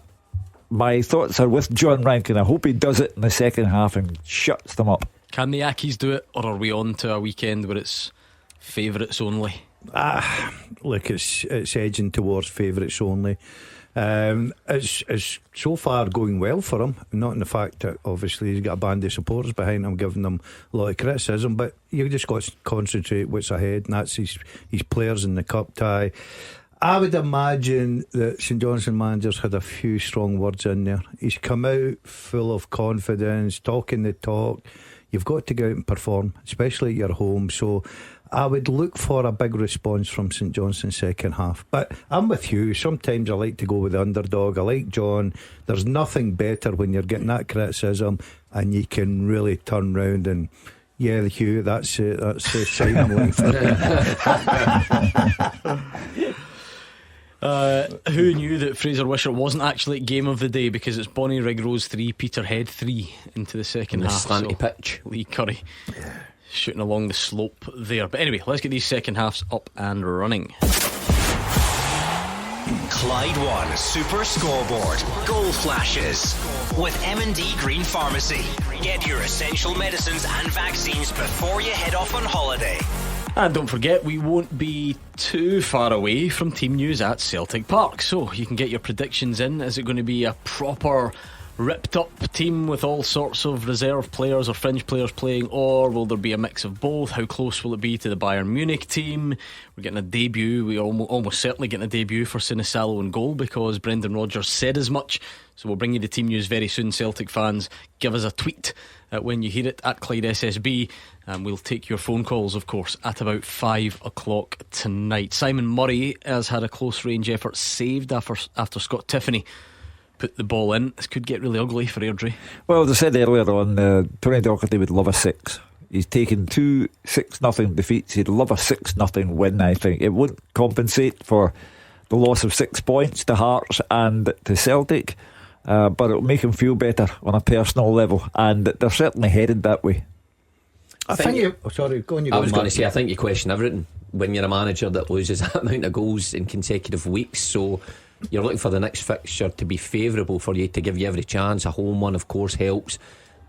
my thoughts are with John Rankin. I hope he does it in the second half and shuts them up. Can the Ackies do it, or are we on to a weekend where it's favourites only? Look, it's edging towards favourites only. It's so far going well for him, not in the fact that obviously he's got a band of supporters behind him giving him a lot of criticism, but you just got to concentrate what's ahead, and that's his players in the cup tie. I would imagine that St Johnstone managers had a few strong words in there. He's come out full of confidence, talking the talk. You've got to go out and perform, especially at your home. So I would look for a big response from St Johnstone second half. But I'm with you. Sometimes I like to go with the underdog. I like John. There's nothing better when you're getting that criticism and you can really turn round and, yeah, Hugh, that's it. That's the sign I'm looking for. Who knew that Fraser Wishart wasn't actually at game of the day, because it's Bonnie Rigrose 3, Peterhead 3 into the second half. Slanty pitch. Lee Curry shooting along the slope there. But anyway, let's get these second halves up and running. Clyde One Super Scoreboard Goal Flashes with M&D Green Pharmacy. Get your essential medicines and vaccines before you head off on holiday. And don't forget, we won't be too far away from team news at Celtic Park, so you can get your predictions in. Is it going to be a proper ripped up team with all sorts of reserve players or fringe players playing, or will there be a mix of both? How close will it be to the Bayern Munich team? We're getting a debut. We're almost certainly getting a debut for Sinisalo in goal, because Brendan Rodgers said as much. So we'll bring you the team news very soon. Celtic fans, give us a tweet when you hear it at Clyde SSB, and we'll take your phone calls, of course, at about 5 o'clock tonight. Simon Murray has had a close range effort saved after Scott Tiffany put the ball in. This could get really ugly for Airdrie. Well, as I said earlier on, Tony Docherty would love a 6. He's taken 2 6-0 defeats. He'd love a 6-0 win, I think. It won't compensate for the loss of 6 points to Hearts and to Celtic, but it'll make him feel better on a personal level, and they're certainly headed that way. I was going to say, I think you question everything when you're a manager that loses that amount of goals in consecutive weeks. So you're looking for the next fixture to be favourable for you, to give you every chance. A home one, of course, helps.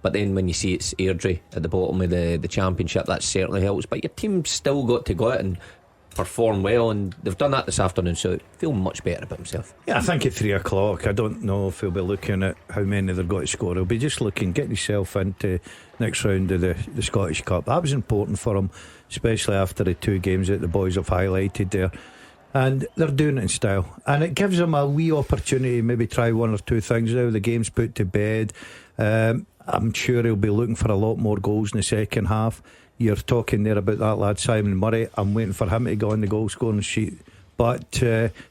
But then when you see it's Airdrie at the bottom of the Championship, that certainly helps. But your team's still got to go out and perform well, and they've done that this afternoon, so feel much better about himself. Yeah, I think at 3 o'clock, I don't know if he'll be looking at how many they've got to score. He'll be just looking, getting himself into next round of the Scottish Cup. That was important for him, especially after the 2 games that the boys have highlighted there. And they're doing it in style, and it gives them a wee opportunity to maybe try 1 or 2 things now. The game's put to bed. I'm sure he'll be looking for a lot more goals in the second half. You're talking there about that lad Simon Murray. I'm waiting for him to go on the goal scoring sheet. But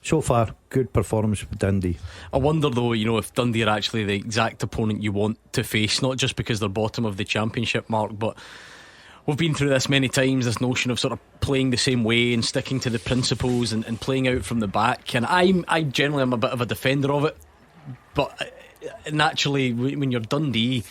so far, good performance with Dundee. I wonder though, if Dundee are actually the exact opponent you want to face, not just because they're bottom of the Championship, Mark, but we've been through this many times, this notion of sort of playing the same way and sticking to the principles and playing out from the back. And I generally am a bit of a defender of it, but naturally when you're Dundee,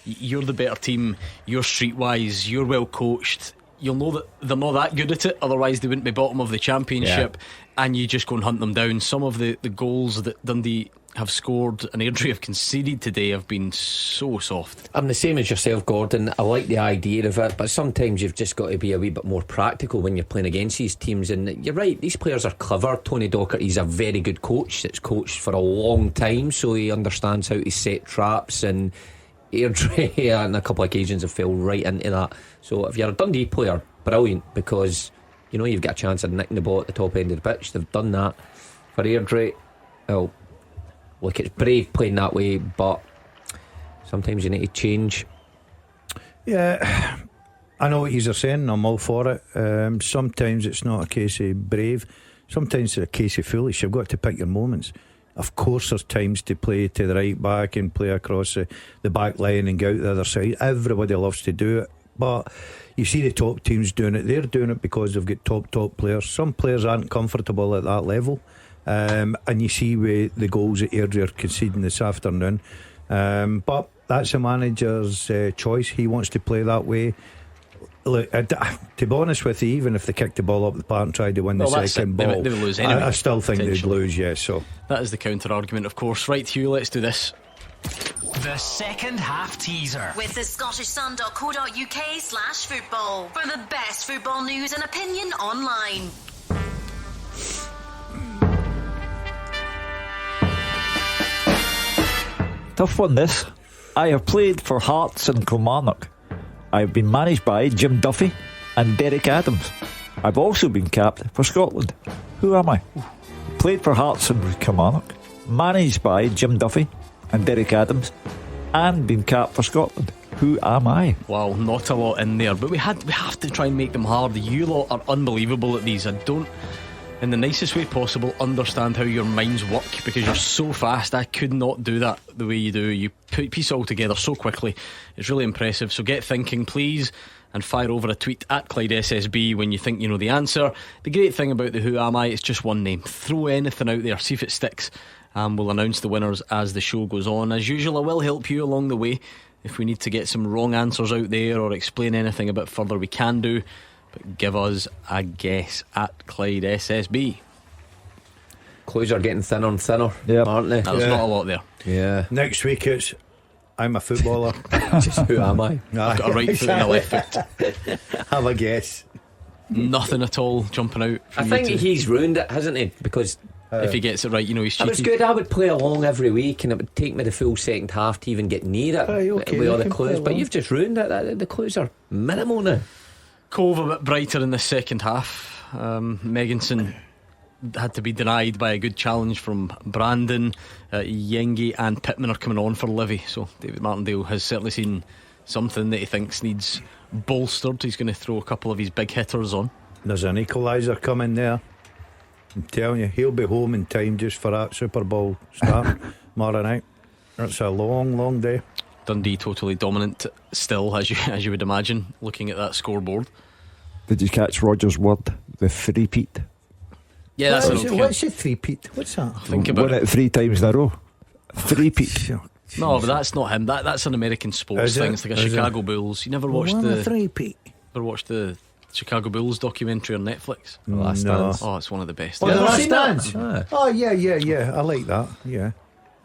you're the better team, you're streetwise, you're well coached, you'll know that they're not that good at it, otherwise they wouldn't be bottom of the Championship. And you just go and hunt them down. Some of the goals that Dundee have scored and Airdrie have conceded today have been so soft. I'm the same as yourself, Gordon. I like the idea of it, but sometimes you've just got to be a wee bit more practical when you're playing against these teams. And you're right, these players are clever. Tony Docherty's a very good coach that's coached for a long time, so he understands how to set traps, and Airdrie on a couple of occasions have fell right into that. So if you're a Dundee player, brilliant, because you've got a chance of nicking the ball at the top end of the pitch. They've done that. For Airdrie, well, look, it's brave playing that way, but sometimes you need to change. Yeah, I know what you're saying. I'm all for it. Sometimes it's not a case of brave, sometimes it's a case of foolish. You've got to pick your moments. Of course there's times to play to the right back and play across the back line and go out the other side. Everybody loves to do it, but you see the top teams doing it. They're doing it because they've got top players. Some players aren't comfortable at that level, and you see with the goals that Airdrie are conceding this afternoon, but that's a manager's choice. He wants to play that way. Look, to be honest with you, even if they kicked the ball up the park and tried to win the second ball, they would lose anyway. I still think they'd lose, yes. So that is the counter argument, of course. Right, Hugh, let's do this. The second half teaser with the scottishsun.co.uk/football for the best football news and opinion online. Tough one, this. I have played for Hearts and Kilmarnock. I've been managed by Jim Duffy and Derek Adams. I've also been capped for Scotland. Who am I? Played for Hearts and Kilmarnock, managed by Jim Duffy and Derek Adams, and been capped for Scotland. Who am I? Wow, not a lot in there, but we have to try and make them hard. You lot are unbelievable at these. I don't, in the nicest way possible, understand how your minds work, because you're so fast. I could not do that the way you do. You piece it all together so quickly. It's really impressive. So get thinking, please, and fire over a tweet at Clyde SSB when you think you know the answer. The great thing about the Who Am I, it's just one name. Throw anything out there, see if it sticks, and we'll announce the winners as the show goes on. As usual, I will help you along the way. If we need to get some wrong answers out there or explain anything a bit further, we can do. But give us a guess at Clyde SSB. Clues are getting thinner and thinner, aren't they? There's not a lot there. Yeah. Next week it's I'm a footballer. Just who am I? I've got a right foot and a left foot. Have a guess. Nothing at all jumping out. I think he's ruined it, hasn't he? Because if he gets it right, he's cheeky. It was good. I would play along every week, and it would take me the full second half to even get near it with all the clues. But you've just ruined it. The clues are minimal now. Cove a bit brighter in the second half. Megginson had to be denied by a good challenge from Brandon. Yengi and Pittman are coming on for Livy, so David Martindale has certainly seen something that he thinks needs bolstered. He's going to throw a couple of his big hitters on. There's an equaliser coming there. I'm telling you, he'll be home in time just for that Super Bowl start tomorrow night. It's a long day. Dundee totally dominant still, as you would imagine, looking at that scoreboard. Did you catch Roger's word? The three-peat. Yeah, that's what's a three-peat? What's that? Think about it 3 times in a row. Three-peat. No, but that's not him. That's an American sports thing. It's like a Chicago Bulls. You never watched the three-peat? Never watched the Chicago Bulls documentary on Netflix? The Last Dance. Oh, it's one of the best. The Last Dance. Oh yeah. I like that. Yeah.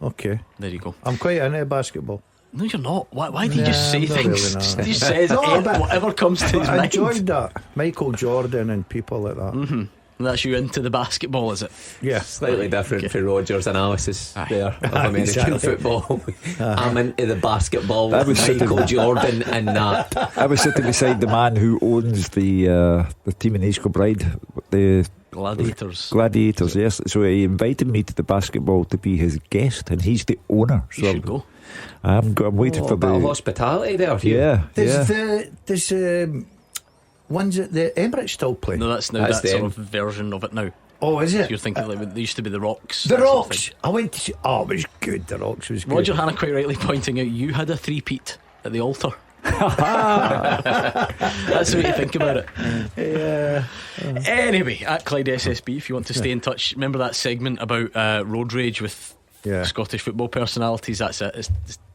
Okay. There you go. I'm quite into basketball. No, you're not. Why do you just say things? Really He says whatever comes to his mind. I enjoyed that. Michael Jordan and people like that. Mm-hmm. And that's you into the basketball, is it? Yeah. Slightly different for Roger's analysis there of American football. I'm into the basketball. Michael Jordan and that. I was sitting beside the man who owns the team in East Kilbride, the Gladiators, yes. So he invited me to the basketball to be his guest, and he's the owner. So you should go. I'm waiting for the hospitality there. Yeah. Does ones at the Emirates still play? No, that's now that sort of version of it now. Oh, is it? So you're thinking like there used to be the Rocks. The Rocks. I went to see. Oh, it was good. The Rocks was good. Roger Hanna quite rightly pointing out you had a three-peat at the altar. That's the way to think about it. Yeah. Anyway, at Clyde SSB, if you want to stay in touch, remember that segment about road rage with Scottish football personalities? That's it.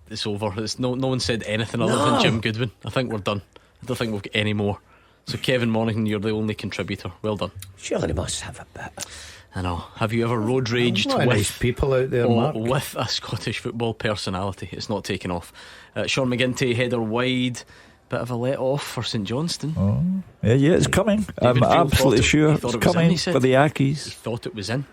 It's over. No one said anything other than Jim Goodwin. I think we're done. I don't think we've got any more. So Kevin Monaghan, you're the only contributor. Well done. Surely they must have a bit. I know. Have you ever road raged with nice people out there, Mark? With a Scottish football personality? It's not taken off. Sean McGinty, header wide. Bit of a let off for St Johnstone. Oh. Yeah, it's coming. David I'm absolutely sure it's coming for the Ackies. He thought it was in.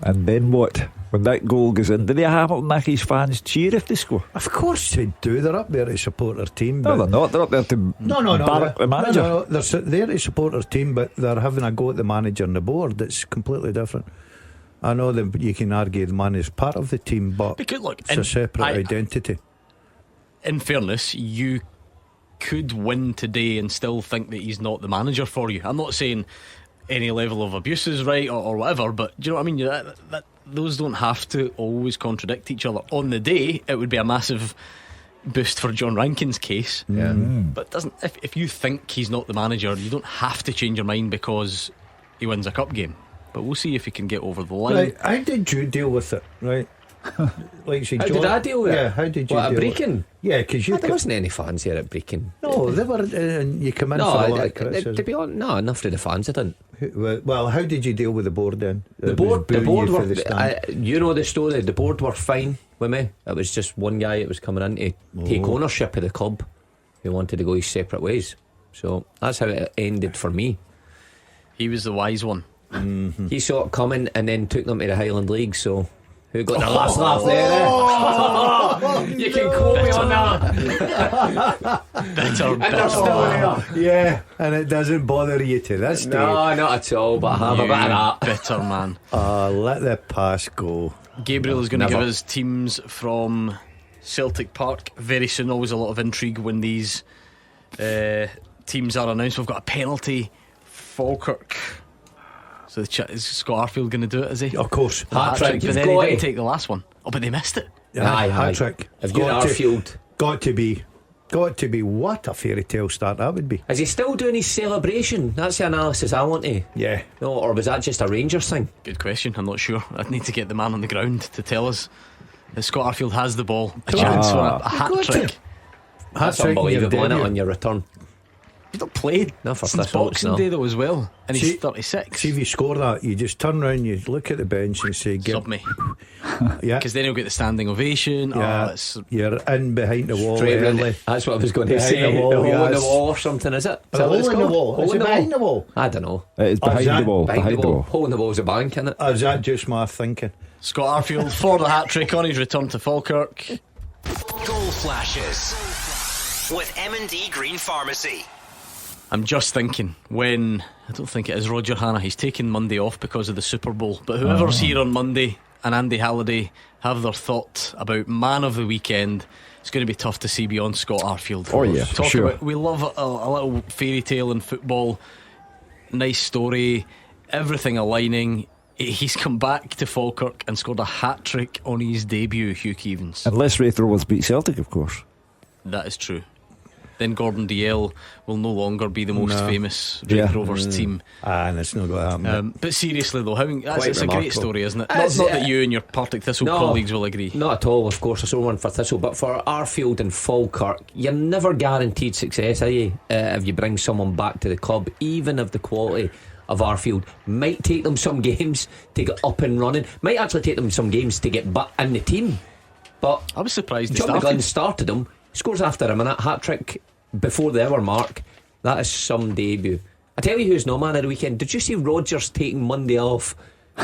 And then what? When that goal goes in, do the Hamilton Ackies fans cheer if they score? Of course they do. They're up there to support their team. No, they're not. They're up there to barrack the manager. No, they're there to support their team, but they're having a go at the manager and the board. It's completely different. I know that you can argue the man is part of the team, but it's a separate identity. In fairness, you could win today and still think that he's not the manager for you. I'm not saying any level of abuse is right or whatever, but do you know what I mean? Those don't have to always contradict each other. On the day, it would be a massive boost for John Rankin's case. Yeah. But doesn't if you think he's not the manager, you don't have to change your mind because he wins a cup game. But we'll see if he can get over the line. Right, how did you deal with it? Right. Like how did I deal with it? Yeah, how did you deal with Brecon? Yeah, because there wasn't any fans here at Brecon. No, they were. You come in for a lot of criticism. To be honest, no, enough of the fans. I didn't. Well, how did you deal with the board then? The board were. You know the story. The board were fine with me. It was just one guy that was coming in to take ownership of the club, who wanted to go his separate ways. So that's how it ended for me. He was the wise one. Mm-hmm. He saw it coming and then took them to the Highland League. So who got their last laugh there? You can quote me on that. Yeah, and it doesn't bother you to this day. No, not at all. But I have a bit of that. Bitter man. Let the past go. Gabriel is going to give us teams from Celtic Park very soon. Always a lot of intrigue when these teams are announced. We've got a penalty. Falkirk. So is Scott Arfield going to do it, is he? Of course. Hat-trick. But then he didn't take the last one. Oh, but they missed it. Hat-trick. If you're Arfield, got to be what a fairy tale start that would be. Is he still doing his celebration? That's the analysis I want to. Yeah. No, or was that just a Rangers thing? Good question. I'm not sure. I'd need to get the man on the ground to tell us. Scott Arfield has the ball. A chance for a hat-trick. That's unbelievable, isn't it, on your return? He's not played since Boxing Day though as well, and he's 36. See if you score that, you just turn around, you look at the bench and say, "Sub me." Yeah, because then he'll get the standing ovation. Yeah, you're in behind the wall Straight early. round. That's what I was going to say. The wall, hole in the wall or something, is it? A hole in the wall. Is it behind the wall? I don't know. It is behind the wall. Behind the wall. Hole in the wall is a bank, isn't it? Is that just my thinking? Scott Arfield for the hat-trick on his return to Falkirk. Goal flashes with M&D Green Pharmacy. I'm just thinking, when I don't think it is Roger Hannah, he's taking Monday off because of the Super Bowl, but whoever's here on Monday and Andy Halliday have their thought about man of the weekend, it's going to be tough to see beyond Scott Arfield. Oh yeah, Talk sure. about, we love a little fairy tale in football, nice story, everything aligning. He's come back to Falkirk and scored a hat-trick on his debut, Hugh Keevins. Unless Raith Rovers beat Celtic, of course. That is true. Then Gordon Dalziel will no longer be the most famous Raith Rovers team. And it's not going to happen. But seriously though, it's a great story, isn't it? Not that you and your Partick Thistle colleagues will agree. Not at all, of course. I saw one for Thistle, but for Arfield and Falkirk, you're never guaranteed success, are you? If you bring someone back to the club, even of the quality of Arfield. Might take them some games to get up and running. Might actually take them some games to get back in the team. But I was surprised John McGlynn started him. Scores after a minute, hat-trick before the hour mark. That is some debut. I tell you who's no man of the weekend. Did you see Rodgers taking Monday off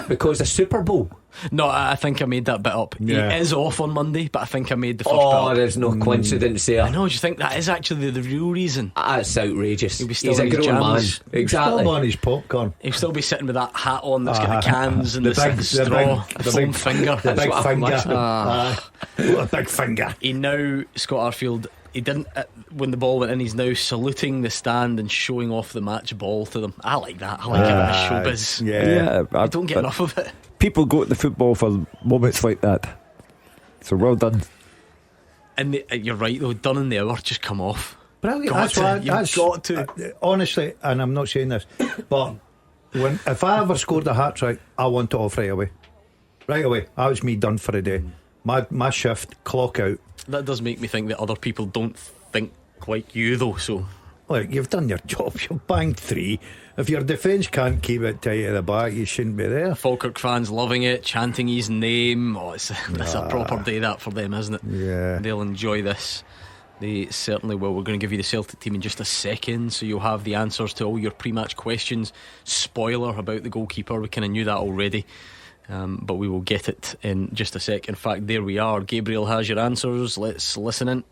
because of Super Bowl? No, I think I made that bit up. Yeah. He is off on Monday, but I think I made the first bit up. There's no coincidence there. I know, do you think that is actually the real reason? That's outrageous. He'll be still He's a in his grown man. jams. Exactly. Still on his popcorn. He'll still be sitting with that hat on that's got the cans and the straw, the foam finger. The big what I'm finger. What a big finger. He now, Scott Arfield, he didn't, when the ball went in, he's now saluting the stand and showing off the match ball to them. I like that. I like it in showbiz. Yeah. I don't get enough of it. People go to the football for moments like that. So well done. And you're right though, done in the hour, just come off. Brilliant. You've got to. Honestly, and I'm not saying this, but if I ever scored a hat-trick, I want it off right away. Right away. That was me done for the day. My shift, clock out. That does make me think that other people don't think like you though, so look, you've done your job, you've banged 3. If your defence can't keep it tight at the back, you shouldn't be there. Falkirk fans loving it, chanting his name. It's a proper day that for them, isn't it? Yeah. They'll enjoy this. They certainly will. We're going to give you the Celtic team in just a second, so you'll have the answers to all your pre-match questions. Spoiler about the goalkeeper, we kind of knew that already, but we will get it in just a sec. In fact, there we are. Gabriel has your answers. Let's listen in.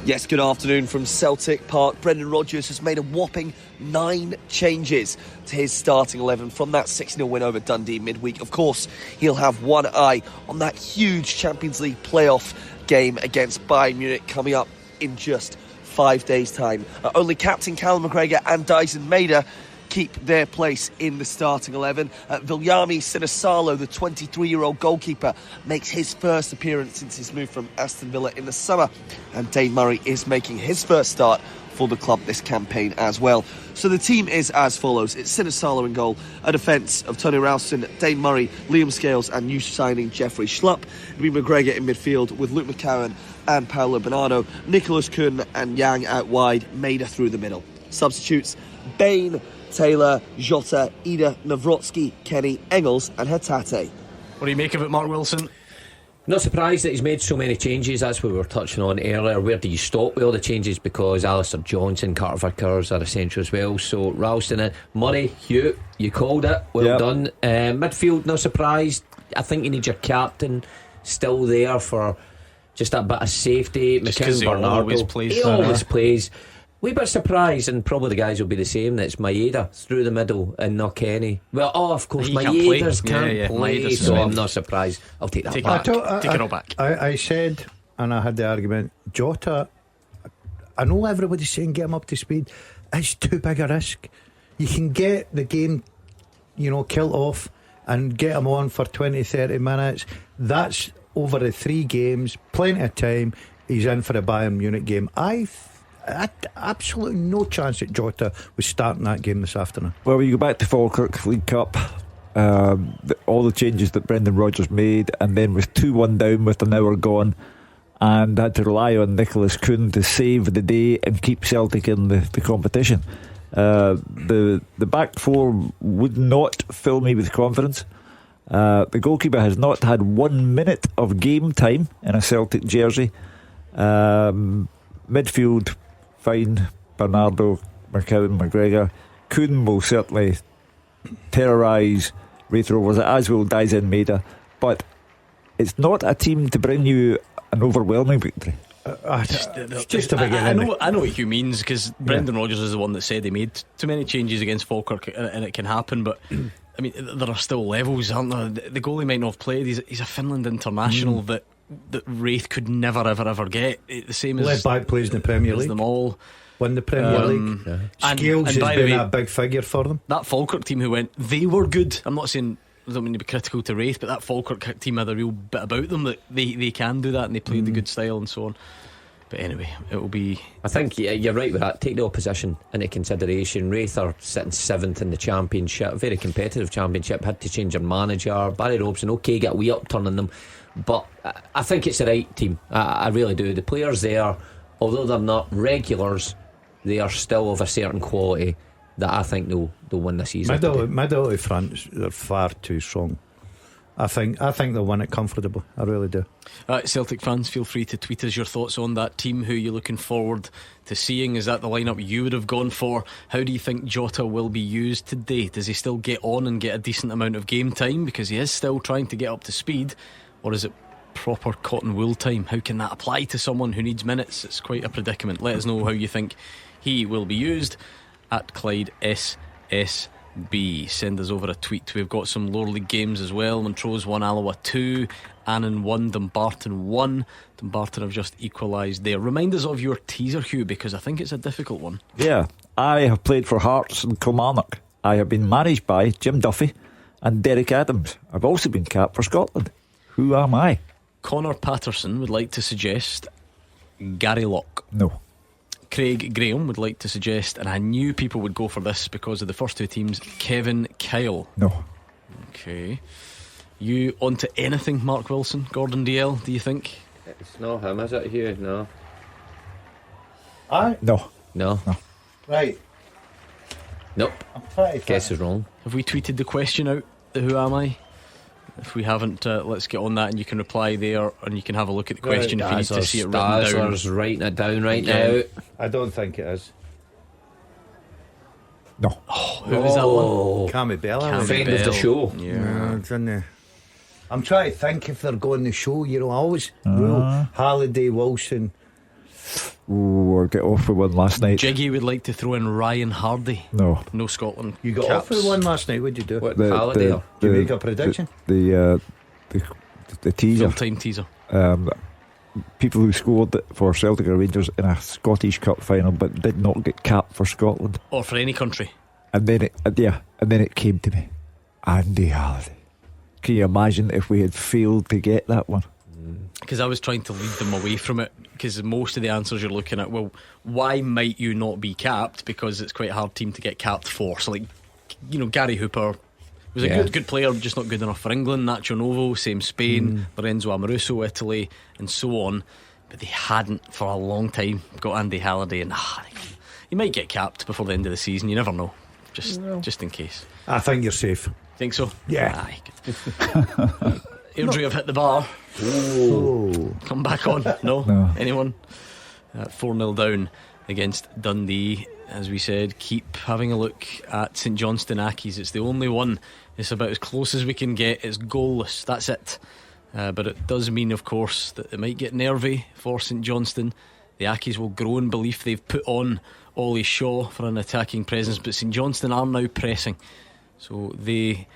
Yes, good afternoon from Celtic Park. Brendan Rodgers has made a whopping 9 changes to his starting 11 from that 6-0 win over Dundee midweek. Of course, he'll have one eye on that huge Champions League playoff game against Bayern Munich coming up in just 5 days' time. Only captain Callum McGregor and Dyson Maeda keep their place in the starting 11. Viljami Sinisalo, the 23-year-old goalkeeper, makes his first appearance since his move from Aston Villa in the summer, and Dane Murray is making his first start for the club this campaign as well. So the team is as follows. It's Sinisalo in goal, a defence of Tony Ralston, Dane Murray, Liam Scales and new signing Jeffrey Schlupp. It'll be McGregor in midfield with Luke McCowan and Paolo Bernardo, Nicholas Kuhn and Yang out wide, Maeda through the middle. Substitutes: Bain, Taylor, Jota, Ida, Nawrocki, Kenny, Engels and Hatate. What do you make of it, Mark Wilson? Not surprised that he's made so many changes. That's what we were touching on earlier. Where do you stop with all the changes? Because Alistair Johnson, Carter Vickers are essential as well. So Ralston and Murray, Hugh, you called it. Well done. Midfield, not surprised. I think you need your captain still there for just that bit of safety. McKinnon Bernardo always plays. He always plays. Wee bit surprised, and probably the guys will be the same. That's Maeda through the middle and not Kenny. Well, of course, Maeda's can't play, so I'm not surprised. I'll take that back. Take it all back. I said, and I had the argument, Jota, I know everybody's saying get him up to speed. It's too big a risk. You can get the game, killed off and get him on for 20-30 minutes. That's over the 3 games, plenty of time. He's in for a Bayern Munich game. I had absolutely no chance that Jota was starting that game this afternoon. Well, you go back to Falkirk League Cup, all the changes that Brendan Rodgers made, and then with 2-1 down with an hour gone, and had to rely on Nicholas Kuhn to save the day and keep Celtic in the competition. The back four would not fill me with confidence. The goalkeeper has not had 1 minute of game time in a Celtic jersey. Midfield, fine. Bernardo, McKinnon, McGregor. Kuhn will certainly terrorise Wraith Rovers, as will Daisen Maeda, but it's not a team to bring you an overwhelming victory. Just a beginning. I know what Hugh means, because Brendan Rodgers is the one that said he made too many changes against Falkirk, and it can happen, but I mean, there are still levels, aren't there? The goalie might not have played. He's a Finland international that Wraith could never ever get. The same as left back plays in the Premier League. Them all won the Premier League. Scales has been a big figure for them. That Falkirk team who went, they were good. I'm not saying, I don't mean to be critical to Wraith, but that Falkirk team had a real bit about them that they can do that, and they played the good style and so on. But anyway, it will be. I think you're right with that. Take the opposition into consideration. Wraith are sitting 7th in the Championship, very competitive Championship. Had to change their manager. Barry Robson, okay, get a wee upturn on them, but I think it's the right team. I really do. The players there, although they're not regulars, they are still of a certain quality that I think they'll win the season. Middle of front, they're far too strong. I think they'll win it comfortably. I really do. Celtic fans, feel free to tweet us your thoughts on that team. Who are you looking forward to seeing? Is that the lineup you would have gone for? How do you think Jota will be used today? Does he still get on and get a decent amount of game time, because he is still trying to get up to speed, or is it proper cotton wool time? How can that apply to someone who needs minutes? It's quite a predicament. Let us know how you think he will be used at Clyde SSB. Send us over a tweet. We've got some lower league games as well. Montrose 1, Alloa 2, Annan 1, Dumbarton 1. Dumbarton have just equalised there. Remind us of your teaser, Hugh, because I think it's a difficult one. Yeah, I have played for Hearts and Kilmarnock. I have been managed by Jim Duffy and Derek Adams. I've also been capped for Scotland. Who am I? Connor Patterson would like to suggest Gary Locke. No. Craig Graham would like to suggest, and I knew people would go for this because of the first two teams, Kevin Kyle. No. Okay. You on to anything, Mark Wilson, Gordon DL, do you think? It's not him, is it, Hugh? No. No. Right. Nope. I'm trying to guess is wrong. Have we tweeted the question out, the who am I? If we haven't, let's get on that, and you can reply there, and you can have a look at the question if you need to see it written down. Dazzler's writing it down right now. I don't think it is. No. Oh, who was that one? Cammy Bell. Friend of the show. Yeah. I'm trying to think if they're going the show. You know, I always rule Halliday, Wilson. Ooh, I get off with one last night. Jiggy would like to throw in Ryan Hardy. No Scotland. You got off with one last night. What'd you do? What, Halliday? Did you make a prediction? The teaser. Full-time teaser. People who scored for Celtic or Rangers in a Scottish Cup final but did not get capped for Scotland or for any country. And then it came to me. Andy Halliday. Can you imagine if we had failed to get that one? Because I was trying to lead them away from it, because most of the answers you're looking at, well, why might you not be capped? Because it's quite a hard team to get capped for. So, like, you know, Gary Hooper was a good player, just not good enough for England. Nacho Novo, same Spain. Lorenzo Amoruso, Italy, and so on. But they hadn't for a long time got Andy Halliday, and he might get capped before the end of the season. You never know, just in case. I think you're safe. Think so? Yeah. Aye, good. Airdrie have hit the bar. Ooh. Come back on. No? Anyone? 4-0 down against Dundee. As we said, keep having a look at St Johnstone Accies. It's the only one. It's about as close as we can get. It's goalless. That's it. But it does mean, of course, that it might get nervy for St Johnstone. The Accies will grow in belief. They've put on Ollie Shaw for an attacking presence, but St Johnstone are now pressing. So they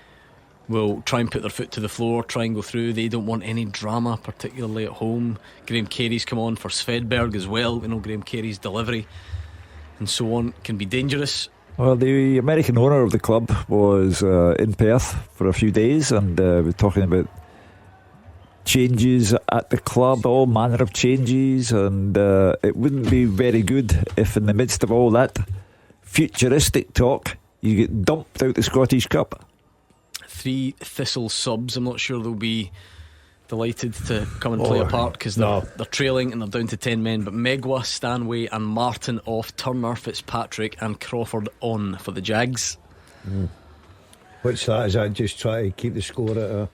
will try and put their foot to the floor, try and go through. They don't want any drama, particularly at home. Graham Carey's come on for Svedberg as well. We know Graham Carey's delivery and so on can be dangerous. Well, the American owner of the club was in Perth for a few days, and we're talking about changes at the club, all manner of changes, and it wouldn't be very good if in the midst of all that futuristic talk you get dumped out the Scottish Cup. 3 Thistle subs. I'm not sure they'll be delighted to come and play a part because they're trailing and they're down to 10 men. But Megwa, Stanway, and Martin off, Turner, Fitzpatrick, and Crawford on for the Jags. What's that? Is that just try to keep the score at a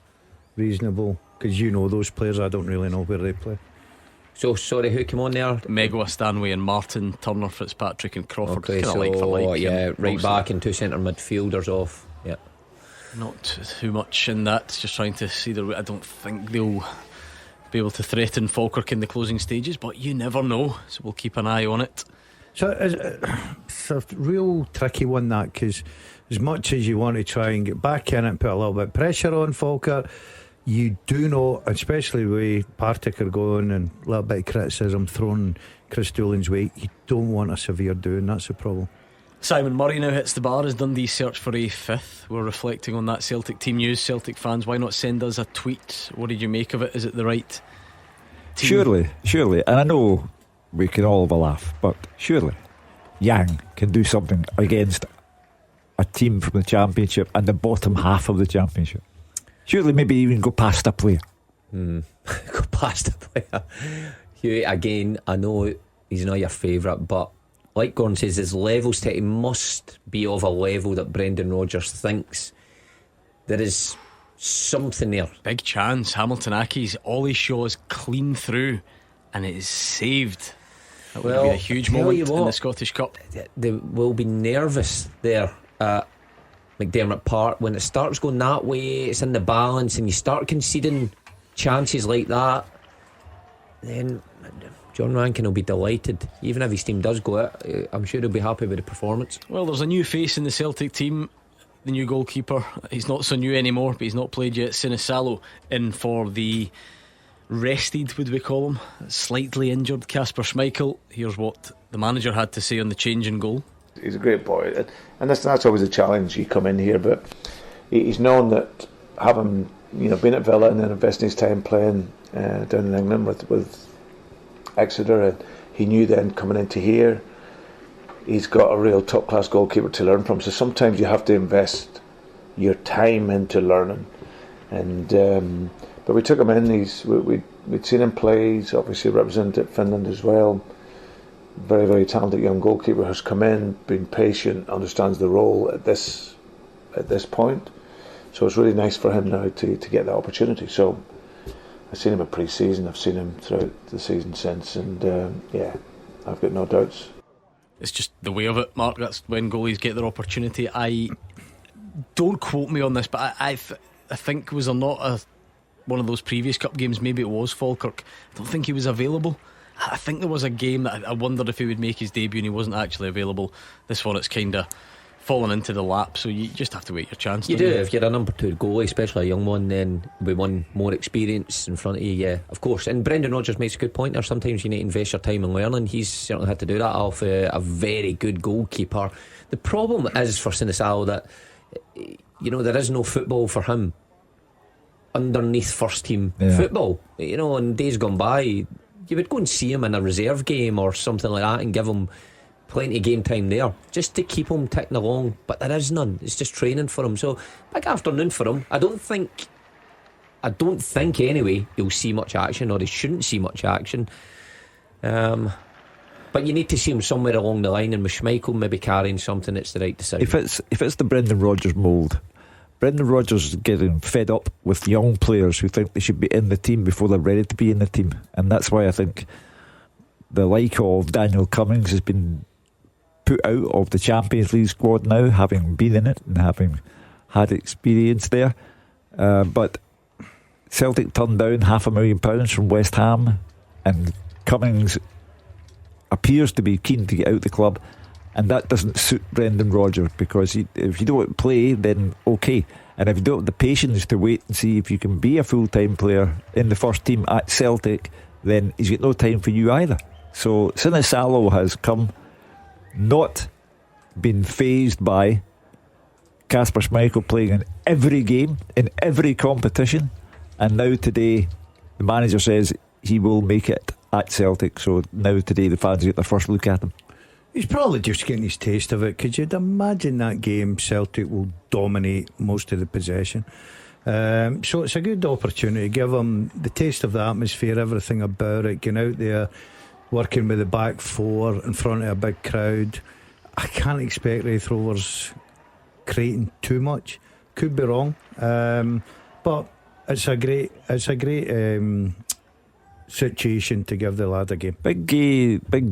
reasonable? Because you know those players, I don't really know where they play. So, sorry, who came on there? Megwa, Stanway, and Martin, Turner, Fitzpatrick, and Crawford. Okay, so like for like, yeah, right back and 2 centre midfielders off. Yeah, not too much in that. Just trying to see I don't think they'll be able to threaten Falkirk in the closing stages, but you never know. So we'll keep an eye on it. So it's a real tricky one, that, because as much as you want to try and get back in it and put a little bit of pressure on Falkirk, you do know, especially the way Partick are going and a little bit of criticism thrown Chris Doolan's way, you don't want a severe doing. That's the problem. Simon Murray now hits the bar as Dundee search for a fifth. We're reflecting on that Celtic team news. Celtic fans, why not send us a tweet? What did you make of it? Is it the right team? Surely, and I know we can all have a laugh, but surely Yang can do something against a team from the Championship and the bottom half of the Championship. Surely maybe even go past a player. Go past a player. Hugh, again, I know he's not your favourite, but like Gordon says, his levels to it must be of a level that Brendan Rodgers thinks there is something there. Big chance. Hamilton Accies, Ollie Shaw's clean through and it is saved. That would be a huge moment in the Scottish Cup. They will be nervous there at McDermott Park when it starts going that way. It's in the balance and you start conceding chances like that, then John Rankin will be delighted. Even if his team does go out, I'm sure he'll be happy with the performance. Well, there's a new face in the Celtic team, the new goalkeeper. He's not so new anymore, but he's not played yet. Sinisalo in for the rested, would we call him, slightly injured Kasper Schmeichel. Here's what the manager had to say on the change in goal. He's a great boy, and that's always a challenge. You come in here, but he's known that having been at Villa and then investing his time playing down in England with Exeter, and he knew then coming into here he's got a real top class goalkeeper to learn from. So sometimes you have to invest your time into learning, and but we took him in. We'd seen him play. He's obviously represented Finland as well. Very, very talented young goalkeeper has come in, been patient, understands the role at this point. So it's really nice for him now to get that opportunity. So I've seen him at pre-season, I've seen him throughout the season since, and I've got no doubts. It's just the way of it, Mark. That's when goalies get their opportunity. I don't quote me on this, but I think, was there not one of those previous cup games, maybe it was Falkirk, I don't think he was available. I think there was a game that I wondered if he would make his debut and he wasn't actually available. This one, it's kind of fallen into the lap, so you just have to wait your chance. You do. If you're a number 2 goalie, especially a young one, then with one more experience in front of you, yeah, of course. And Brendan Rodgers makes a good point there. Sometimes you need to invest your time in learning. He's certainly had to do that off a very good goalkeeper. The problem is for Sinisalo that there is no football for him underneath first team football. In days gone by, you would go and see him in a reserve game or something like that and give him plenty of game time there just to keep him ticking along, but there is none. It's just training for him. So big afternoon for him. I don't think anyway he'll see much action, or he shouldn't see much action, but you need to see him somewhere along the line, and with Schmeichel maybe carrying something, it's the right decision. If it's the Brendan Rodgers mould, Brendan Rodgers is getting fed up with young players who think they should be in the team before they're ready to be in the team, and that's why I think the like of Daniel Cummings has been put out of the Champions League squad now, having been in it and having had experience there. But Celtic turned down £500,000 from West Ham, and Cummings appears to be keen to get out the club, and that doesn't suit Brendan Rodgers, because if you don't play, then okay, and if you don't have the patience to wait and see if you can be a full-time player in the first team at Celtic, then he's got no time for you either. So Sinisalo has come, not been fazed by Kasper Schmeichel playing in every game, in every competition, and now today the manager says he will make it at Celtic. So now today the fans get their first look at him. He's probably just getting his taste of it, because you'd imagine that game Celtic will dominate most of the possession. So it's a good opportunity. Give them the taste of the atmosphere, everything about it. Getting out there, working with the back four in front of a big crowd. I can't expect Raith Rovers creating too much. Could be wrong, but it's a great situation to give the lad a game. Big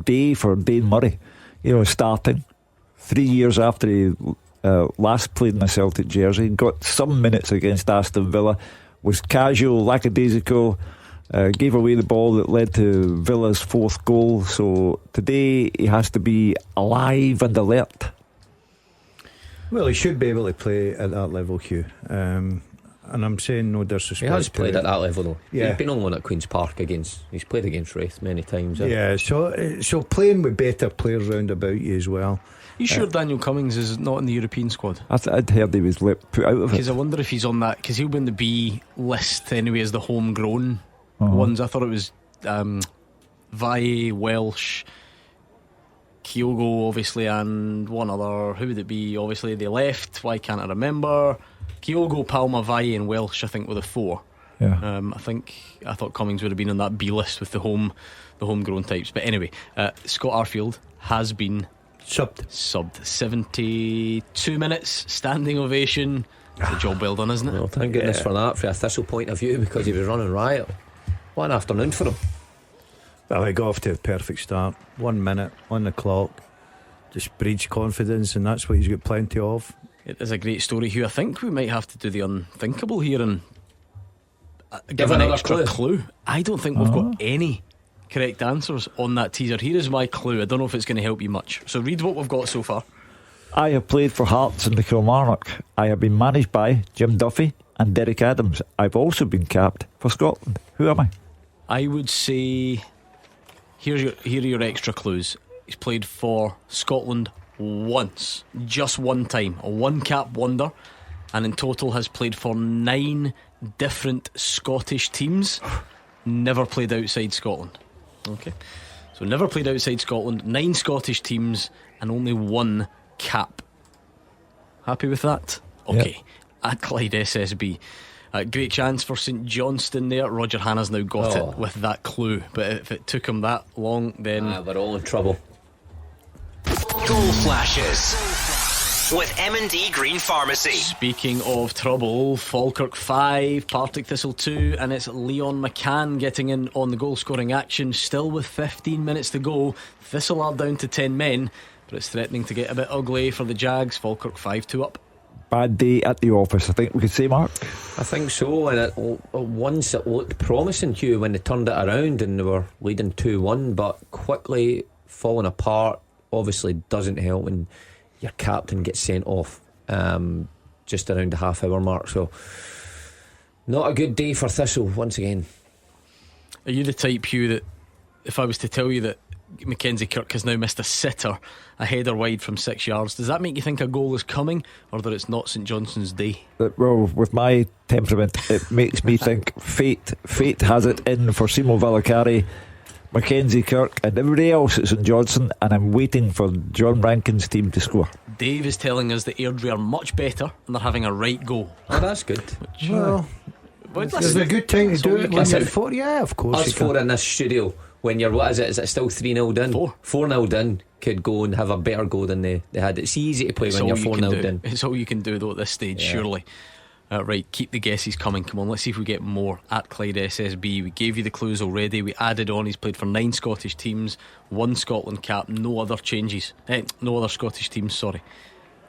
day for Dane Murray. Starting 3 years after he last played in a Celtic jersey, got some minutes against Aston Villa, was casual, lackadaisical, gave away the ball that led to Villa's fourth goal. So today he has to be alive and alert. Well, he should be able to play at that level, Hugh. And I'm saying no disrespect. He has played at that level though. Yeah. He's been on one at Queen's Park he's played against Raith many times. Yeah, so playing with better players round about you as well. You sure Daniel Cummings is not in the European squad? I'd heard he was put out of it. Because I wonder if he's on that, because he'll be in the B list anyway as the homegrown ones. I thought it was Valle, Welsh, Kyogo obviously, and one other. Who would it be? Obviously they left. Why can't I remember? Kyogo, Palma, Valle and Welsh I think were the four. Yeah. I thought Cummings would have been on that B list with the homegrown types. But anyway, Scott Arfield has been subbed 72 minutes, standing ovation. It's a job well done, isn't it? Well, thank goodness for that, from a Thistle point of view, because he was running riot. What an afternoon for him. Well, he got off to a perfect start. 1 minute on the clock, just breeds confidence, and that's what he's got plenty of. It is a great story, Hugh. I think we might have to do the unthinkable here and give another an extra clue. I don't think we've got any correct answers on that teaser. Here is my clue. I don't know if it's going to help you much, so read what we've got so far. I have played for Hearts and the Kilmarnock. I have been managed by Jim Duffy and Derek Adams. I've also been capped for Scotland. Who am I? I would say here are your extra clues. He's played for Scotland once, just one time, a one cap wonder, and in total has played for 9 different Scottish teams. Never played outside Scotland. Okay, so never played outside Scotland, 9 Scottish teams and only 1 cap. Happy with that? Okay. Yep. At Clyde SSB, great chance for St Johnstone there. Roger Hanna's now got it with that clue, but if it took him that long, then we're all in trouble. Goal flashes with M&D Green Pharmacy. Speaking of trouble, Falkirk 5, Partick Thistle 2, and it's Leon McCann getting in on the goal scoring action. Still with 15 minutes to go, Thistle are down to 10 men, but it's threatening to get a bit ugly for the Jags. Falkirk 5-2 up. Bad day at the office, I think we could say, Mark. I think so, and once it looked promising, Hugh, when they turned it around and they were leading 2-1, but quickly falling apart. Obviously doesn't help when your captain gets sent off just around the half-hour mark. So not a good day for Thistle once again. Are you the type, Hugh, that if I was to tell you that Mackenzie Kirk has now missed a sitter, a header wide from 6 yards, does that make you think a goal is coming, or that it's not St Johnstone's day? Well, with my temperament, it makes me think fate has it in for Simo Valakari, Mackenzie Kirk and everybody else at St Johnstone, and I'm waiting for John Rankin's team to score. Dave is telling us that Airdrie are much better and they're having a right go. Oh, that's good. Well, it's a good time to do it when you're 40. Yeah, of course. Us four in this studio, when you're, what is it still 3-0 down? 4-0 down, could go and have a better go than they had. It's easy to play when you're 4-0 down. It's all you can do though at this stage, surely. Right, keep the guesses coming. Come on, let's see if we get more at Clyde SSB. We gave you the clues already. We added on, he's played for 9 Scottish teams, 1 Scotland cap, no other changes. No other Scottish teams, sorry.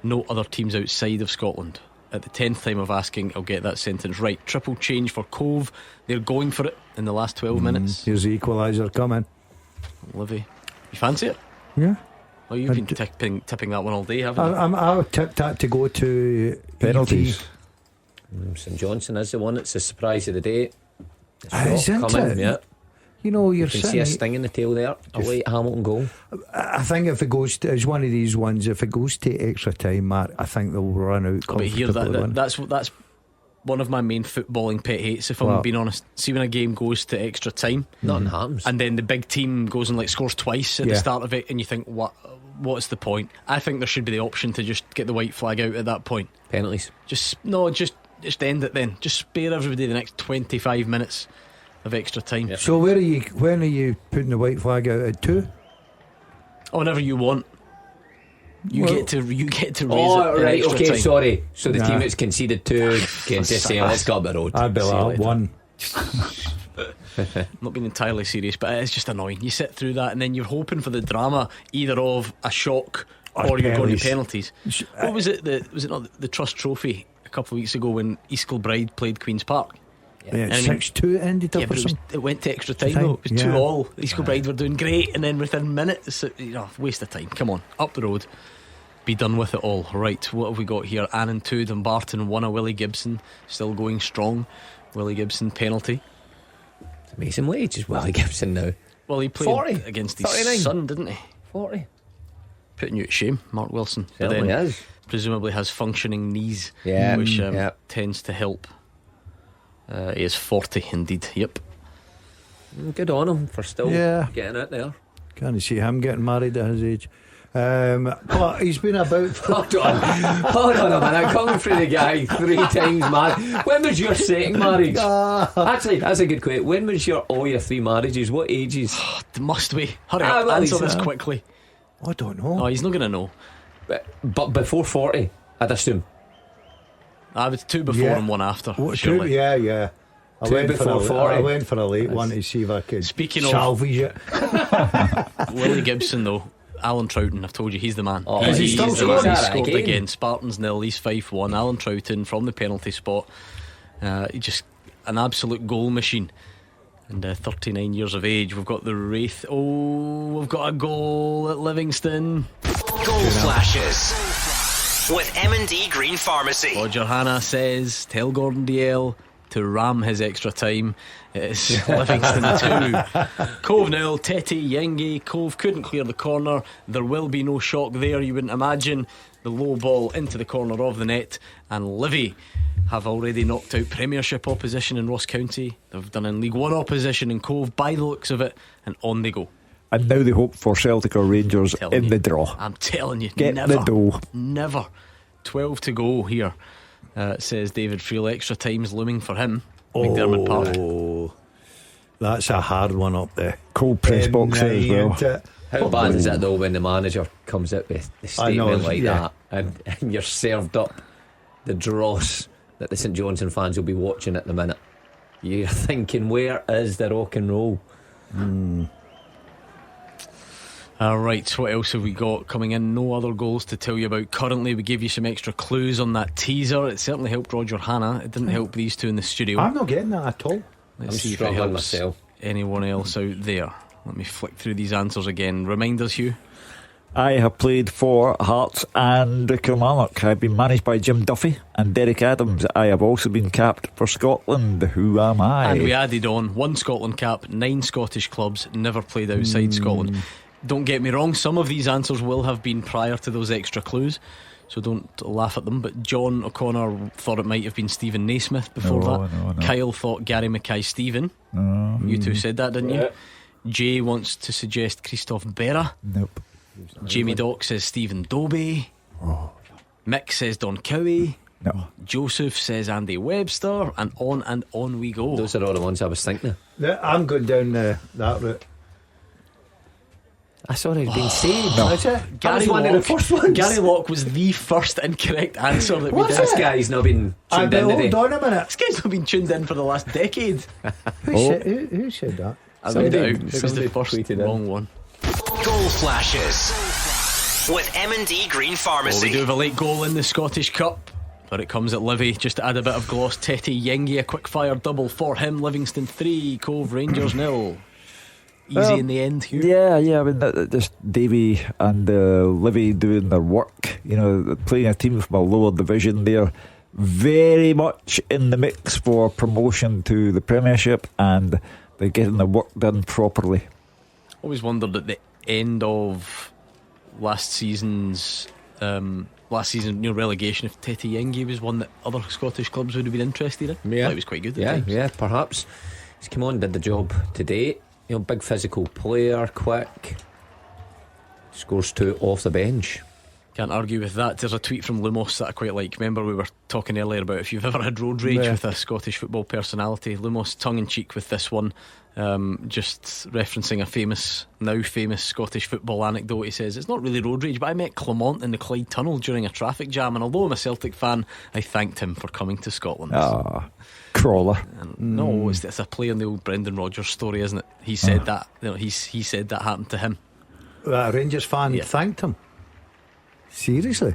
No other teams outside of Scotland. At the 10th time of asking, I'll get that sentence right. Triple change for Cove. They're going for it in the last 12 minutes. Here's the equaliser coming. Livy, you fancy it? Yeah. Well, you've been tipping that one all day, haven't you? I'll tip that to go to penalties. St Johnstone is the one that's the surprise of the day. Isn't it? Yeah. You know, you can see a sting in the tail there. A late Hamilton goal. I think if it goes to, it's one of these ones, if it goes to extra time, Mark, I think they'll run out comfortably. But here, that's one of my main footballing pet hates, if I'm being honest. See when a game goes to extra time, nothing happens, and then the big team goes and scores twice at the start of it, and you think, what's the point? I think there should be the option to just get the white flag out at that point. Penalties. Just Just end it then. Just spare everybody the next 25 minutes of extra time. So when are you putting the white flag out at 2? Whenever you want. You get to raise it. Right, okay, time. sorry. So the team that's conceded 2 can just say, let's go up the road. I'd be like 1. I'm not being entirely serious, but it's just annoying. You sit through that and then you're hoping for the drama either of a shock or you're going to penalties. What was it? Was it not the Trust Trophy a couple of weeks ago when East Kilbride played Queen's Park? Yeah, 6-2 it ended up or something. It went to extra time though. It was 2-all. East Kilbride were doing great, and then within minutes, waste of time. Come on, up the road. Be done with it all. Right, what have we got here? Annan 2, Dumbarton 1. Willie Gibson still going strong. Willie Gibson penalty. It's amazing wage is Willie Gibson now. Well, he played 40, against his 39. son, didn't he? 40. Putting you at shame, Mark Wilson. Certainly is. Presumably has functioning knees, which tends to help. He is 40 indeed. Yep. Good on him for still getting it there. Can't see him getting married at his age. But he's been about. Hold on a minute. Coming through the guy 3 times married. When was your second marriage? Actually, that's a good question. When was all your 3 marriages? What ages? Must we? Hurry up, answer this quickly. I don't know. Oh, he's not going to know. But before 40, I'd assume. I was 2 before and 1 after. What, 2? Yeah. I went before 40. I went for a late one to see if I could salvage it. Willie Gibson though, Alan Troughton, I've told you he's the man. Is he still scoring? He scored again. Spartans 0, East Fife 1. Alan Troughton from the penalty spot. Just an absolute goal machine. And 39 years of age. We've got the Wraith. Oh, we've got a goal at Livingston. Goal flashes with M&D Green Pharmacy. Roger Hanna says, tell Gordon DL to ram his extra time. It's Livingston 2, Cove 0. Tete Yengi. Cove couldn't clear the corner. There will be no shock there, you wouldn't imagine. The low ball into the corner of the net, and Livy have already knocked out Premiership opposition in Ross County. They've done in League 1 opposition in Cove by the looks of it, and on they go. And now they hope for Celtic or Rangers in the draw. I'm telling you, get never, the dough. Never. 12 to go here, says David Friel. Extra time's looming for him. McDermott Park. That's a hard one up there. Cold press box as well. How bad is it though when the manager comes out with a statement like that and you're served up the dross that the St Johnstone fans will be watching at the minute? You're thinking, where is the rock and roll? Right, what else have we got coming in? No other goals to tell you about currently. We gave you some extra clues on that teaser. It certainly helped Roger Hanna. It didn't help these two in the studio. I'm not getting that at all. Let's see if it helps anyone else out there. Let me flick through these answers again. Remind us, Hugh. I have played for Hearts and Kilmarnock. I've been managed by Jim Duffy and Derek Adams. I have also been capped for Scotland. Who am I? And we added on 1 Scotland cap, 9 Scottish clubs, never played outside Scotland. Don't get me wrong, some of these answers will have been prior to those extra clues, so don't laugh at them. But John O'Connor thought it might have been Stephen Naismith before that. No. Kyle thought Gary Mackay-Stephen. You two said that, didn't you? Jay wants to suggest Christophe Berra. Nope. Jamie Dock says Stephen Dobie. Mick says Don Cowie. No. Joseph says Andy Webster. And on we go. Those are all the ones I was thinking of. I'm going down that route. That's already been said. That's it. Gary one of the first ones. Gary Locke was the first incorrect answer that we did. This guy's not been tuned in today. Hold on a minute. This guy's not been tuned in for the last decade. Who said that? I read it out. It was the first wrong one. Goal flashes with M&D Green Pharmacy. We do have a late goal in the Scottish Cup, but it comes at Livy. Just to add a bit of gloss, Tete Yengi, a quick fire double for him. Livingston 3, Cove Rangers 0. Easy in the end, Hugh. Yeah. I mean, just Davy and Livy doing their work. You know, playing a team from a lower division. They're very much in the mix for promotion to the Premiership, and they're getting the work done properly. Always wondered at the end of last season's relegation if Tete Yengi was one that other Scottish clubs would have been interested in. Yeah, it was quite good. Yeah, perhaps. He's come on, did the job today. You know, big physical player, quick. Scores 2 off the bench. Can't argue with that. There's a tweet from Lumos that I quite like. Remember we were talking earlier about if you've ever had road rage with a Scottish football personality. Lumos tongue-in-cheek with this one, just referencing a now famous Scottish football anecdote. He says, it's not really road rage, but I met Clement in the Clyde Tunnel during a traffic jam, and although I'm a Celtic fan, I thanked him for coming to Scotland. Crawler. No, it's a play on the old Brendan Rodgers story, isn't it? He said that, he said that happened to him. A Rangers fan thanked him. Seriously?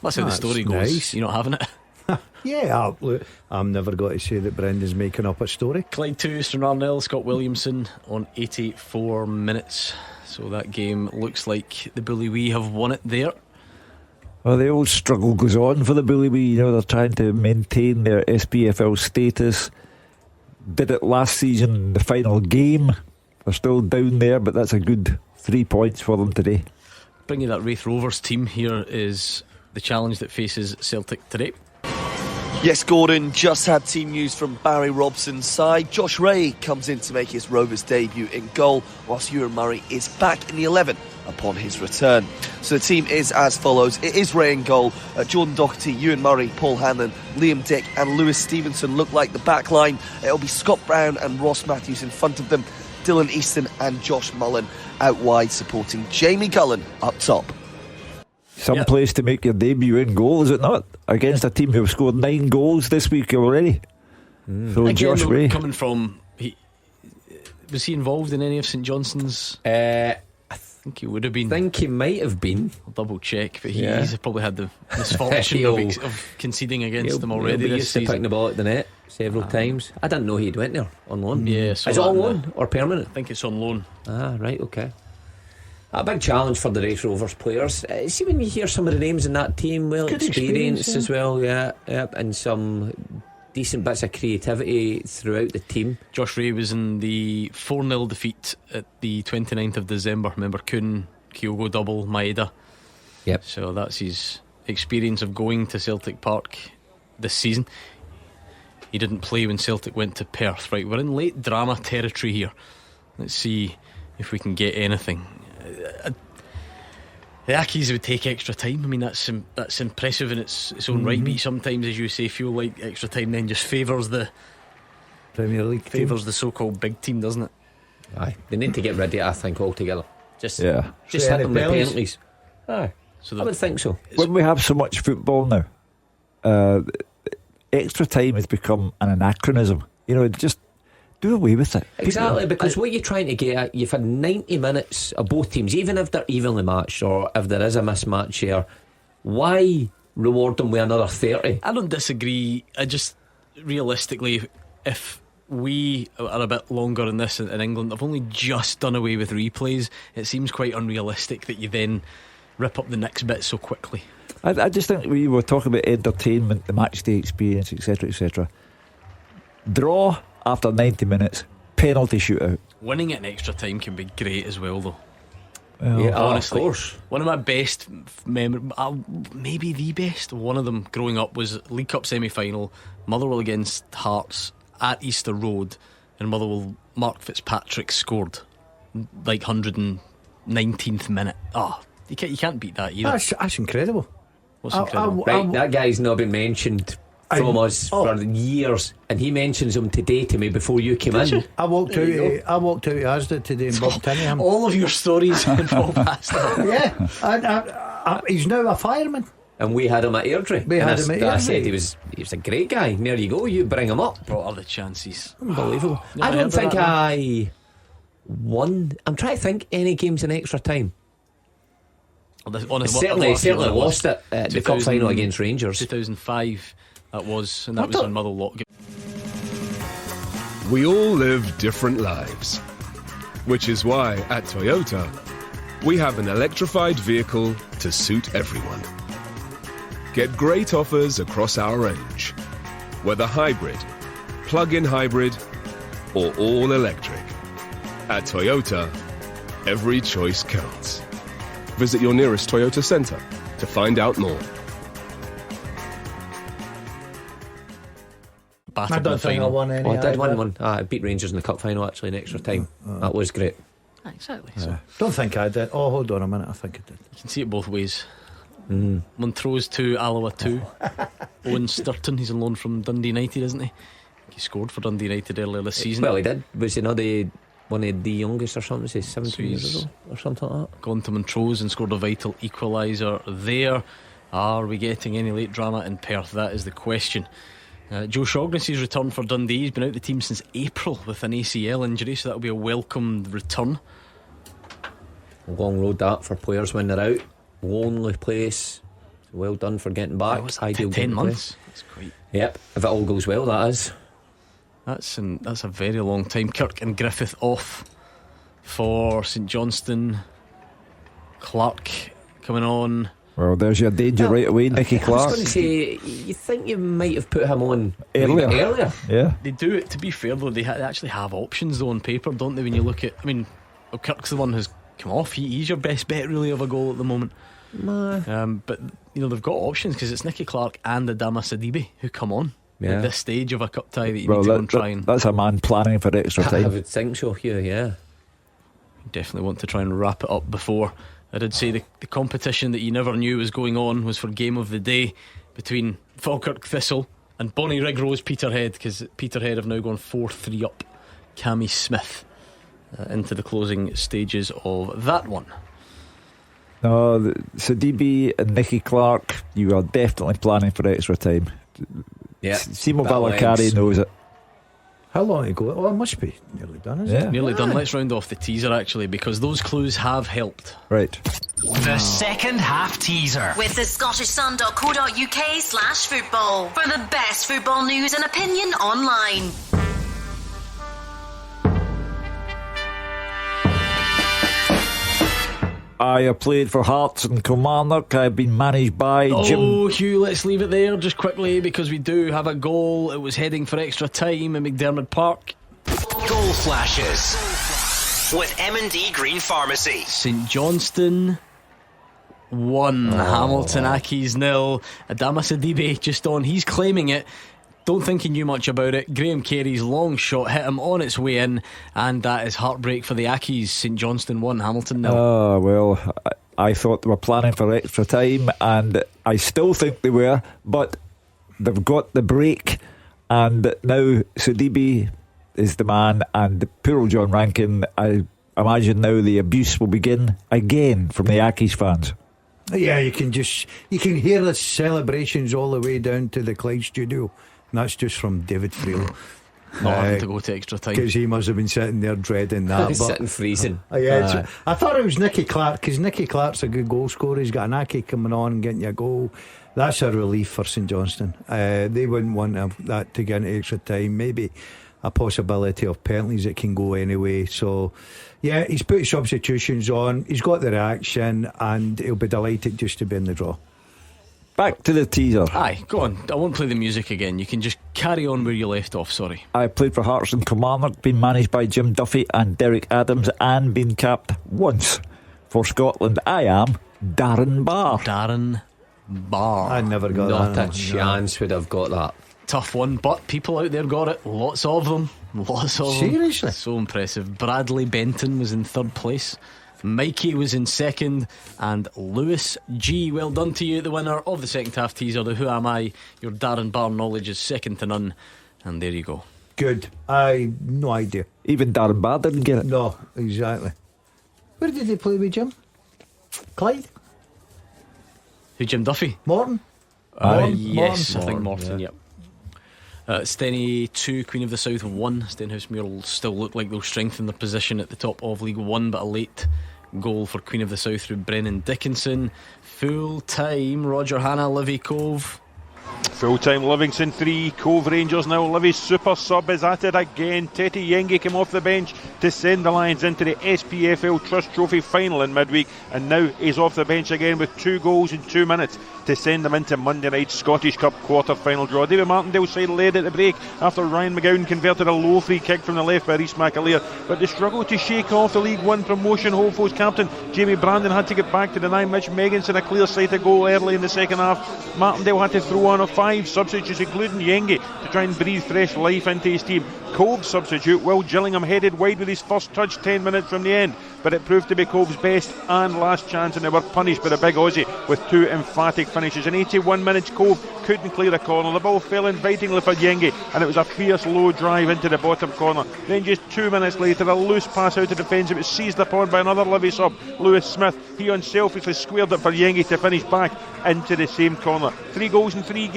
That's how the story goes. Nice. You're not having it? Yeah, look, I'm never going to say that Brendan's making up a story. Clyde 2, Stranraer Scott Williamson on 84 minutes. So that game looks like the Bully Wee have won it there. Well, the old struggle goes on for the Bully Wee. They're trying to maintain their SPFL status. Did it last season in the final game. They're still down there, but that's a good 3 points for them today. Bring you that Wraith Rovers team. Here is the challenge that faces Celtic today. Yes, Gordon, just had team news from Barry Robson's side. Josh Ray comes in to make his Rovers debut in goal, whilst Ewan Murray is back in the 11 upon his return. So the team is as follows. It is Ray in goal. Jordan Doherty, Ewan Murray, Paul Hanlon, Liam Dick and Lewis Stevenson look like the back line. It'll be Scott Brown and Ross Matthews in front of them. Dylan Easton and Josh Mullen out wide, supporting Jamie Cullen up top. Some place to make your debut in goal, is it not? Against a team who've scored 9 goals this week already. So Again, Josh Ray coming from, was he involved in any of St Johnstone's? I think he would have been. I think he might have been. I'll double check, but he's probably had the misfortune of conceding against them already. He'll be this used to season. picking the ball at the net several times. I didn't know he'd went there on loan. Yeah, is it on loan or permanent? I think it's on loan. Right, okay. A big challenge for the Wraith Rovers players. See, when you hear some of the names in that team, well, good experience experience, as well, and some decent bits of creativity throughout the team. Josh Ray was in the 4-0 defeat at the 29th of December. Remember Kuhn, Kyogo double, Maeda. Yep. So that's his experience of going to Celtic Park this season. He didn't play when Celtic went to Perth. Right, we're in late drama territory here. Let's see if we can get anything. The Ackies would take extra time. I mean, that's impressive in its own right. But sometimes, as you say, feel like extra time then just favours the Premier League, favours the so-called big team, doesn't it? Aye, they need to get rid of it, I think, altogether. Just hit them with penalties. Aye, so I would think so. When we have so much football now, extra time has become an anachronism. Just do away with it. Exactly, because what you're trying to get at, you've had 90 minutes of both teams, even if they're evenly matched or if there is a mismatch here. Why reward them with another 30? I don't disagree. I just, realistically, if we are a bit longer in this in England, I've only just done away with replays. It seems quite unrealistic that you then rip up the next bit so quickly. I just think we were talking about entertainment, the match day experience, etc, etc. Draw after 90 minutes, penalty shootout. Winning it in extra time can be great as well, though. Well, honestly, of course. One of my best memories, maybe the best, one of them growing up was League Cup semi-final, Motherwell against Hearts at Easter Road, and Motherwell, Mark Fitzpatrick scored like 119th minute. You can't beat that either. That's incredible. What's incredible? That guy's not been mentioned from us for years, and he mentions him today to me before you came in. I walked out to Asda today and bumped into him. All of your stories involve Asda. Yeah, he's now a fireman. And we had him at Airdrie. I said he was a great guy. And there you go, you bring him up. What are the chances? Unbelievable. I don't think I won. I'm trying to think any games in extra time. Certainly lost it at the cup final against Rangers. 2005 that was, and that was on Motherwell. We all live different lives, which is why at Toyota we have an electrified vehicle to suit everyone. Get great offers across our range, whether hybrid, plug-in hybrid or all electric. At Toyota, every choice counts. Visit your nearest Toyota centre to find out more. I don't think I won any. I did win one. I beat Rangers in the cup final actually in extra time. That was great. Exactly. Don't think I did. Hold on a minute. I think I did. You can see it both ways. Montrose 2, Alloa 2. Owen Sturton, he's on loan from Dundee United, isn't he? He scored for Dundee United earlier this season. Well, he did. Was he not one of the youngest or something? Say 17 years ago or something like that. Gone to Montrose and scored a vital equaliser there. Are we getting any late drama in Perth? That is the question. Joe Shaughnessy's return for Dundee. He's been out the team since April with an ACL injury, so that'll be a welcome return. A long road that for players when they're out. Lonely place. Well done for getting back. Ideal 10 months. That's quite. Yep, if it all goes well, that is. That's a very long time. Kirk and Griffith off for St Johnstone. Clark coming on. Well, there's your danger right away, Nicky Clark. I was going to say, you think you might have put him on earlier. Yeah. They do it, to be fair though, they actually have options though on paper, don't they, when you look at, Kirk's the one who's come off. He's your best bet really of a goal at the moment. But they've got options because it's Nicky Clark and Adama Sidibe who come on at this stage of a cup tie that you need to go and try and. That's a man planning for extra time. I would think so, Hugh, yeah. You definitely want to try and wrap it up before. I did say the competition that you never knew was going on was for game of the day between Falkirk Thistle and Bonnie Rigrose Peterhead, because Peterhead have now gone 4-3 up Cammy Smith into the closing stages of that one. No, Sidibe and Nicky Clark, you are definitely planning for extra time. Yeah, Simo Valakari knows it. How long ago? Oh, it must be nearly done, isn't it? Nearly done. Let's round off the teaser actually, because those clues have helped. Right. The second half teaser with the scottishsun.co.uk/football for the best football news and opinion online. I have played for Hearts and Kilmarnock. I've been managed by Jim. Oh, Hugh, let's leave it there just quickly because we do have a goal. It was heading for extra time in McDermott Park. Goal flashes with M&D Green Pharmacy. St Johnstone 1, Hamilton Accies 0. Adama Sidibe just on. He's claiming it. Don't think he knew much about it. Graham Carey's long shot hit him on its way in, and that is heartbreak for the Accies. St Johnstone 1, Hamilton 0. Oh, well, I thought they were planning for extra time, and I still think they were, but they've got the break, and now Sidibe is the man, and poor old John Rankin. I imagine now the abuse will begin again from the Accies fans. Yeah, you can hear the celebrations all the way down to the Clyde studio. And that's just from David Friel. Not having to go to extra time, because he must have been sitting there dreading that. He's sitting freezing. I thought it was Nicky Clark, because Nicky Clark's a good goal scorer. He's got an Aki coming on and getting you a goal. That's a relief for St Johnstone. They wouldn't want that to get into extra time. Maybe a possibility of penalties that can go anyway. So yeah, he's put substitutions on, he's got the reaction, and he'll be delighted just to be in the draw. Back to the teaser. Aye, go on. I won't play the music again. You can just carry on where you left off, sorry. I played for Hearts and Kilmarnock, been managed by Jim Duffy and Derek Adams, and been capped once for Scotland. I am Darren Barr. Darren Barr. I never got Not that. a chance would have got that. Tough one, but people out there got it. Lots of them. Seriously? So impressive. Bradley Benton was in third place, Mikey was in second, and Lewis G. Well done to you, the winner of the second half teaser. The Who Am I? Your Darren Barr knowledge is second to none. And there you go. Good. I no idea. Even Darren Barr didn't get it. No, exactly. Where did they play with Jim? Clyde? Who, Jim Duffy? Morton? Yes, Morton. I think Morton, Yeah. yep. Steny 2, Queen of the South 1. Stenhousemuir will still look like they'll strengthen their position at the top of League 1, but a late goal for Queen of the South through Brennan Dickinson. Full time, Roger Hanna, Livy Cove. Full time, Livingston 3, Cove Rangers now. Livy's super sub is at it again. Tete Yengi came off the bench to send the Lions into the SPFL Trust Trophy final in midweek, and now he's off the bench again with 2 goals in 2 minutes to send them into Monday night's Scottish Cup quarter-final draw. David Martindale's side led at the break after Ryan McGowan converted a low free kick from the left by Rhys McAleer, but they struggled to shake off the League 1 promotion hopefuls. Captain Jamie Brandon had to get back to deny Mitch Megginson a clear-sighted goal early in the second half. Martindale had to throw on 5 substitutes, including Yengi, to try and breathe fresh life into his team. Cove's substitute, Will Gillingham, headed wide with his first touch 10 minutes from the end, but it proved to be Cove's best and last chance, and they were punished by the big Aussie with 2 emphatic finishes. In 81 minutes, Cove couldn't clear a corner. The ball fell invitingly for Yengi, and it was a fierce low drive into the bottom corner. Then just 2 minutes later, a loose pass out of defence. It was seized upon by another Livy sub, Lewis Smith. He unselfishly squared it for Yengi to finish back into the same corner. 3 goals in 3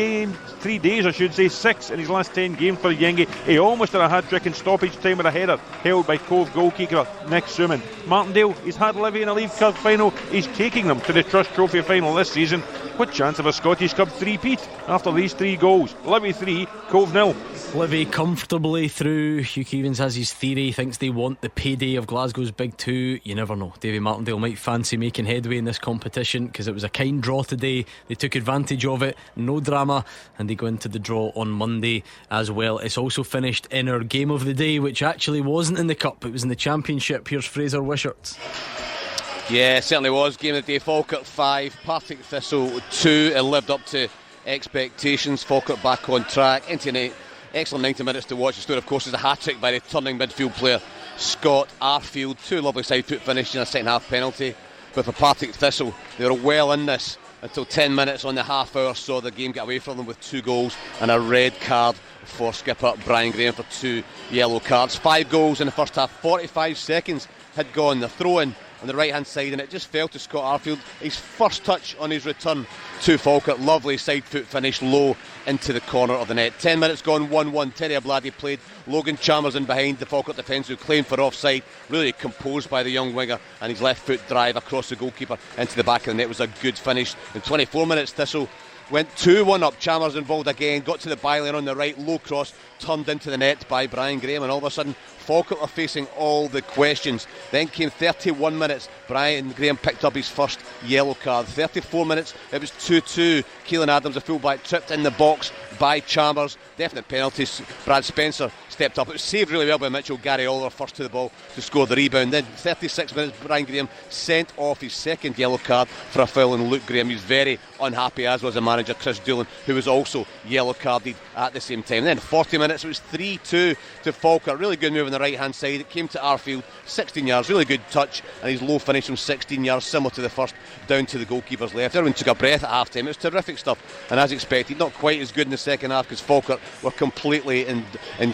days, I should say. 6 in his last 10 games for Yengi. He almost had a hat-trick in stoppage time with a header held by Cove goalkeeper Nick Suman. Martindale, he's had Livy in a League Cup final. He's taking them to the Trust Trophy final this season. What chance of a Scottish Cup three-peat after these 3 goals? Livy 3, Cove 0. Livy comfortably through. Hugh Keevins has his theory, thinks they want the payday of Glasgow's big 2. You never know. Davy Martindale might fancy making headway in this competition because it was a kind draw today. They took advantage of it, no drama, and they go into the draw on Monday as well. It's also finished in our game of the day, which actually wasn't in the Cup, it was in the Championship. Here's Fraser Wishart. Yeah, it certainly was. Game of the day. Falkirk 5, Partick Thistle 2. It lived up to expectations. Falkirk back on track. Into an excellent 90 minutes to watch. The story, of course, is a hat-trick by the turning midfield player Scott Arfield. 2 lovely side-foot finishes and a second-half penalty. But for Partick Thistle, they were well in this until 10 minutes on the half-hour saw the game get away from them with 2 goals and a red card for skipper Brian Graham for 2 yellow cards. 5 goals in the first half. 45 seconds had gone. The throw-in on the right hand side, and it just fell to Scott Arfield. His first touch on his return to Falkirk. Lovely side foot finish low into the corner of the net. 10 minutes gone, 1-1. Terry Abladi played Logan Chalmers in behind the Falkirk defence, who claimed for offside. Really composed by the young winger, and his left foot drive across the goalkeeper into the back of the net was a good finish. In 24 minutes, Thistle went 2-1 up. Chalmers involved again, got to the byline on the right, low cross, turned into the net by Brian Graham, and all of a sudden Falkirk are facing all the questions. Then came 31 minutes. Brian Graham picked up his first yellow card. 34 minutes, it was 2-2. Keelan Adams, a fullback, tripped in the box by Chalmers. Definite penalties. Brad Spencer stepped up. It was saved really well by Mitchell. Gary Oliver first to the ball to score the rebound. Then 36 minutes, Brian Graham sent off his second yellow card for a foul on Luke Graham. He was very unhappy, as was the manager Chris Doolan, who was also yellow carded at the same time. And then 40 minutes, it was 3-2 to Falkirk. Really good move on the right hand side. It came to Arfield, 16 yards, really good touch, and his low finish from 16 yards, similar to the first, down to the goalkeeper's left. Everyone took a breath at half time. It was terrific stuff, and as expected, not quite as good in the second half because Falkirk were completely in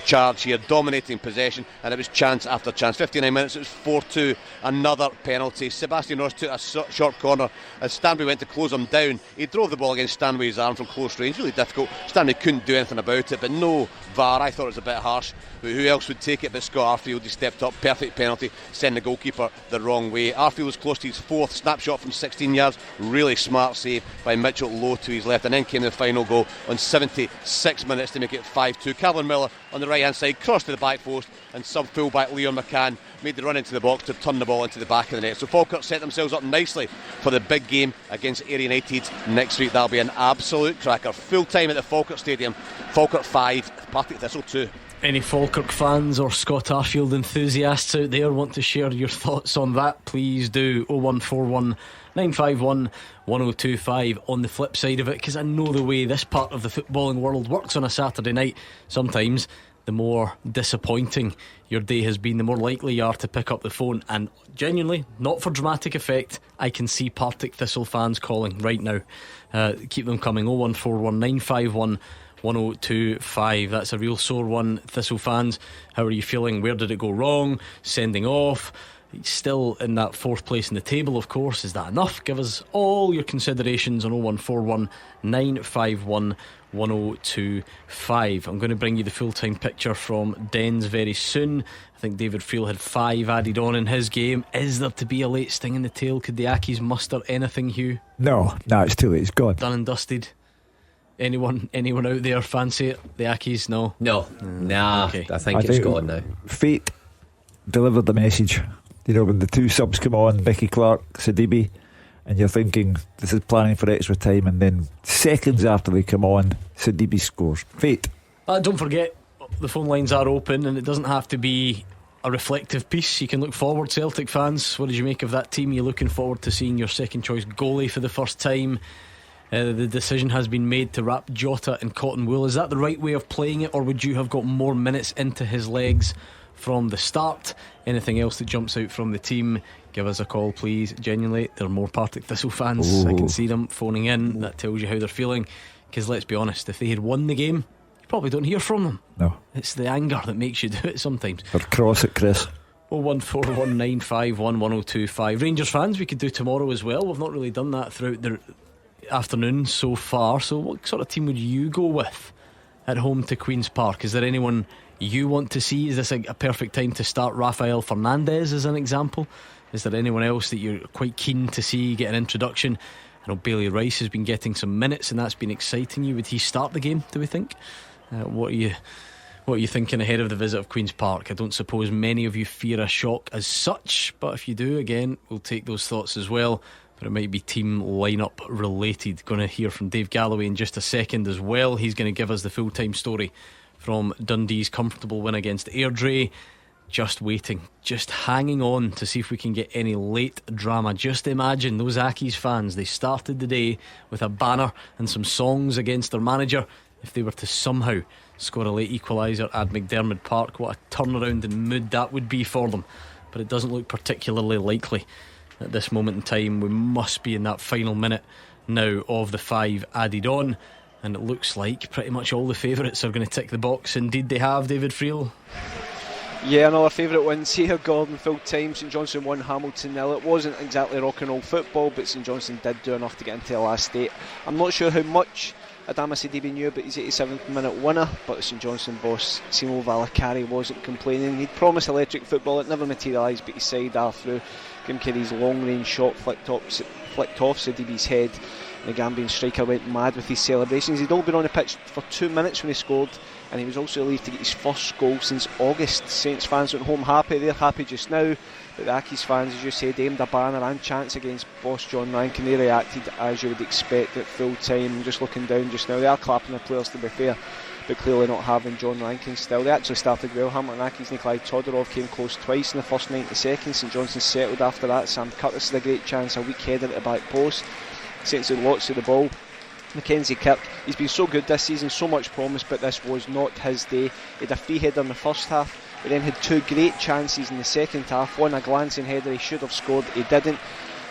charge here, dominating possession, and it was chance after chance. 59 minutes, it was 4-2. Another penalty. Sebastian Ross took a short corner as Stanley went to close him down. He drove the ball against Stanley's arm from close range, really difficult. Stanley couldn't do anything about it, but no VAR. I thought it was a bit harsh, but who else would take it but Scott Arfield? He stepped up, perfect penalty, send the goalkeeper the wrong way. Arfield was close to his 4th snapshot from 16 yards, really smart save by Mitchell low to his left, and then came the final goal on 76 minutes to make it 5-2. Calvin Miller on the right hand side crossed to the back post, and sub fullback Leon McCann made the run into the box to turn the ball into the back of the net. So Falkirk set themselves up nicely for the big game against Ayr United next week. That'll be an absolute cracker. Full time at the Falkirk Stadium. Falkirk 5, Partick Thistle 2. Any Falkirk fans or Scott Arfield enthusiasts out there want to share your thoughts on that, please do. 0141 951 1025 on the flip side of it, because I know the way this part of the footballing world works on a Saturday night. Sometimes the more disappointing your day has been, the more likely you are to pick up the phone. And genuinely, not for dramatic effect, I can see Partick Thistle fans calling right now. Keep them coming. 0141 951 1025. That's a real sore one. Thistle fans, how are you feeling? Where did it go wrong? Sending off. Still in that 4th place in the table, of course. Is that enough? Give us all your considerations on 0141 951 1025. I'm going to bring you the full-time picture from Dens very soon. I think David Friel had 5 added on in his game. Is there to be a late sting in the tail? Could the Ackies muster anything, Hugh? No, it's too late. It's gone. Done and dusted. Anyone out there fancy it? The Ackies? No. Nah, okay. I think it's gone now. Fate delivered the message. You know, when the 2 subs come on, Mickey Clark, Sidibe, and you're thinking this is planning for extra time, and then seconds after they come on, Sidibe scores. Fate. Don't forget, the phone lines are open, and it doesn't have to be a reflective piece. You can look forward. Celtic fans, what did you make of that team? You're looking forward to seeing your second choice goalie for the first time. The decision has been made to wrap Jota in cotton wool. Is that the right way of playing it, or would you have got more minutes into his legs from the start. Anything else that jumps out from the team, give us a call please. Genuinely, there are more Partick Thistle fans. I can see them phoning in. That tells you how they're feeling, because let's be honest, if they had won the game, you probably don't hear from them. No, it's the anger that makes you do it sometimes. Or cross it, Chris. 01419511025. Rangers fans, we could do tomorrow as well. We've not really done that throughout the afternoon so far. So what sort of team would you go with at home to Queen's Park? Is there anyone you want to see? Is this a perfect time to start Rafael Fernandez as an example? Is there anyone else that you're quite keen to see get an introduction? I know Bailey Rice has been getting some minutes and that's been exciting you. Would he start the game, do we think? What are you thinking ahead of the visit of Queen's Park? I don't suppose many of you fear a shock as such, but if you do, again, we'll take those thoughts as well. But it might be team lineup related. Going to hear from Dave Galloway in just a second as well. He's going to give us the full-time story from Dundee's comfortable win against Airdrie. Just waiting, just hanging on to see if we can get any late drama. Just imagine those Accies fans, they started the day with a banner and some songs against their manager. If they were to somehow score a late equaliser at McDermott Park, what a turnaround in mood that would be for them. But it doesn't look particularly likely at this moment in time. We must be in that final minute now of the 5 added on, and it looks like pretty much all the favourites are going to tick the box. Indeed they have, David Friel. Yeah, another favourite win here, Gordon. Full time, St Johnstone 1, Hamilton 0. It wasn't exactly rock and roll football, but St Johnstone did do enough to get into the last 8. I'm not sure how much Adama Sidibe knew about his 87th minute winner, but the St Johnstone boss Simo Valakari wasn't complaining. He'd promised electric football, it never materialised, but his side are through. Kim Kerry's long range shot flicked off Sidibe's head. The Gambian striker went mad with his celebrations. He'd only been on the pitch for 2 minutes when he scored, and he was also relieved to get his first goal since August. Saints fans went home happy. They're happy just now, but the Accies fans, as you said, aimed a banner and chants against boss John Rankin. They reacted as you would expect at full time. Just looking down just now, they are clapping the players, to be fair, but clearly not having John Rankin still. They actually started well. Hamilton Accies, Nikolai Todorov came close twice in the first 90 seconds. St Johnstone settled after that. Sam Curtis had a great chance, a weak header at the back post. Saints had lots of the ball. Mackenzie Kirk, he's been so good this season, so much promise, but this was not his day. He had a free header in the first half, but then had 2 great chances in the second half. One a glancing header, he should have scored, he didn't.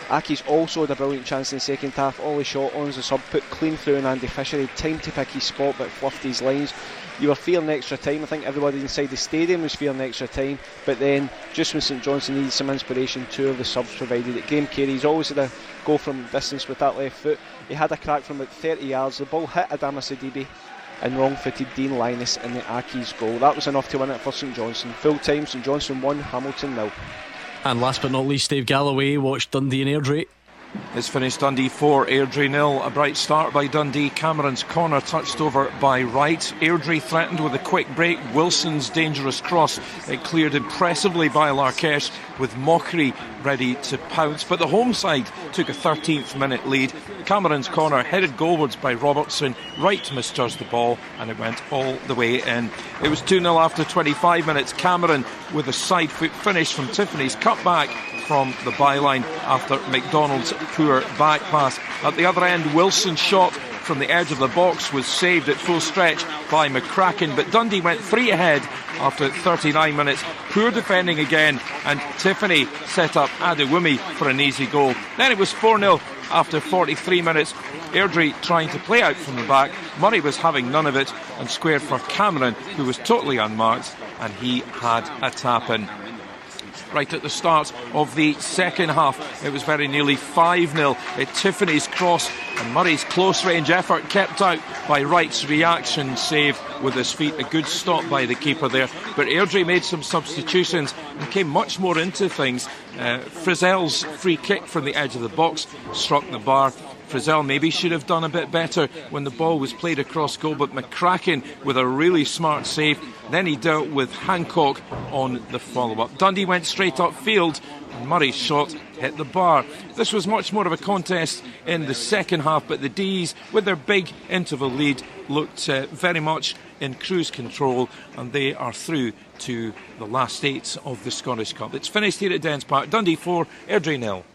Accies also had a brilliant chance in the second half. Ollie shot on as a sub, put clean through, and Andy Fisher had time to pick his spot but fluffed his lines. You were fearing extra time. I think everybody inside the stadium was fearing extra time, but then just when St Johnstone needed some inspiration, 2 of the subs provided it. Graham Carey's always had a go from distance with that left foot. He had a crack from about 30 yards. The ball hit Adama Sidibe and wrong-footed Dean Linus in the Accies goal. That was enough to win it for St Johnstone. Full time, St Johnstone 1, Hamilton 0. And last but not least, Dave Galloway watched Dundee and Airdrie. It's finished Dundee 4, Airdrie 0. A bright start by Dundee. Cameron's corner touched over by Wright. Airdrie threatened with a quick break. Wilson's dangerous cross. It cleared impressively by Larkesh, with Mockery ready to pounce. But the home side took a 13th minute lead. Cameron's corner headed goalwards by Robertson. Wright misjudged the ball and it went all the way in. It was 2-0 after 25 minutes. Cameron with a side foot finish from Tiffany's cut back from the byline after McDonald's poor back pass. At the other end, Wilson's shot from the edge of the box was saved at full stretch by McCracken, but Dundee went 3 ahead after 39 minutes. Poor defending again, and Tiffany set up Adewumi for an easy goal. Then it was 4-0 after 43 minutes. Airdrie trying to play out from the back. Murray was having none of it and squared for Cameron, who was totally unmarked, and he had a tap in. Right at the start of the second half, it was very nearly 5-0 at Tiffany's cross, and Murray's close range effort kept out by Wright's reaction save with his feet. A good stop by the keeper there, but Airdrie made some substitutions and came much more into things. Frizzell's free kick from the edge of the box struck the bar. Frizzell maybe should have done a bit better when the ball was played across goal, but McCracken with a really smart save. Then he dealt with Hancock on the follow-up. Dundee went straight upfield and Murray's shot hit the bar. This was much more of a contest in the second half, but the D's, with their big interval lead, looked very much in cruise control, and they are through to the last 8 of the Scottish Cup. It's finished here at Dens Park. Dundee 4, Airdrie 0.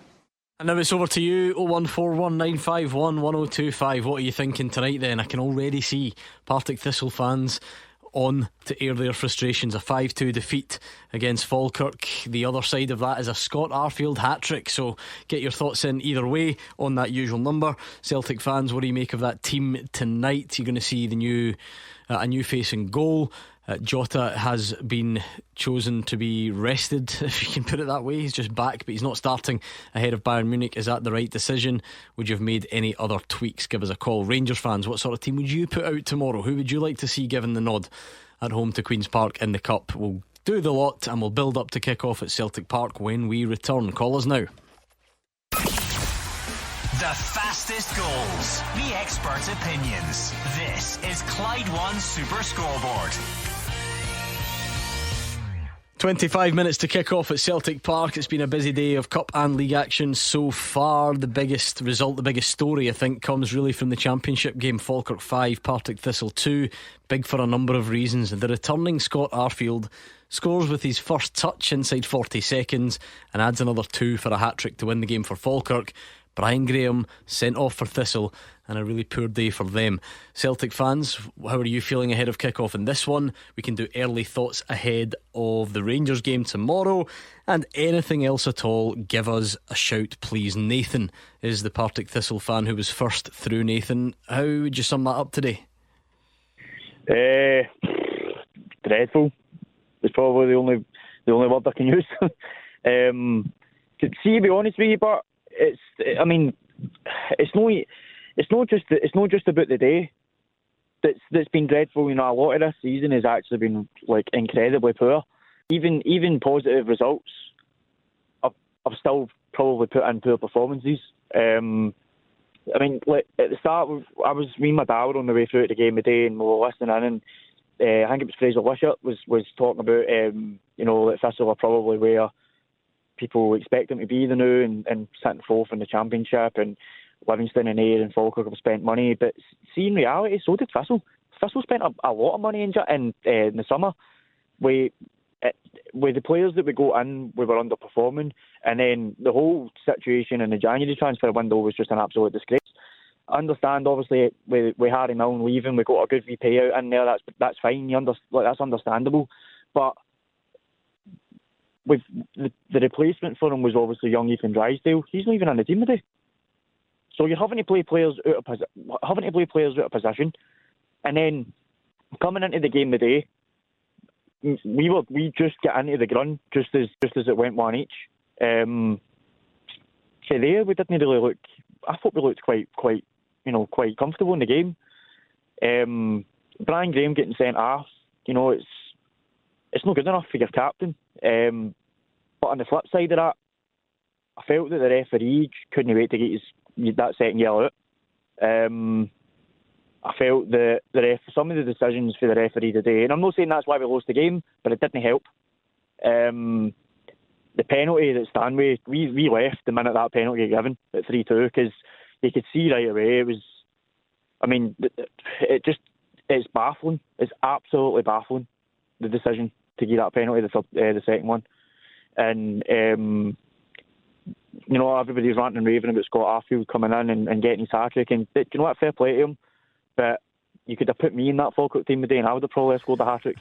And now it's over to you, 01419511025. What are you thinking tonight then? I can already see Partick Thistle fans on to air their frustrations. A 5-2 defeat against Falkirk. The other side of that is a Scott Arfield hat-trick. So get your thoughts in either way on that usual number. Celtic fans, what do you make of that team tonight? You're going to see a new face in goal. Jota has been chosen to be rested, if you can put it that way. He's just back, but he's not starting ahead of Bayern Munich. Is that the right decision? Would you have made any other tweaks? Give us a call. Rangers fans, what sort of team would you put out tomorrow? Who would you like to see given the nod at home to Queen's Park in the Cup? We'll do the lot and we'll build up to kick off at Celtic Park when we return. Call us now. The fastest goals, the experts' opinions. This is Clyde One Super Scoreboard. 25 minutes to kick off at Celtic Park. It's been a busy day of Cup and League action so far. The biggest result, the biggest story, I think, comes really from the Championship game. Falkirk 5, Partick Thistle 2. Big for a number of reasons. The returning Scott Arfield scores with his first touch inside 40 seconds and adds another 2 for a hat-trick to win the game for Falkirk. Brian Graham sent off for Thistle, and a really poor day for them. Celtic fans, how are you feeling ahead of kick-off in this one? We can do early thoughts ahead of the Rangers game tomorrow, and anything else at all, give us a shout please. Nathan is the Partick Thistle fan who was first through. Nathan, how would you sum that up today? Dreadful. It's probably the only word I can use. To be honest with you, but it's not just about the day that's been dreadful. You know, a lot of this season has actually been like incredibly poor. Even positive results, I've still probably put in poor performances. I mean, like at the start, me and my dad were on the way through the game today, and we were listening in, and I think it was Fraser Wishart was talking about that Thistle are probably where people expect them to be the new and sitting fourth in the Championship, and Livingston and Ayr and Falkirk have spent money, but see, in reality, so did Thistle. Thistle spent a lot of money in the summer. With the players that we got in, we were underperforming, and then the whole situation in the January transfer window was just an absolute disgrace. I understand, obviously, with Harry Milne leaving, we got a good payout in there. That's fine. That's understandable, but with the replacement for him was obviously young Ethan Drysdale. He's not even in the team today. So you're having to play players out of position, and then coming into the game today, we just get into the gun just as it went one each. Today we didn't really look. I thought we looked quite comfortable in the game. Brian Graham getting sent off, it's not good enough for your captain. But on the flip side of that, I felt that the referee couldn't wait to get that second yellow out. I felt that some of the decisions for the referee today, and I'm not saying that's why we lost the game, but it didn't help. The penalty that Stanway, we left the minute that penalty given at 3-2, because you could see right away it was. I mean, it's baffling. It's absolutely baffling, the decision to give that penalty, the second one. And everybody's ranting and raving about Scott Arfield coming in and getting his hat-trick, and do you know what, fair play to him, but you could have put me in that Falkirk team today and I would have probably scored a hat-trick.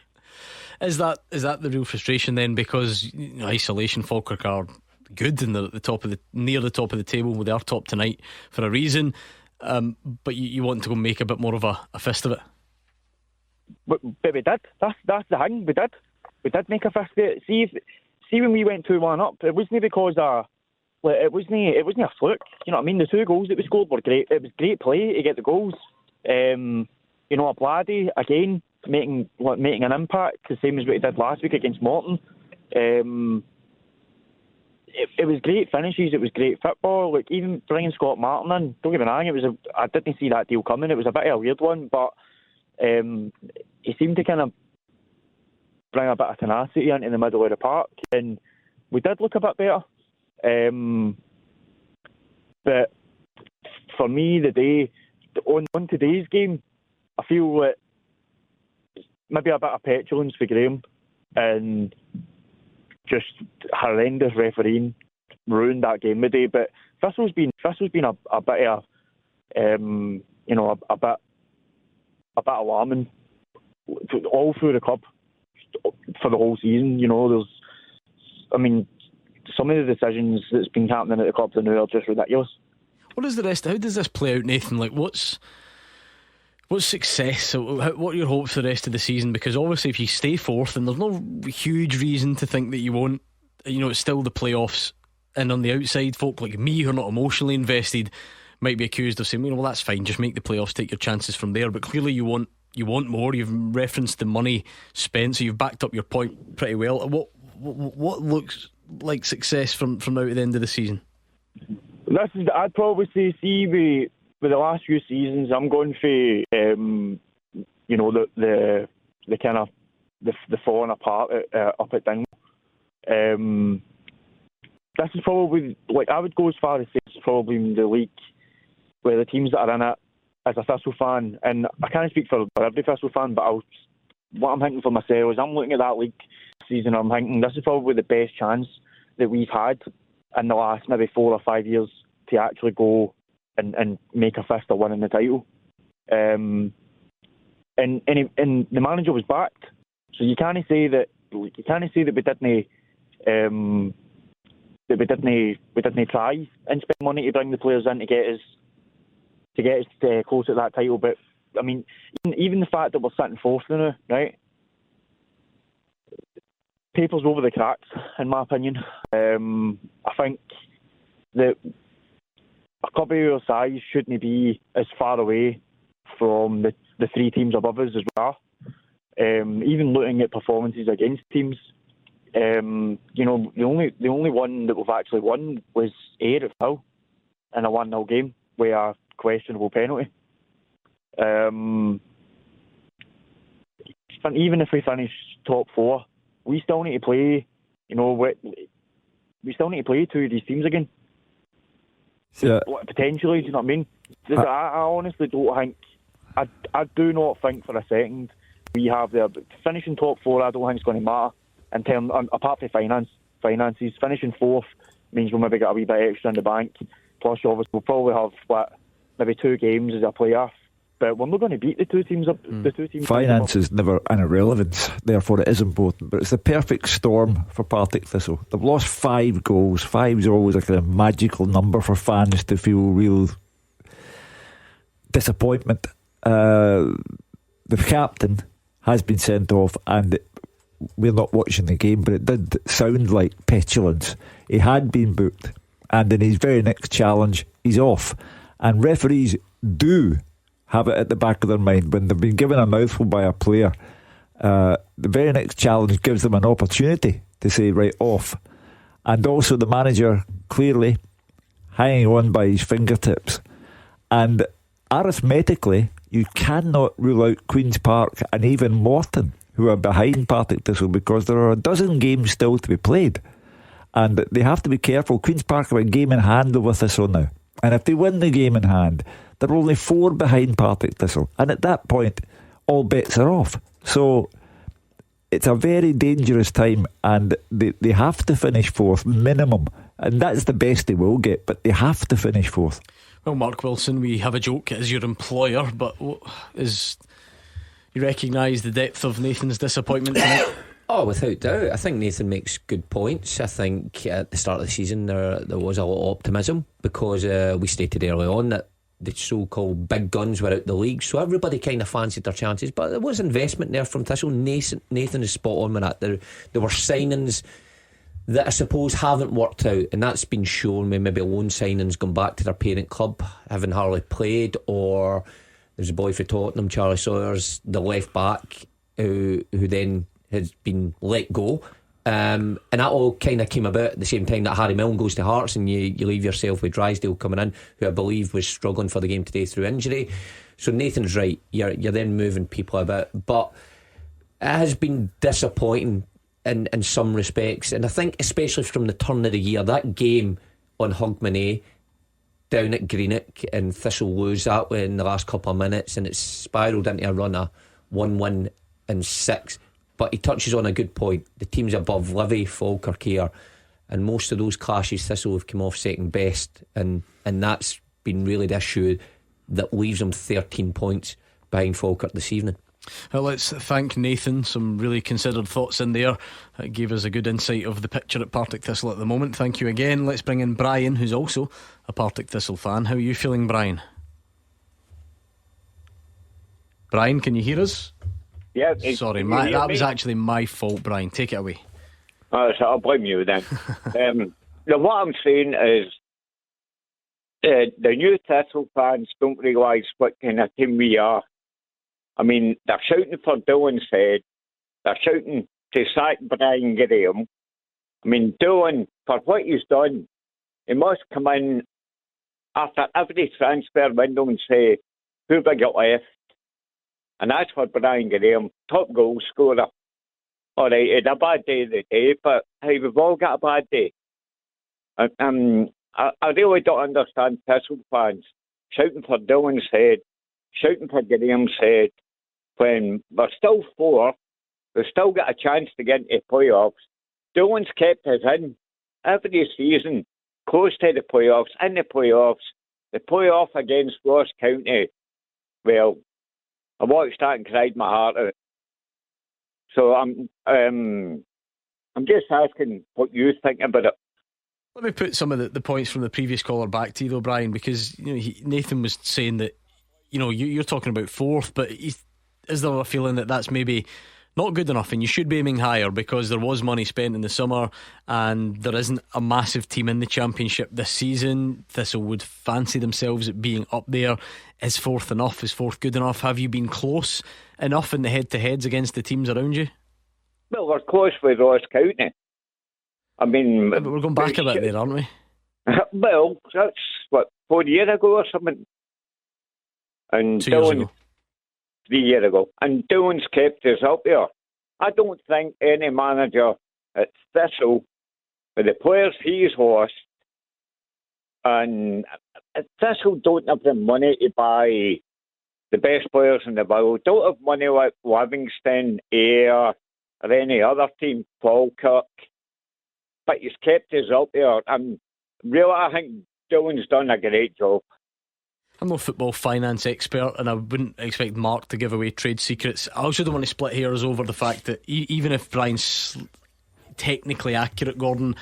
Is that the real frustration then? Because isolation, Falkirk are good in the top of near the top of the table. Well, they are top tonight for a reason, but you want to go make a bit more of a fist of it. But we did. That's the thing. We did make a fist of it. See when we went 2-1 up, it wasn't because it wasn't a fluke. You know what I mean? The 2 goals that we scored were great. It was great play to get the goals. Abladi again making an impact, the same as what he did last week against Morton. It was great finishes. It was great football. Like even bringing Scott Martin in, don't get me wrong, I didn't see that deal coming. It was a bit of a weird one, but he seemed to kind of bring a bit of tenacity into the middle of the park, and we did look a bit better. But for me, on today's game, I feel that maybe a bit of petulance for Graham and just horrendous refereeing ruined that game today. But Thistle's been a bit of a bit alarming all through the club for the whole season. You know, some of the decisions that's been happening at the club now are just ridiculous. What is the rest? How does this play out, Nathan? Like, what's success? What are your hopes for the rest of the season? Because obviously, if you stay fourth, then there's no huge reason to think that you won't. You know, it's still the playoffs, and on the outside, folk like me who are not emotionally invested might be accused of saying, well, that's fine, just make the playoffs, take your chances from there. But clearly, you want more. You've referenced the money spent, so you've backed up your point pretty well. What looks like success from now to the end of the season? I'd probably say, with the last few seasons, I'm going for you know, the kind of the falling apart up at Dingle. This is probably, like, I would go as far as say it's probably in the league where the teams that are in it, as a Thistle fan, and I can't speak for every Thistle fan, but what I'm thinking for myself is I'm looking at that league season, I'm thinking this is probably the best chance that we've had in the last maybe 4 or 5 years to actually go and make a fist of winning the title. And the manager was backed, so you can't say that we didn't try and spend money to bring the players in to get us close to that title. But I mean, even the fact that we're sitting fourth now, right? Papers over the cracks, in my opinion. I think that a club of our size shouldn't be as far away from the 3 teams above us as well. Even looking at performances against teams, you know, the only one that we've actually won was Ayr at Hull in a 1-0 game with a questionable penalty. And even if we finish top 4, we still need to play. You know, we still need to play 2 of these teams again. Yeah. Potentially, do you know what I mean? I honestly don't think. I do not think for a second we have finishing top 4. I don't think it's going to matter in terms, apart from finances. Finishing 4th means we'll maybe get a wee bit extra in the bank. Plus, obviously, we'll probably have maybe 2 games as a playoff. But we're not going to beat the 2 teams up. The 2 teams. Finance is never an irrelevance, therefore it is important. But it's the perfect storm for Partick Thistle. They've lost 5 goals. 5 is always a kind of magical number for fans to feel real disappointment. The captain has been sent off, and we're not watching the game, but it did sound like petulance. He had been booked, and in his very next challenge, he's off. And referees do have it at the back of their mind when they've been given a mouthful by a player. The very next challenge gives them an opportunity to say, right, off. And also the manager clearly hanging on by his fingertips. And arithmetically, you cannot rule out Queen's Park and even Morton, who are behind Partick Thistle, because there are a dozen games still to be played. And they have to be careful. Queen's Park have a game in hand over Thistle now. And if they win the game in hand, they're only 4 behind Partick Thistle. And at that point, all bets are off. So it's a very dangerous time, and they have to finish 4th minimum. And that's the best they will get, but they have to finish 4th. Well, Mark Wilson, we have a joke as your employer, but you recognise the depth of Nathan's disappointment tonight? Oh, without doubt. I think Nathan makes good points. I think at the start of the season there was a lot of optimism because we stated early on that the so-called big guns were out the league, so everybody kind of fancied their chances. But there was investment there from Thistle. Nathan is spot on with that. There were signings that I suppose haven't worked out, and that's been shown with maybe loan signings gone back to their parent club, having hardly played, or there's a boy for Tottenham, Charlie Sawyers, the left back, who then has been let go. And that all kind of came about at the same time that Harry Milne goes to Hearts, and you leave yourself with Drysdale coming in, who I believe was struggling for the game today through injury. So Nathan's right, you're then moving people about, but it has been disappointing in some respects, and I think especially from the turn of the year, that game on Hogmanay down at Greenock, and Thistle lose that way in the last couple of minutes, and it's spiralled into a run of 1-1 and 6. But he touches on a good point. The teams above, Livy, Falkirk here, and most of those clashes Thistle have come off second best, and that's been really the issue that leaves them 13 points behind Falkirk this evening. Well, let's thank Nathan. Some really considered thoughts in there. It gave us a good insight of the picture at Partick Thistle at the moment. Thank you again. Let's bring in Brian, who's also a Partick Thistle fan. How are you feeling, Brian? Brian, can you hear us? Yeah. Sorry, that was actually my fault, Brian. Take it away. So I'll blame you then. What I'm saying is the new Thistle fans don't realise what kind of team we are. I mean, they're shouting for Dylan's head. They're shouting to sack Brian Graham. I mean, Dylan, for what he's done, he must come in after every transfer window and say, who have I got left? And that's for Brian Graham, top goal scorer. All right, he had a bad day the day, but hey, we've all got a bad day. I really don't understand Thistle fans shouting for Dylan's head, shouting for Graham's head, when we're still fourth, we've still got a chance to get into playoffs. Dylan's kept us in every season, close to the playoffs, in the playoffs. The playoff against Ross County, well, I watched that and cried my heart out. So I'm just asking what you think about it. Let me put some of the points from the previous caller back to you, though, Brian, because Nathan was saying that you're talking about fourth, but is there a feeling that that's maybe not good enough and you should be aiming higher because there was money spent in the summer and there isn't a massive team in the Championship this season? Thistle would fancy themselves at being up there. Is fourth enough? Is fourth good enough? Have you been close enough in the head-to-heads against the teams around you? Well, we're close with Ross County. I mean, but we're going back a bit there, aren't we? Well, that's 4 years ago or something. And 2 years ago. 3 years ago. And Dylan's kept us up there. I don't think any manager at Thistle, with the players he's lost, and Thistle don't have the money to buy the best players in the world, don't have money like Livingston, Ayr, or any other team, Falkirk, but he's kept us up there. And really, I think Dylan's done a great job. I'm no football finance expert, and I wouldn't expect Mark to give away trade secrets. I also don't want to split hairs over the fact that even if Brian's technically accurate, Gordon,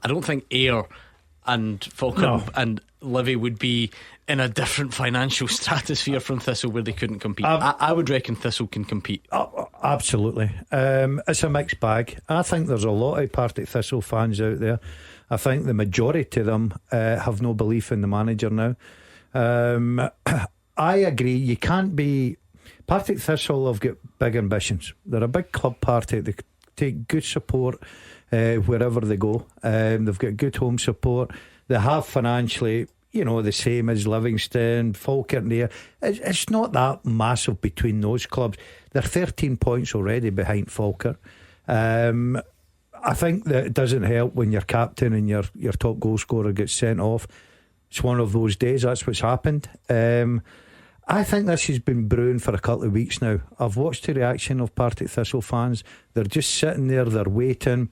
I don't think Ayr and Falkirk and Livy would be in a different financial stratosphere from Thistle where they couldn't compete. I would reckon Thistle can compete. Absolutely. It's a mixed bag. I think there's a lot of Partick Thistle fans out there. I think the majority of them have no belief in the manager now. I agree. You can't be. Partick Thistle have got big ambitions. They're a big club, Partick. They take good support wherever they go. They've got good home support. They have financially, the same as Livingston, Falkirk and Ayr. It's not that massive between those clubs. They're 13 points already behind Falkirk. I think that it doesn't help when your captain and your top goal scorer gets sent off. It's one of those days. That's what's happened. I think this has been brewing for a couple of weeks now. I've watched the reaction of Partick Thistle fans. They're just sitting there, they're waiting.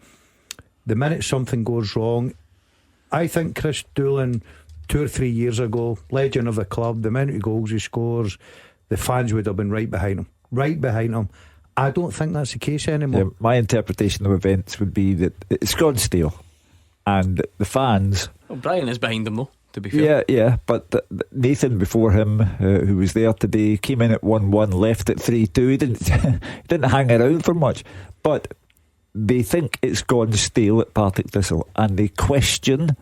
The minute something goes wrong, I think Chris Doolan 2 or 3 years ago, legend of the club, the amount of goals he scores, the fans would have been right behind him. I don't think that's the case anymore. Yeah, my interpretation of events would be that it's gone stale, and the fans. Well, Brian is behind them though, to be fair. Yeah, but Nathan before him, who was there today, came in at 1-1, left at 3-2. He didn't hang around for much, but they think it's gone stale at Partick Thistle, and they question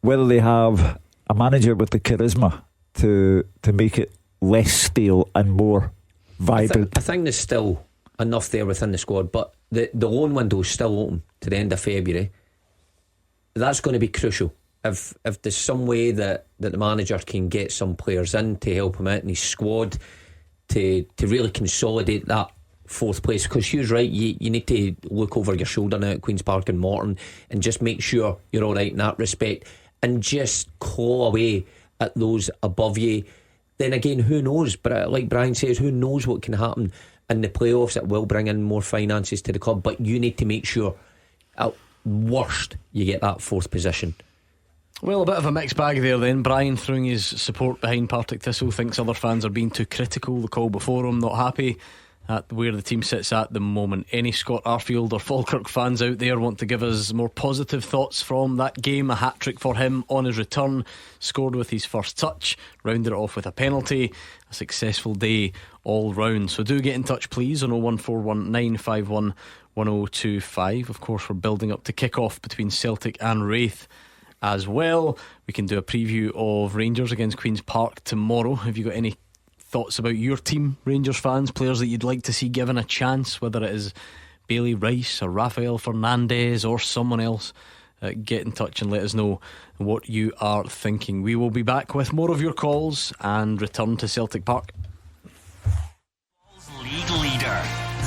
whether they have a manager with the charisma to make it less stale and more vibrant. I think there's still enough there within the squad, but the loan window is still open to the end of February. That's going to be crucial. If there's some way that the manager can get some players in to help him out in his squad to really consolidate that fourth place, because Hugh's right, you need to look over your shoulder now at Queen's Park and Morton and just make sure you're alright in that respect, and just claw away at those above you. Then again, who knows? But like Brian says, who knows what can happen in the playoffs? It will bring in more finances to the club, but you need to make sure at worst you get that fourth position. Well, a bit of a mixed bag there then. Brian throwing his support behind Partick Thistle, thinks other fans are being too critical. The call before him, not happy at where the team sits at the moment. Any Scott Arfield or Falkirk fans out there want to give us more positive thoughts from that game? A hat-trick for him on his return, scored with his first touch, rounded it off with a penalty. A successful day all round. So do get in touch please on 01419511025. Of course, we're building up to kick-off between Celtic and Wraith as well. We can do a preview of Rangers against Queen's Park tomorrow. Have you got any thoughts about your team, Rangers fans, players that you'd like to see given a chance, whether it is Bailey Rice or Rafael Fernandez or someone else? Get in touch and let us know what you are thinking. We will be back with more of your calls and return to Celtic Park. League leader.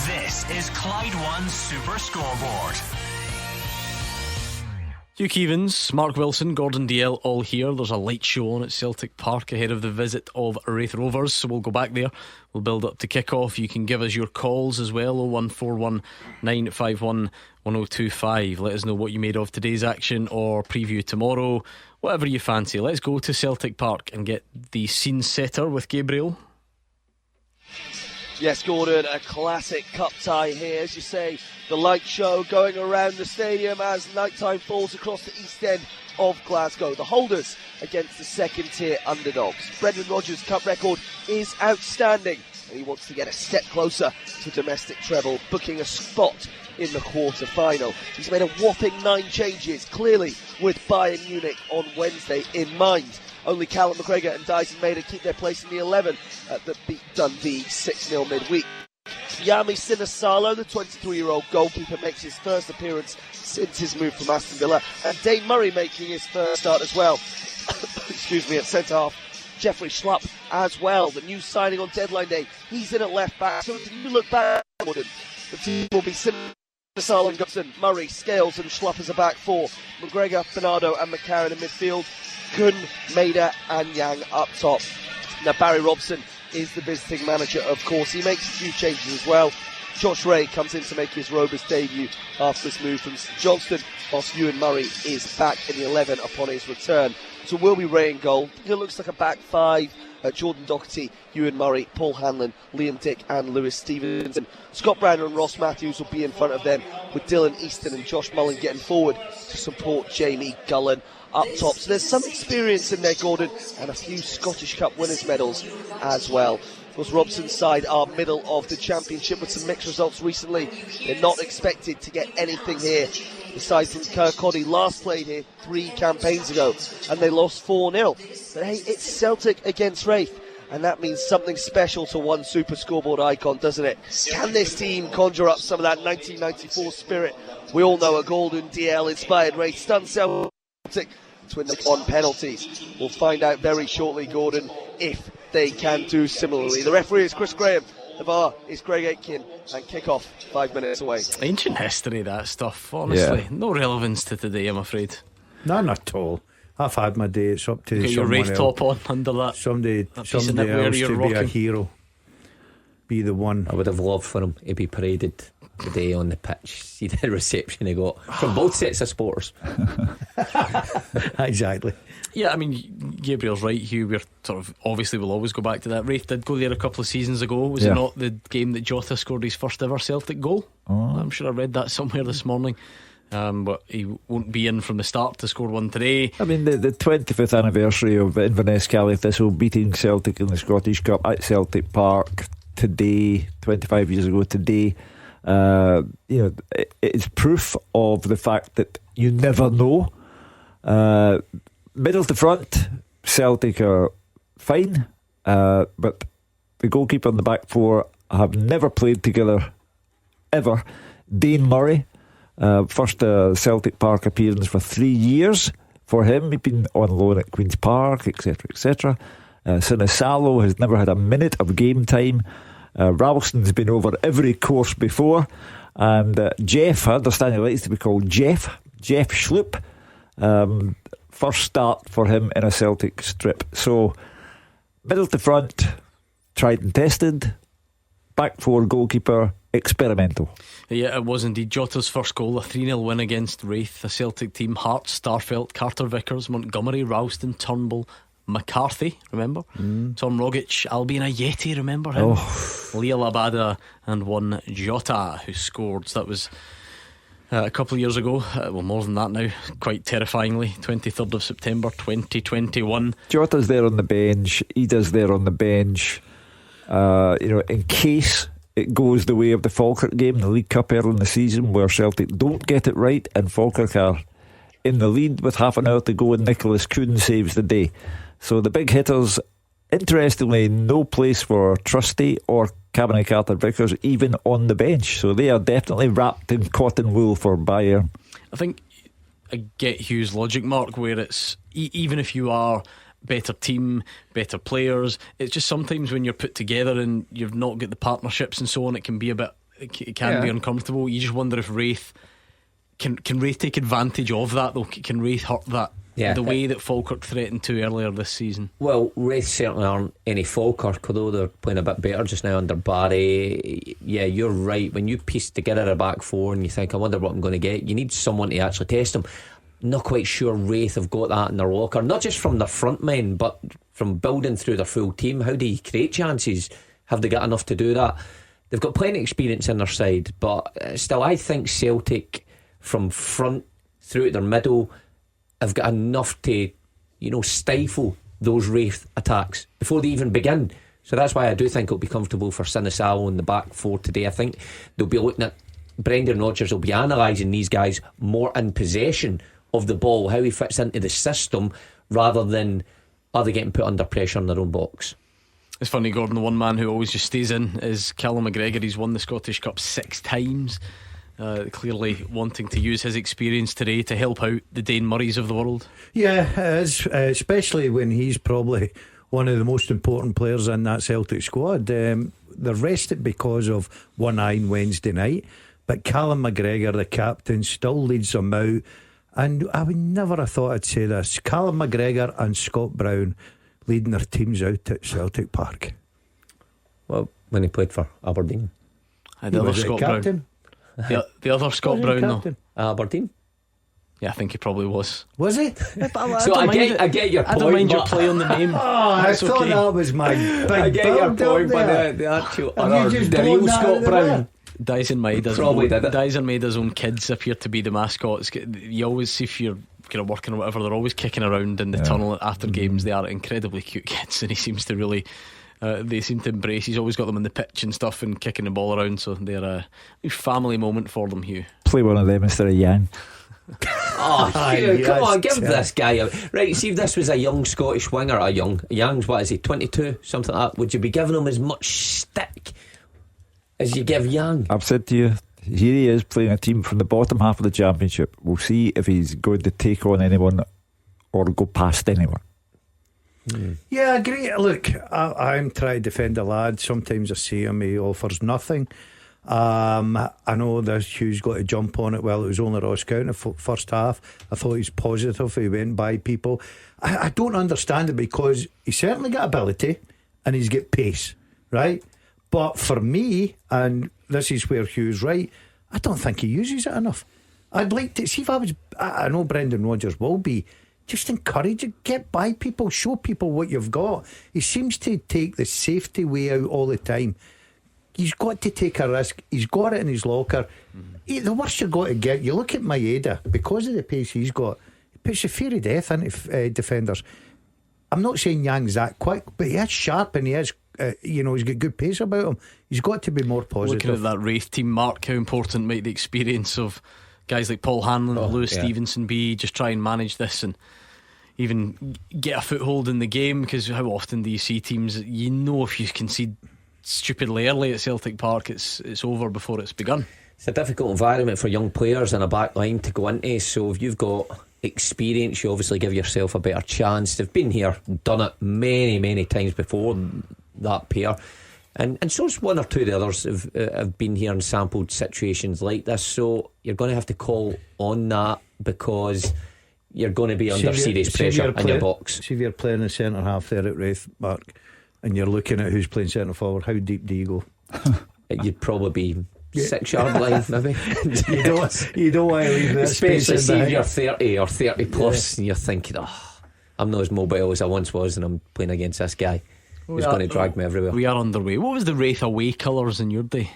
This is Clyde One Super Scoreboard. Hugh Keevins, Mark Wilson, Gordon DL all here. There's a light show on at Celtic Park ahead of the visit of Wraith Rovers, so we'll go back there. We'll build up to kick-off. You can give us your calls as well, 01419511025. Let us know what you made of today's action or preview tomorrow, whatever you fancy. Let's go to Celtic Park and get the scene setter with Gabriel. Yes, Gordon, a classic cup tie here, as you say. The light show going around the stadium as nighttime falls across the east end of Glasgow. The holders against the second-tier underdogs. Brendan Rodgers' cup record is outstanding, and he wants to get a step closer to domestic treble, booking a spot in the quarter-final. He's made a whopping 9 changes, clearly with Bayern Munich on Wednesday in mind. Only Callum McGregor and Dyson Maeder keep their place in the 11 that beat Dundee 6-0 midweek. Yami Sinisalo, the 23-year-old goalkeeper, makes his first appearance since his move from Aston Villa, and Dane Murray making his first start as well. Excuse me, at centre-half. Jeffrey Schlupp as well, the new signing on deadline day. He's in at left-back, so if you look back, the team will be Sinisalo and Gibson, Murray, Scales and Schlupp as a back four. McGregor, Bernardo and McCarran in midfield. Kun, Maeder and Yang up top. Now Barry Robson is the visiting manager, of course. He makes a few changes as well. Josh Ray comes in to make his Rovers debut after his move from St Johnstone, whilst Ewan Murray is back in the 11 upon his return. So will be Ray in goal. It looks like a back five. Jordan Doherty, Ewan Murray, Paul Hanlon, Liam Dick and Lewis Stevenson. Scott Browner and Ross Matthews will be in front of them, with Dylan Easton and Josh Mullen getting forward to support Jamie Gullen up top. So there's some experience in there, Gordon, and a few Scottish Cup winners' medals as well. Of course, Robson's side are middle of the championship with some mixed results recently. They're not expected to get anything here, besides from Kirkcaldy last played here 3 campaigns ago, and they lost 4-0. But hey, it's Celtic against Wraith, and that means something special to one Super Scoreboard icon, doesn't it? Can this team conjure up some of that 1994 spirit? We all know a golden DL-inspired Wraith stunned Celtic to win on penalties. We'll find out very shortly, Gordon, if they can do similarly. The referee is Chris Graham, the VAR is Greg Aitken, and kick-off 5 minutes away. Ancient history, that stuff, honestly. No relevance to today, I'm afraid. None at all. I've had my day. It's up to get your Wraith top on under that. Somebody else to be a hero, be the one. I would have loved for him to be paraded today on the pitch. See the reception he got from both sets of supporters. Exactly. Yeah, I mean, Gabriel's right, Hugh. We're sort of obviously we'll always go back to that. Wraith did go there a couple of seasons ago. Was it not the game that Jota scored his first ever Celtic goal? I'm sure I read that somewhere this morning. But he won't be in from the start to score one today. I mean, the 25th anniversary of Inverness Caley Thistle beating Celtic in the Scottish Cup at Celtic Park today, 25 years ago today. It's proof of the fact that you never know. Middle to front, Celtic are fine, but the goalkeeper and the back four have never played together ever. Dane Murray, first Celtic Park appearance for 3 years for him. He'd been on loan at Queen's Park, etc, etc. Sinisalo has never had a minute of game time. Ralston's been over every course before, and Jeff, I understand he likes to be called Jeff Schlupp, first start for him in a Celtic strip. So middle to front, tried and tested. back four goalkeeper experimental. Yeah, it was indeed. Jota's first goal, a 3-0 win against Wraith, a Celtic team. Hearts, Starfelt, Carter Vickers, Montgomery, Ralston, Turnbull, McCarthy, remember? Tom Rogic, Albion Ayeti, remember him? Leah Labada, and one Jota who scored. So that was a couple of years ago, well, more than that now, quite terrifyingly, 23rd of September 2021. Jota's there on the bench, Ida's there on the bench. In case it goes the way of the Falkirk game, the League Cup early in the season, where Celtic don't get it right and Falkirk are in the lead with half an hour to go and Nicholas Kuhn saves the day. So the big hitters, interestingly, no place for Trusty or Cabernet Carter Vickers even on the bench. So they are definitely wrapped in cotton wool for Bayern. I think I get Hugh's logic, Mark, where it's even if you are better team, better players, it's just sometimes when you're put together and you've not got the partnerships and so on, it can be it can be uncomfortable. You just wonder if Wraith can Wraith take advantage of that though. Can Wraith hurt that the way that Falkirk threatened to earlier this season? Well, Wraith certainly aren't any Falkirk, although they're playing a bit better just now under Barry. Yeah, you're right. When you piece together a back four and you think, I wonder what I'm going to get, you need someone to actually test them. Not quite sure Wraith have got that in their locker, not just from their front men, but from building through their full team. How do you create chances? Have they got enough to do that? They've got plenty of experience in their side, but still I think Celtic from front through to their middle have got enough to stifle those Wraith attacks before they even begin. So that's why I do think it'll be comfortable for Sinisalo in the back four today. I think they'll be looking at Brendan Rodgers will be analysing these guys more in possession of the ball, how he fits into the system, rather than are they getting put under pressure in their own box. It's funny, Gordon, the one man who always just stays in is Callum McGregor. He's won the Scottish Cup 6 times, clearly wanting to use his experience today to help out the Dane Murrays of the world. Yeah, especially when he's probably one of the most important players in that Celtic squad. They're rested because of one eye on Wednesday night, but Callum McGregor, the captain, still leads them out. And I would never have thought I'd say this. Callum McGregor and Scott Brown leading their teams out at Celtic Park. Well, when he played for Aberdeen. The other Scott Brown. The other Scott Brown, though. Aberdeen? Yeah, I think he probably was. Was he? So I get your point. I don't mind your play on the name. I thought that was my big I get your point, but the actual the real Scott Brown. Dyson Maida's own kids appear to be the mascots. You always see, if you're kind of working or whatever, they're always kicking around in the tunnel after games. They are incredibly cute kids, and he seems to really they seem to embrace. He's always got them on the pitch and stuff and kicking the ball around, so they're a family moment for them. Hugh, play one of them instead of Yang. Hugh, come on, give this guy a right. See, if this was a young Scottish winger, Yang's what is he, 22, something like that, would you be giving him as much stick as you give Yang? I've said to you, here he is playing a team from the bottom half of the Championship. We'll see if he's going to take on anyone or go past anyone. Yeah, I agree. Look, I'm trying to defend a lad. Sometimes I see him, he offers nothing. I know this Hugh's got to jump on it. Well, it was only Ross County first half. I thought he's positive. He went by people. I don't understand it, because he's certainly got ability and he's got pace, right? But for me, and this is where Hugh's right, I don't think he uses it enough. I'd like to see if I know Brendan Rodgers will be, just encourage it, get by people, show people what you've got. He seems to take the safety way out all the time. He's got to take a risk. He's got it in his locker. The worst you've got to get, you look at Maeda, because of the pace he's got, he puts a fear of death into defenders. I'm not saying Yang's that quick, but he is sharp and he is he's got good pace about him. He's got to be more positive. Looking at that Wraith team, Mark, how important might the experience of guys like Paul Hanlon, Lewis Stevenson be? Just try and manage this and even get a foothold in the game, because how often do you see teams, if you concede stupidly early at Celtic Park, it's over before it's begun. It's a difficult environment for young players in a back line to go into, so if you've got experience, you obviously give yourself a better chance. They've been here, done it many times before, that pair, and so's one or two of the others have been here and sampled situations like this. So you're going to have to call on that, because you're going to be under serious pressure in your box. See if you're playing the centre half there at Wraith, Mark, and you're looking at who's playing centre forward, how deep do you go? you'd probably be 6 yard line, maybe. you don't want to leave that space. Especially see if you're 30 or 30 plus, and you're thinking, I'm not as mobile as I once was, and I'm playing against this guy who's going to drag me everywhere. We are underway. What was the Wraith away colours in your day?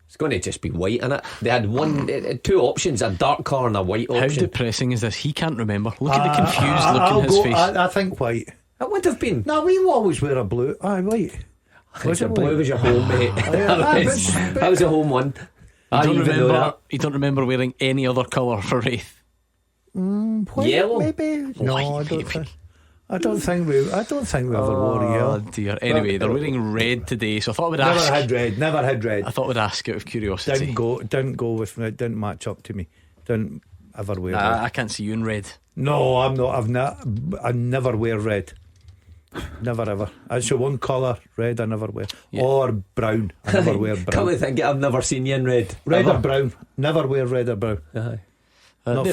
It's going to just be white in it. They had two options, a dark colour and a white option. How depressing is this? He can't remember. Look at the confused look in his face. I think white. It would have been. No, we always wear a blue. White. Was it blue? Was your home, mate? That was a home one. You don't remember wearing any other colour for Wraith? White, yellow? Maybe. No, I don't think we ever wore yellow. Oh dear. Anyway, they're wearing red today, so I thought we'd ask. Never had red. I thought we'd ask out of curiosity. Didn't go with me. Didn't match up to me. Didn't ever wear red. I can't see you in red. No, I'm not. I never wear red. Never ever. It's the one colour, red, I never wear. Or brown. I never wear brown. Come and think it, I've never seen you in red. Red or brown. Never wear red or brown. There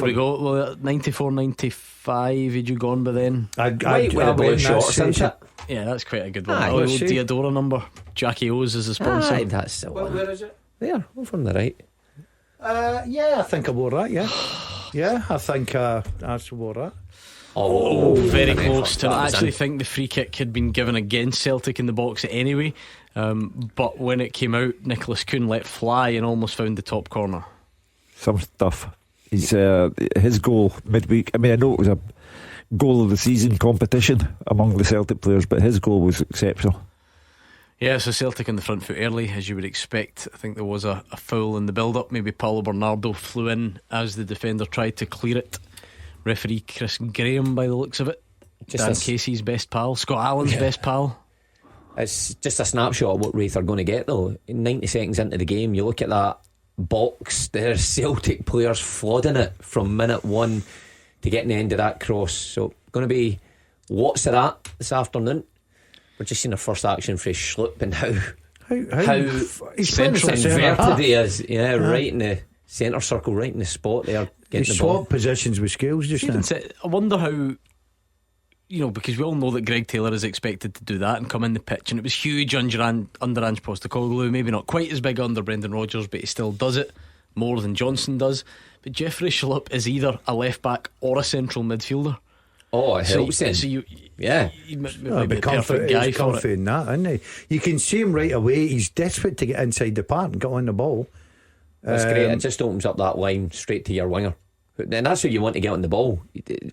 we go. Well, 94, 95. Had you gone by then? I'd wear blue shorts, isn't it? Yeah, that's quite a good one. Old Diadora number. Jackie O's is a sponsor. Aye, that's the one. Where is it? There, over on the right. Yeah, I think I wore that. Yeah, I think I wore that. Oh, very close to it. I actually think the free kick had been given against Celtic in the box anyway, but when it came out, Nicholas Kuhn let fly and almost found the top corner. Some stuff. He's his goal midweek. I mean, I know it was a goal of the season competition among the Celtic players, but his goal was exceptional. Yeah, so Celtic in the front foot early, as you would expect. I think there was a foul in the build-up. Maybe Paulo Bernardo flew in as the defender tried to clear it. Referee Chris Graham, by the looks of it. Dan Casey's best pal, Scott Allen's best pal. It's just a snapshot of what Wraith are going to get, though. 90 seconds into the game, you look at that box, there's Celtic players flooding it from minute one to getting the end of that cross. So going to be lots of that this afternoon. We're just seeing the first action for Schlupp and how inverted he is. Yeah, right in the centre circle, right in the spot there. He swapped positions with Scales just now. I wonder how, because we all know that Greg Taylor is expected to do that and come in the pitch, and it was huge under Ange Postecoglou, maybe not quite as big under Brendan Rodgers, but he still does it more than Johnson does. But Jeffrey Schlupp is either a left back or a central midfielder. Oh, it helps him. So you might be the perfect guy for it. In that, isn't he? You can see him right away. He's desperate to get inside the park and get on the ball. That's great. It just opens up that line straight to your winger. And that's who you want to get on the ball.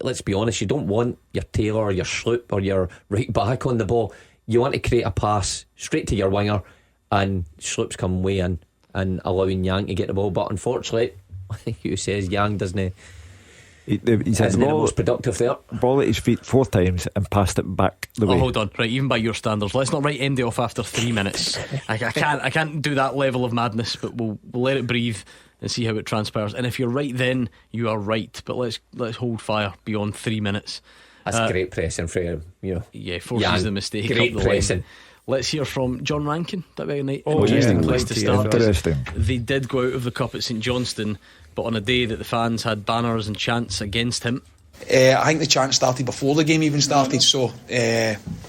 Let's be honest, you don't want your Taylor or your Schlupp or your right back on the ball. You want to create a pass straight to your winger, and Schlupp's come way in and allowing Yang to get the ball. But unfortunately, who says Yang doesn't? He's had the most productive there. Ball at his feet 4 times and passed it back the way. Hold on, right? Even by your standards, let's not write Andy off after 3 minutes. I can't do that level of madness, but we'll let it breathe and see how it transpires. And if you're right, then you are right. But let's hold fire beyond 3 minutes. That's great pressing for him. Forces the mistake. Great up the pressing. Line. Let's hear from John Rankin. That'd be an interesting place to start. Interesting. They did go out of the cup at St Johnstone, but on a day that the fans had banners and chants against him. I think the chant started before the game even started. So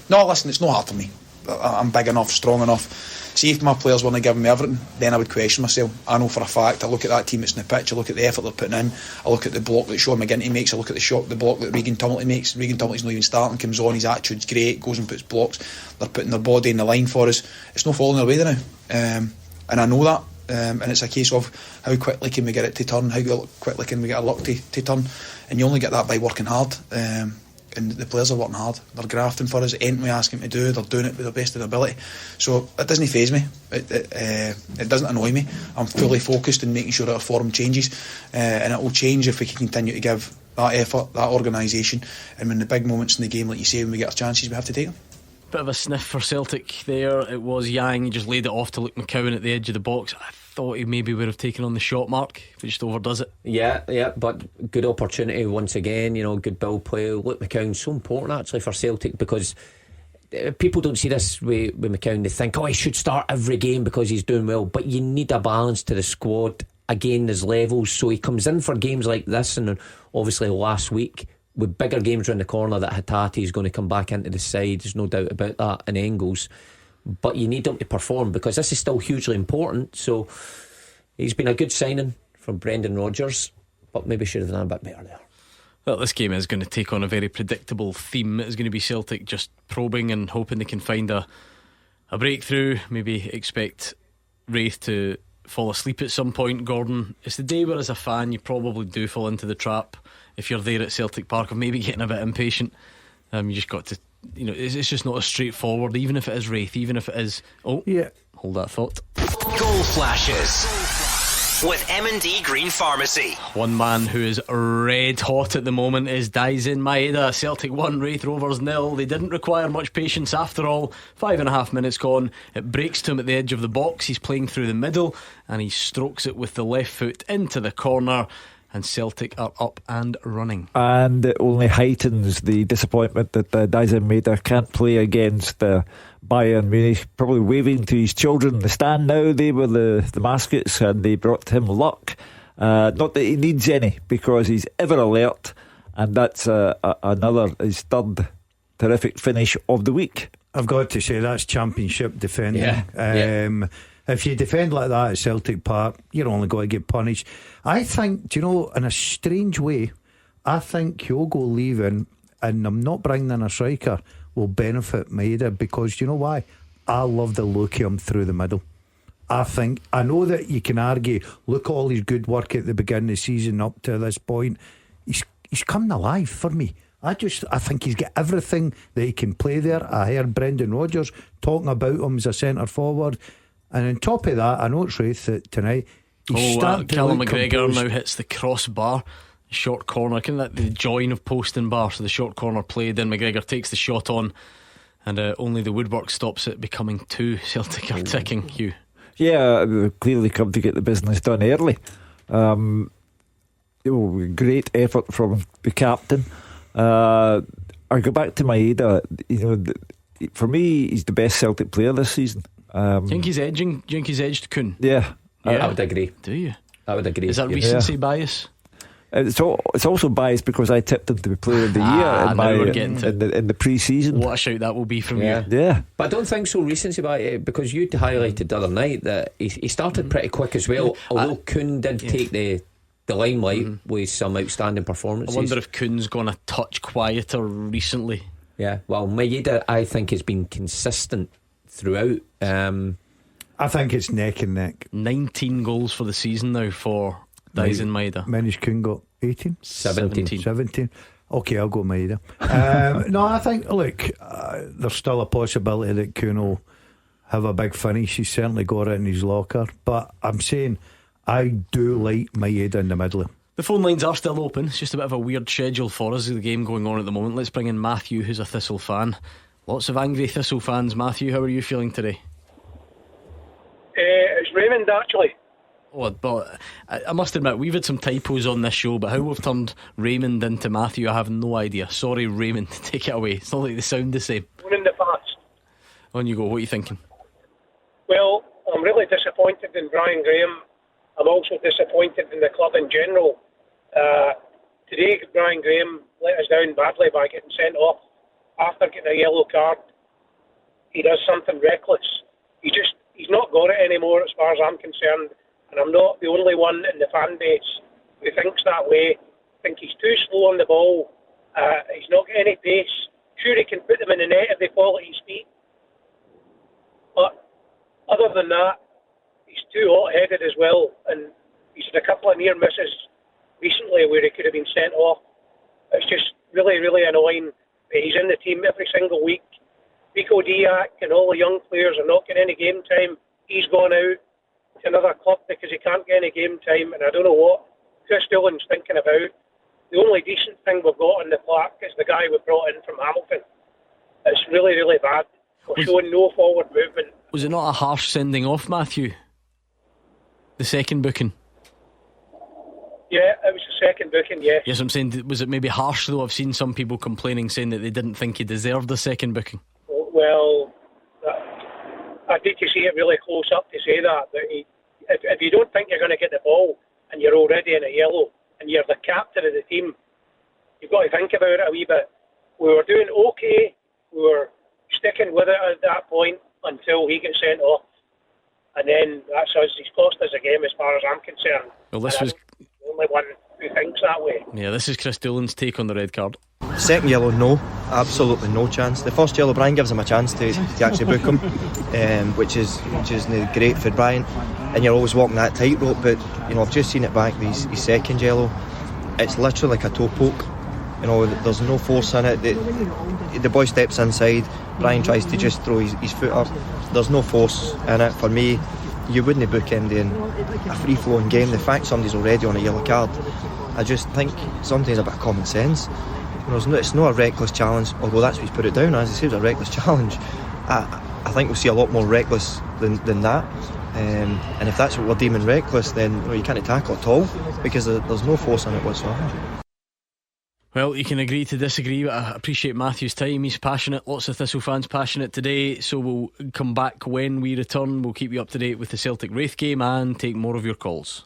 no, listen, it's no hard for me. I'm big enough, strong enough. See, if my players weren't giving me everything, then I would question myself. I know for a fact, I look at that team that's in the pitch, I look at the effort they're putting in, I look at the block that Sean McGinty makes, I look at the block that Regan Tumilty makes. Regan Tumilty's not even starting, comes on, his attitude's great, goes and puts blocks. They're putting their body in the line for us. It's not falling away now, and I know that. And it's a case of how quickly can we get it to turn, how quickly can we get our luck to turn, and you only get that by working hard. And the players are working hard, they're grafting for us. Anything we ask them to do, they're doing it with the best of their ability. So it doesn't faze me, it doesn't annoy me. I'm fully focused on making sure that our form changes, and it will change if we can continue to give that effort, that organisation, and when the big moments in the game, like you say, when we get our chances, we have to take them. Bit of a sniff for Celtic there. It was Yang, he just laid it off to Luke McCowan at the edge of the box. I thought he maybe would have taken on the shot mark, if he just overdoes it. Yeah, but good opportunity once again, good ball play. Luke McCowan's so important actually for Celtic, because people don't see this with McCowan. They think, he should start every game because he's doing well, but you need a balance to the squad. Again, there's levels, so he comes in for games like this, and obviously last week with bigger games around the corner that Hatate is going to come back into the side, there's no doubt about that, and Engels. but you need him to perform, because this is still hugely important. So he's been a good signing from Brendan Rodgers, but maybe should have done a bit better there. Well, this game is going to take on a very predictable theme. It's going to be Celtic just probing and hoping they can find a breakthrough. Maybe expect Wraith to fall asleep at some point. Gordon, it's the day where as a fan you probably do fall into the trap, if you're there at Celtic Park, of maybe getting a bit impatient. You just got to, it's just not as straightforward, even if it is Wraith, even if it is, hold that thought. Goal flashes with M&D Green Pharmacy. One man who is red hot at the moment is Daisen Maeda. Celtic 1, Wraith Rovers 0. They didn't require much patience after all. 5.5 minutes gone. It breaks to him at the edge of the box. He's playing through the middle and he strokes it with the left foot into the corner, and Celtic are up and running. And it only heightens the disappointment that Daisen Maeda can't play against Bayern Munich. Probably waving to his children in the stand now. They were the mascots and they brought him luck. Not that he needs any, because he's ever alert, and that's his third terrific finish of the week. I've got to say, that's championship defending. Yeah. If you defend like that at Celtic Park, you're only going to get punished. I think, in a strange way, I think Kyogo leaving, and I'm not bringing in a striker, will benefit Maeda, because you know why? I love the look of him through the middle. I know that you can argue, look at all his good work at the beginning of the season up to this point. He's coming alive for me. I think he's got everything that he can play there. I heard Brendan Rodgers talking about him as a centre forward, and on top of that, I know it's Wraith tonight. Callum McGregor now hits the crossbar, short corner, kind of the join of post and bar. So the short corner played, then McGregor takes the shot on, and only the woodwork stops it becoming 2. Celtic are ticking. Hugh. Yeah, they've clearly come to get the business done early. Great effort from the captain. I go back to Maeda. For me, he's the best Celtic player this season. Do you think he's edged Kuhn? Yeah. I would agree. Do you? I would agree. Is that recency bias? It's also biased because I tipped him to be player of the year in the pre-season. What a shout that will be from you. Yeah. But I don't think so recency bias, because you highlighted the other night that he started pretty quick as well, although Kuhn did take the limelight with some outstanding performances. I wonder if Kuhn's gone a touch quieter recently. Yeah, well, Maeda, I think, has been consistent throughout. I think it's neck and neck. 19 goals for the season now for Daisen Maeda. Many's Kuhn got 18? 17. Okay, I'll go Maeda. No, I think, look, there's still a possibility that Kuhn will have a big finish. He's certainly got it in his locker, but I'm saying I do like Maeda in the middle. The phone lines are still open. It's just a bit of a weird schedule for us, the game going on at the moment. Let's bring in Matthew, who's a Thistle fan. Lots of angry Thistle fans. Matthew, how are you feeling today? It's Raymond, actually. But I must admit, we've had some typos on this show, but how we've turned Raymond into Matthew, I have no idea. Sorry, Raymond, take it away. It's not like they sound the same. One in the past. On you go. What are you thinking? Well, I'm really disappointed in Brian Graham. I'm also disappointed in the club in general. Today, Brian Graham let us down badly by getting sent off after getting a yellow card. He does something reckless. He's not got it anymore, as far as I'm concerned. And I'm not the only one in the fan base who thinks that way. I think he's too slow on the ball. He's not got any pace. Sure, he can put them in the net if they fall at his feet. But other than that, he's too hot-headed as well. And he's had a couple of near misses recently where he could have been sent off. It's just really, really annoying that he's in the team every single week. Rico Diak and all the young players are not getting any game time. He's gone out to another club because he can't get any game time, and I don't know what Chris Doolan's thinking about. The only decent thing we've got on the plaque is the guy we brought in from Hamilton. It's really, really bad. We're showing no forward movement. Was it not a harsh sending off, Matthew? The second booking? Yeah, it was the second booking, yes. Yes, I'm saying, was it maybe harsh though? I've seen some people complaining, saying that they didn't think he deserved the second booking. Well, I need to see it really close up to say that. But if you don't think you're going to get the ball and you're already in a yellow and you're the captain of the team, you've got to think about it a wee bit. We were doing okay. We were sticking with it at that point. until he gets sent off. And then that's us. He's cost us a game as far as I'm concerned. Well, this was the only one who thinks that way. Yeah, this is Chris Doolan's take on the red card. Second yellow, no, absolutely no chance. The first yellow, Brian gives him a chance to actually book him, which is great for Brian. And you're always walking that tightrope. But I've just seen it back. His second yellow, it's literally like a toe poke. There's no force in it. The boy steps inside. Brian tries to just throw his foot up. There's no force in it. For me, you wouldn't book him in a free-flowing game. The fact somebody's already on a yellow card, I just think sometimes a bit of common sense. It's not a reckless challenge, although that's what he's put it down as. He says a reckless challenge. I think we'll see a lot more reckless than that. And if that's what we're deeming reckless, then you can't tackle at all, because there's no force in it whatsoever. Well, you can agree to disagree, but I appreciate Matthew's time. He's passionate, lots of Thistle fans passionate today. So we'll come back when we return. We'll keep you up to date with the Celtic Wraith game and take more of your calls.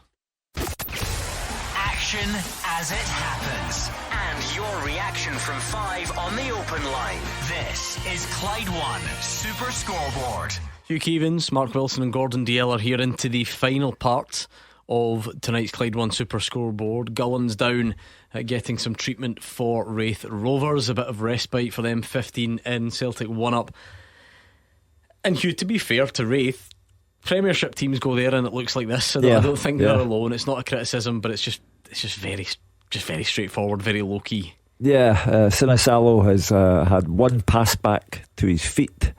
Action as it happens, and your reaction from 5 on the open line. This is Clyde One Super Scoreboard. Hugh Keevins, Mark Wilson and Gordon Dalziel are here into the final part of tonight's Clyde One Super Scoreboard. Gullen's down getting some treatment for Wraith Rovers, a bit of respite for them. 15 in, Celtic 1 up. And Hugh, to be fair to Wraith, Premiership teams go there and it looks like this. I don't think they're alone. It's not a criticism, but it's just very straightforward, very low key. Yeah, Sinisalo has had one pass back to his feet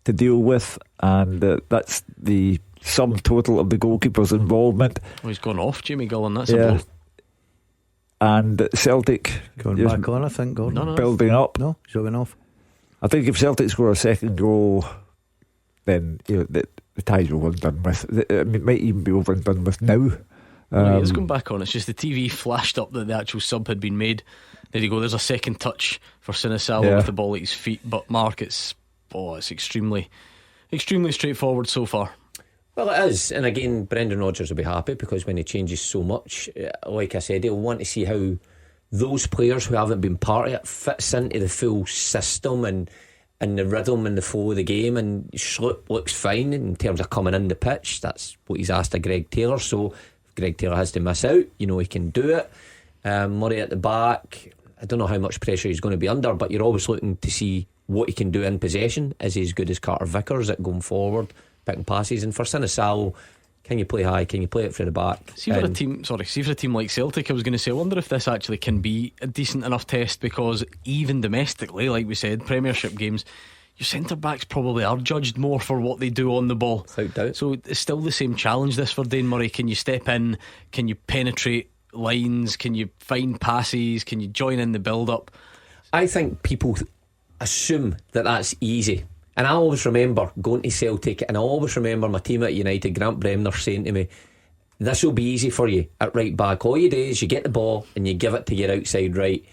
to deal with, and that's the sum total of the goalkeeper's involvement. Oh, he's gone off, Jamie Gullen. That's a blow. And Celtic going back on, I think, Gordon. Building up. No, he's going off. I think if Celtic score a second goal, then the tie's over and done with. It might even be over and done with now. It's going back on. It's just the TV flashed up that the actual sub had been made. There you go. There's a second touch for Sinisalo with the ball at his feet. But Mark, it's extremely straightforward so far. Well, it is, and again, Brendan Rodgers will be happy, because when he changes so much, like I said, he'll want to see how those players who haven't been part of it fits into the full system and the rhythm and the flow of the game. And Schlupp looks fine in terms of coming in the pitch. That's what he's asked of Greg Taylor. So if Greg Taylor has to miss out, he can do it. Murray at the back, I don't know how much pressure he's going to be under, but you're always looking to see what he can do in possession. Is he as good as Carter Vickers at going forward, picking passes? And for Sinisalo, can you play high? Can you play it through the back? See for a team like Celtic, I was going to say, I wonder if this actually can be a decent enough test, because even domestically, like we said, Premiership games, your centre backs probably are judged more for what they do on the ball. Without doubt. So it's still the same challenge this for Dane Murray. Can you step in? Can you penetrate lines? Can you find passes? Can you join in the build up? I think people assume that that's easy. And I always remember going to Celtic, and I always remember my team at United, Grant Bremner, saying to me, this will be easy for you at right back. All you do is you get the ball and you give it to your outside right,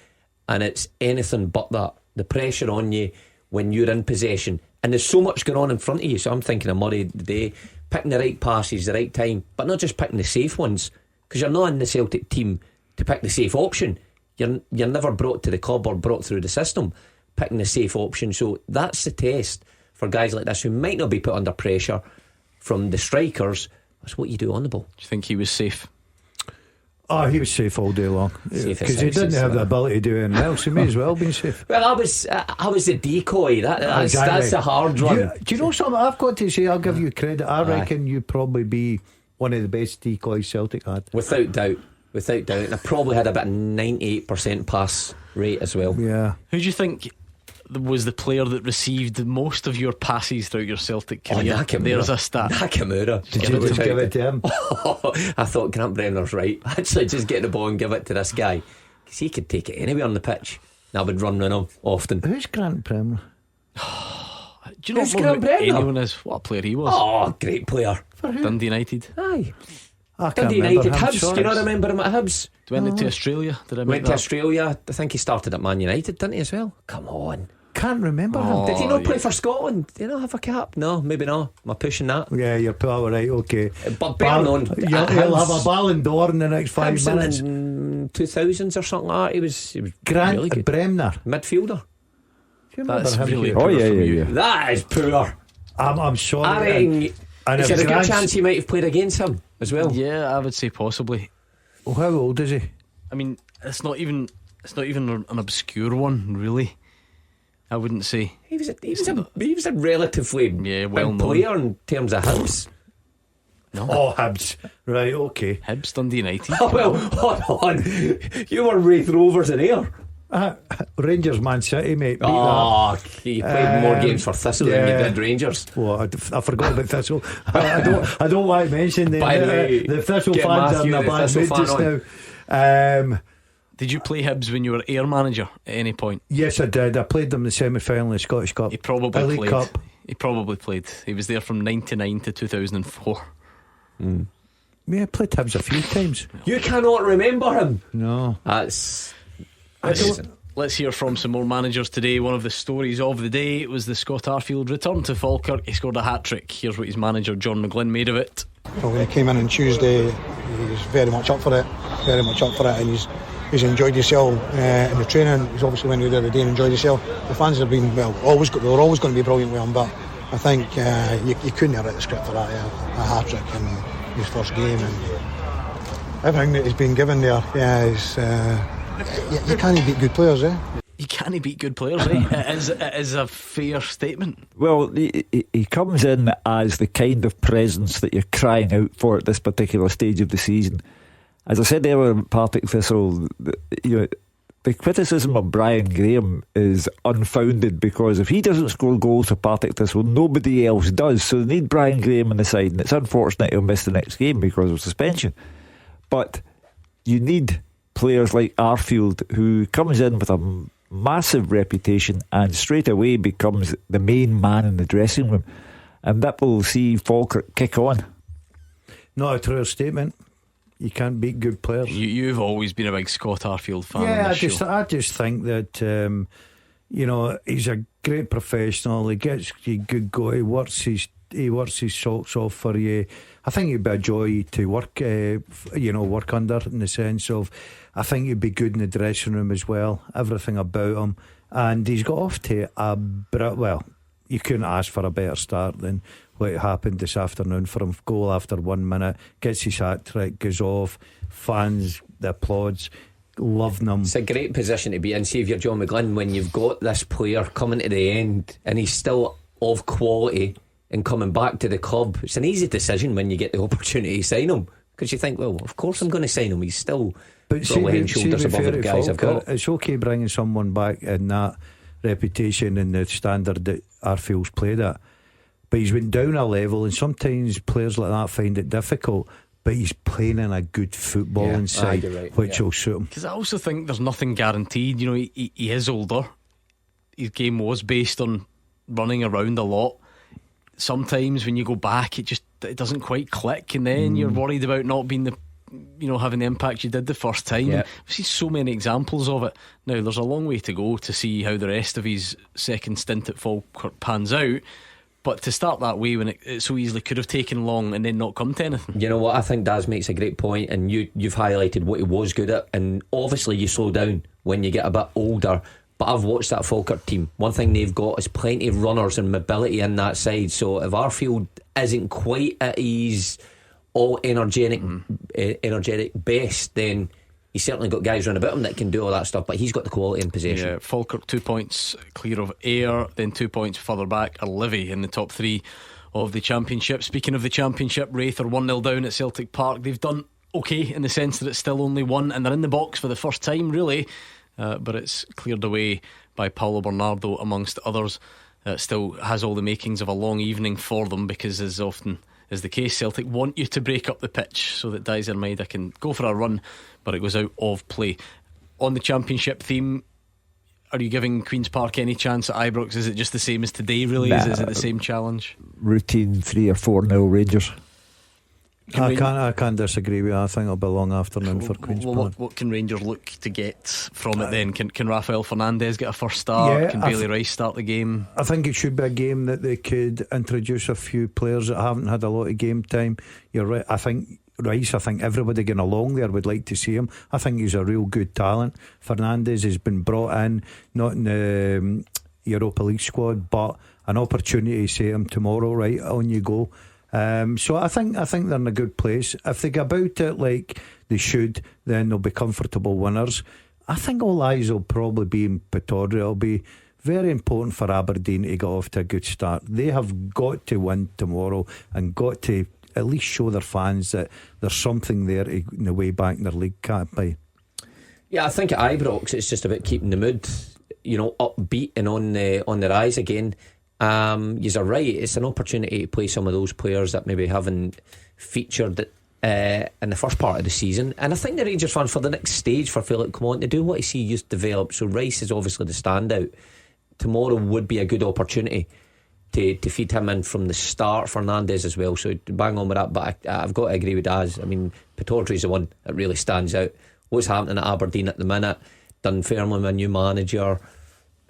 and it's anything but that. The pressure on you when you're in possession, and there's so much going on in front of you. So I'm thinking of Murray today, picking the right passes, the right time, but not just picking the safe ones, because you're not in the Celtic team to pick the safe option. You're never brought to the club or brought through the system picking the safe option. So that's the test for guys like this who might not be put under pressure from the strikers. That's what you do on the ball. Do you think he was safe? Oh, he was safe all day long, because he didn't have the ability to do anything else. He may as well have been safe. Well, I was the decoy. That's the hard one. Do you know something? I've got to say, I'll give you credit. I reckon you'd probably be one of the best decoys Celtic had. Without doubt. And I probably had about a 98% pass rate as well. Yeah. Who do you think was the player that received most of your passes throughout your Celtic career? There's a stat. Nakamura. Did you just give it to him? I thought Grant Bremner's right. Actually, just get the ball and give it to this guy, because he could take it anywhere on the pitch. And I would run with him often. Who's Grant Bremner? Do you know what anyone is? What a player he was. Oh, great player for Dundee United. Aye. I can't Dundee United, remember Hibs. Do you not remember him at Hibs? Went to Australia. Went to Australia. I think he started at Man United, didn't he, as well? Come on. Can't remember him. Did he not play for Scotland? Did he not have a cap? No, maybe not. Am I pushing that? Yeah, you're probably right. Okay, but better known, he'll have a Ballon d'Or in the next 5 minutes. In 2000s or something like that. He was Grant really good. Bremner, midfielder. That's really poor. Yeah. That is poor. I'm sorry. I reckon, and is if there a good Grant's- chance he might have played against him as well? Yeah, I would say possibly. Well, how old is he? I mean, it's not even an obscure one, really. I wouldn't say. He was a relatively well-known player in terms of Hibs. No. Oh, Hibs. Right, okay. Hibs, Dundee United. Oh, well, hold on. You were Wraith Rovers in Ayr. Rangers, Man City, mate. Beat Oh, that. you played more games for Thistle than you did Rangers. Well, I forgot about Thistle. I don't like mentioning them. By the way, the Thistle get fans Matthew, are in a the bad Thistle mood fan just now. Did you play Hibs when you were Ayr manager at any point? Yes, I did. I played them in the semi-final of the Scottish Cup. He probably Elite played. Cup. He probably played. He was there from 99 to 2004. Yeah, I played Hibs a few times. You cannot remember him. No. That's. Let's hear from some more managers today. One of the stories of the day was the Scott Arfield return to Falkirk. He scored a hat-trick. Here's what his manager John McGlynn made of it. Well, when he came in on Tuesday, he was very much up for it, and he's enjoyed himself in the training. He's obviously went out the other day and enjoyed himself. The fans have been, they were always going to be brilliant with him, but I think you couldn't have written the script for that, a hat-trick in his first game, and everything that he's been given there, you can't beat good players, You can't beat good players, It is a fair statement. Well, he comes in as the kind of presence that you're crying out for at this particular stage of the season. As I said earlier, Partick Thistle, the criticism of Brian Graham is unfounded, because if he doesn't score goals for Partick Thistle, nobody else does. So they need Brian Graham on the side, and it's unfortunate he'll miss the next game because of suspension. But you need players like Arfield, who comes in with a massive reputation and straight away becomes the main man in the dressing room, and that will see Falkirk kick on. Not a true statement. You can't beat good players. You've always been a big Scott Arfield fan. Yeah, I just think that he's a great professional. He gets you good go. He works his socks off for you. I think he'd be a joy to work under, in the sense of, I think he'd be good in the dressing room as well. Everything about him, and he's got off to you couldn't ask for a better start than what happened this afternoon for him. Goal after 1 minute, gets his hat trick, goes off, fans, the applauds, loving him. It's a great position to be in. See if you're John McGlynn, when you've got this player coming to the end and he's still of quality and coming back to the club. It's an easy decision when you get the opportunity to sign him, because you think, well, of course I'm going to sign him. He's still probably head and shoulders above the guys I've got. It's okay bringing someone back in that reputation and the standard that Arfield's played at, but he's went down a level, and sometimes players like that find it difficult, but he's playing in a good footballing side, which will suit him. Because I also think there's nothing guaranteed. He is older. His game was based on running around a lot. Sometimes when you go back, it doesn't quite click, and then you're worried about not being having the impact you did the first time. I've seen so many examples of it. Now there's a long way to go to see how the rest of his second stint at Falkirk pans out, but to start that way when it so easily could have taken long and then not come to anything. You know what, I think Daz makes a great point, and you've highlighted what he was good at, and obviously you slow down when you get a bit older. But I've watched that Falkirk team. One thing they've got is plenty of runners and mobility in that side. So if Arfield isn't quite at his all energetic best, then he's certainly got guys round about him that can do all that stuff, but he's got the quality in possession. Yeah, Falkirk 2 points clear of Ayr, then 2 points further back are Livy in the top three of the Championship. Speaking of the Championship, Wraith are 1-0 down at Celtic Park. They've done okay in the sense that it's still only one, and they're in the box for the first time really, but it's cleared away by Paulo Bernardo amongst others. Still has all the makings of a long evening for them, because as often is the case, Celtic want you to break up the pitch so that Daiser Maida can go for a run, but it goes out of play. On the Championship theme, are you giving Queen's Park any chance at Ibrox? Is it just the same as today really? Is it the same challenge? Routine 3 or 4-0 Rangers. I can't disagree with you. I think it'll be a long afternoon for Queen's Park. What can Rangers look to get from it then? Can Rafael Fernandez get a first start? Can Bailey Rice start the game? I think it should be a game that they could introduce a few players that haven't had a lot of game time. You're right. I think Rice, everybody getting along there would like to see him. I think he's a real good talent. Fernandez has been brought in, not in the Europa League squad, but an opportunity to say to them tomorrow, right, on you go. So I think they're in a good place. If they go about it like they should, then they'll be comfortable winners. I think all eyes will probably be in Pittodrie. It'll be very important for Aberdeen to get off to a good start. They have got to win tomorrow and got to at least show their fans that there's something there in the way back in their league, can't be? Yeah, I think at Ibrox it's just about keeping the mood, upbeat and on the rise again. You're right, it's an opportunity to play some of those players that maybe haven't featured in the first part of the season. And I think the Rangers fans, for the next stage for Philip Clement, they do want to see youth develop. So Rice is obviously the standout. Tomorrow would be a good opportunity to feed him in from the start. Fernandes as well, so bang on with that. But I've got to agree with Daz. I mean, Pittodrie's the one that really stands out. What's happening at Aberdeen at the minute? Dunfermline with a new manager.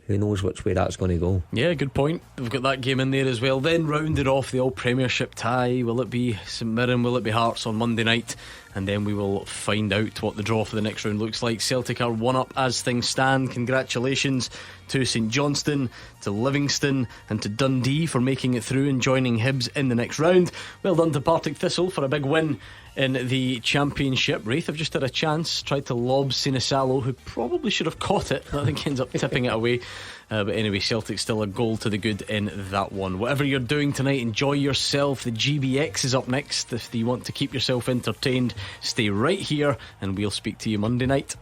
Who knows which way that's going to go? Yeah, good point. We've got that game in there as well. Then rounded off the old Premiership tie. Will it be St Mirren? Will it be Hearts on Monday night? And then we will find out what the draw for the next round looks like. Celtic are 1 up as things stand. Congratulations to St Johnstone, to Livingston and to Dundee for making it through and joining Hibs in the next round. Well done to Partick Thistle for a big win in the Championship. Wraith have just had a chance, tried to lob Sinisalo, who probably should have caught it, but I think he ends up tipping it away. But anyway, Celtic still a goal to the good in that one. Whatever you're doing tonight, enjoy yourself. The GBX is up next. If you want to keep yourself entertained, stay right here and we'll speak to you Monday night.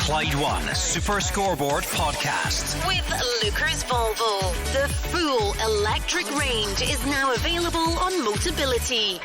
Clyde One Super Scoreboard Podcast with Lucas Volvo. The full electric range is now available on Motability.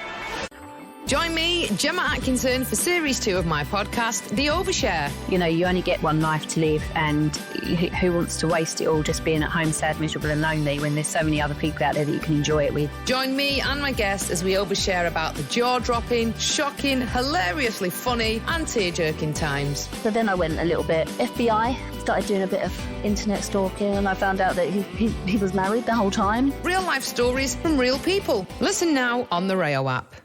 Join me, Gemma Atkinson, for Series 2 of my podcast, The Overshare. You know, you only get one life to live, and who wants to waste it all just being at home sad, miserable and lonely when there's so many other people out there that you can enjoy it with. Join me and my guests as we overshare about the jaw-dropping, shocking, hilariously funny and tear-jerking times. So then I went a little bit FBI, started doing a bit of internet stalking, and I found out that he was married the whole time. Real life stories from real people. Listen now on the Rayo app.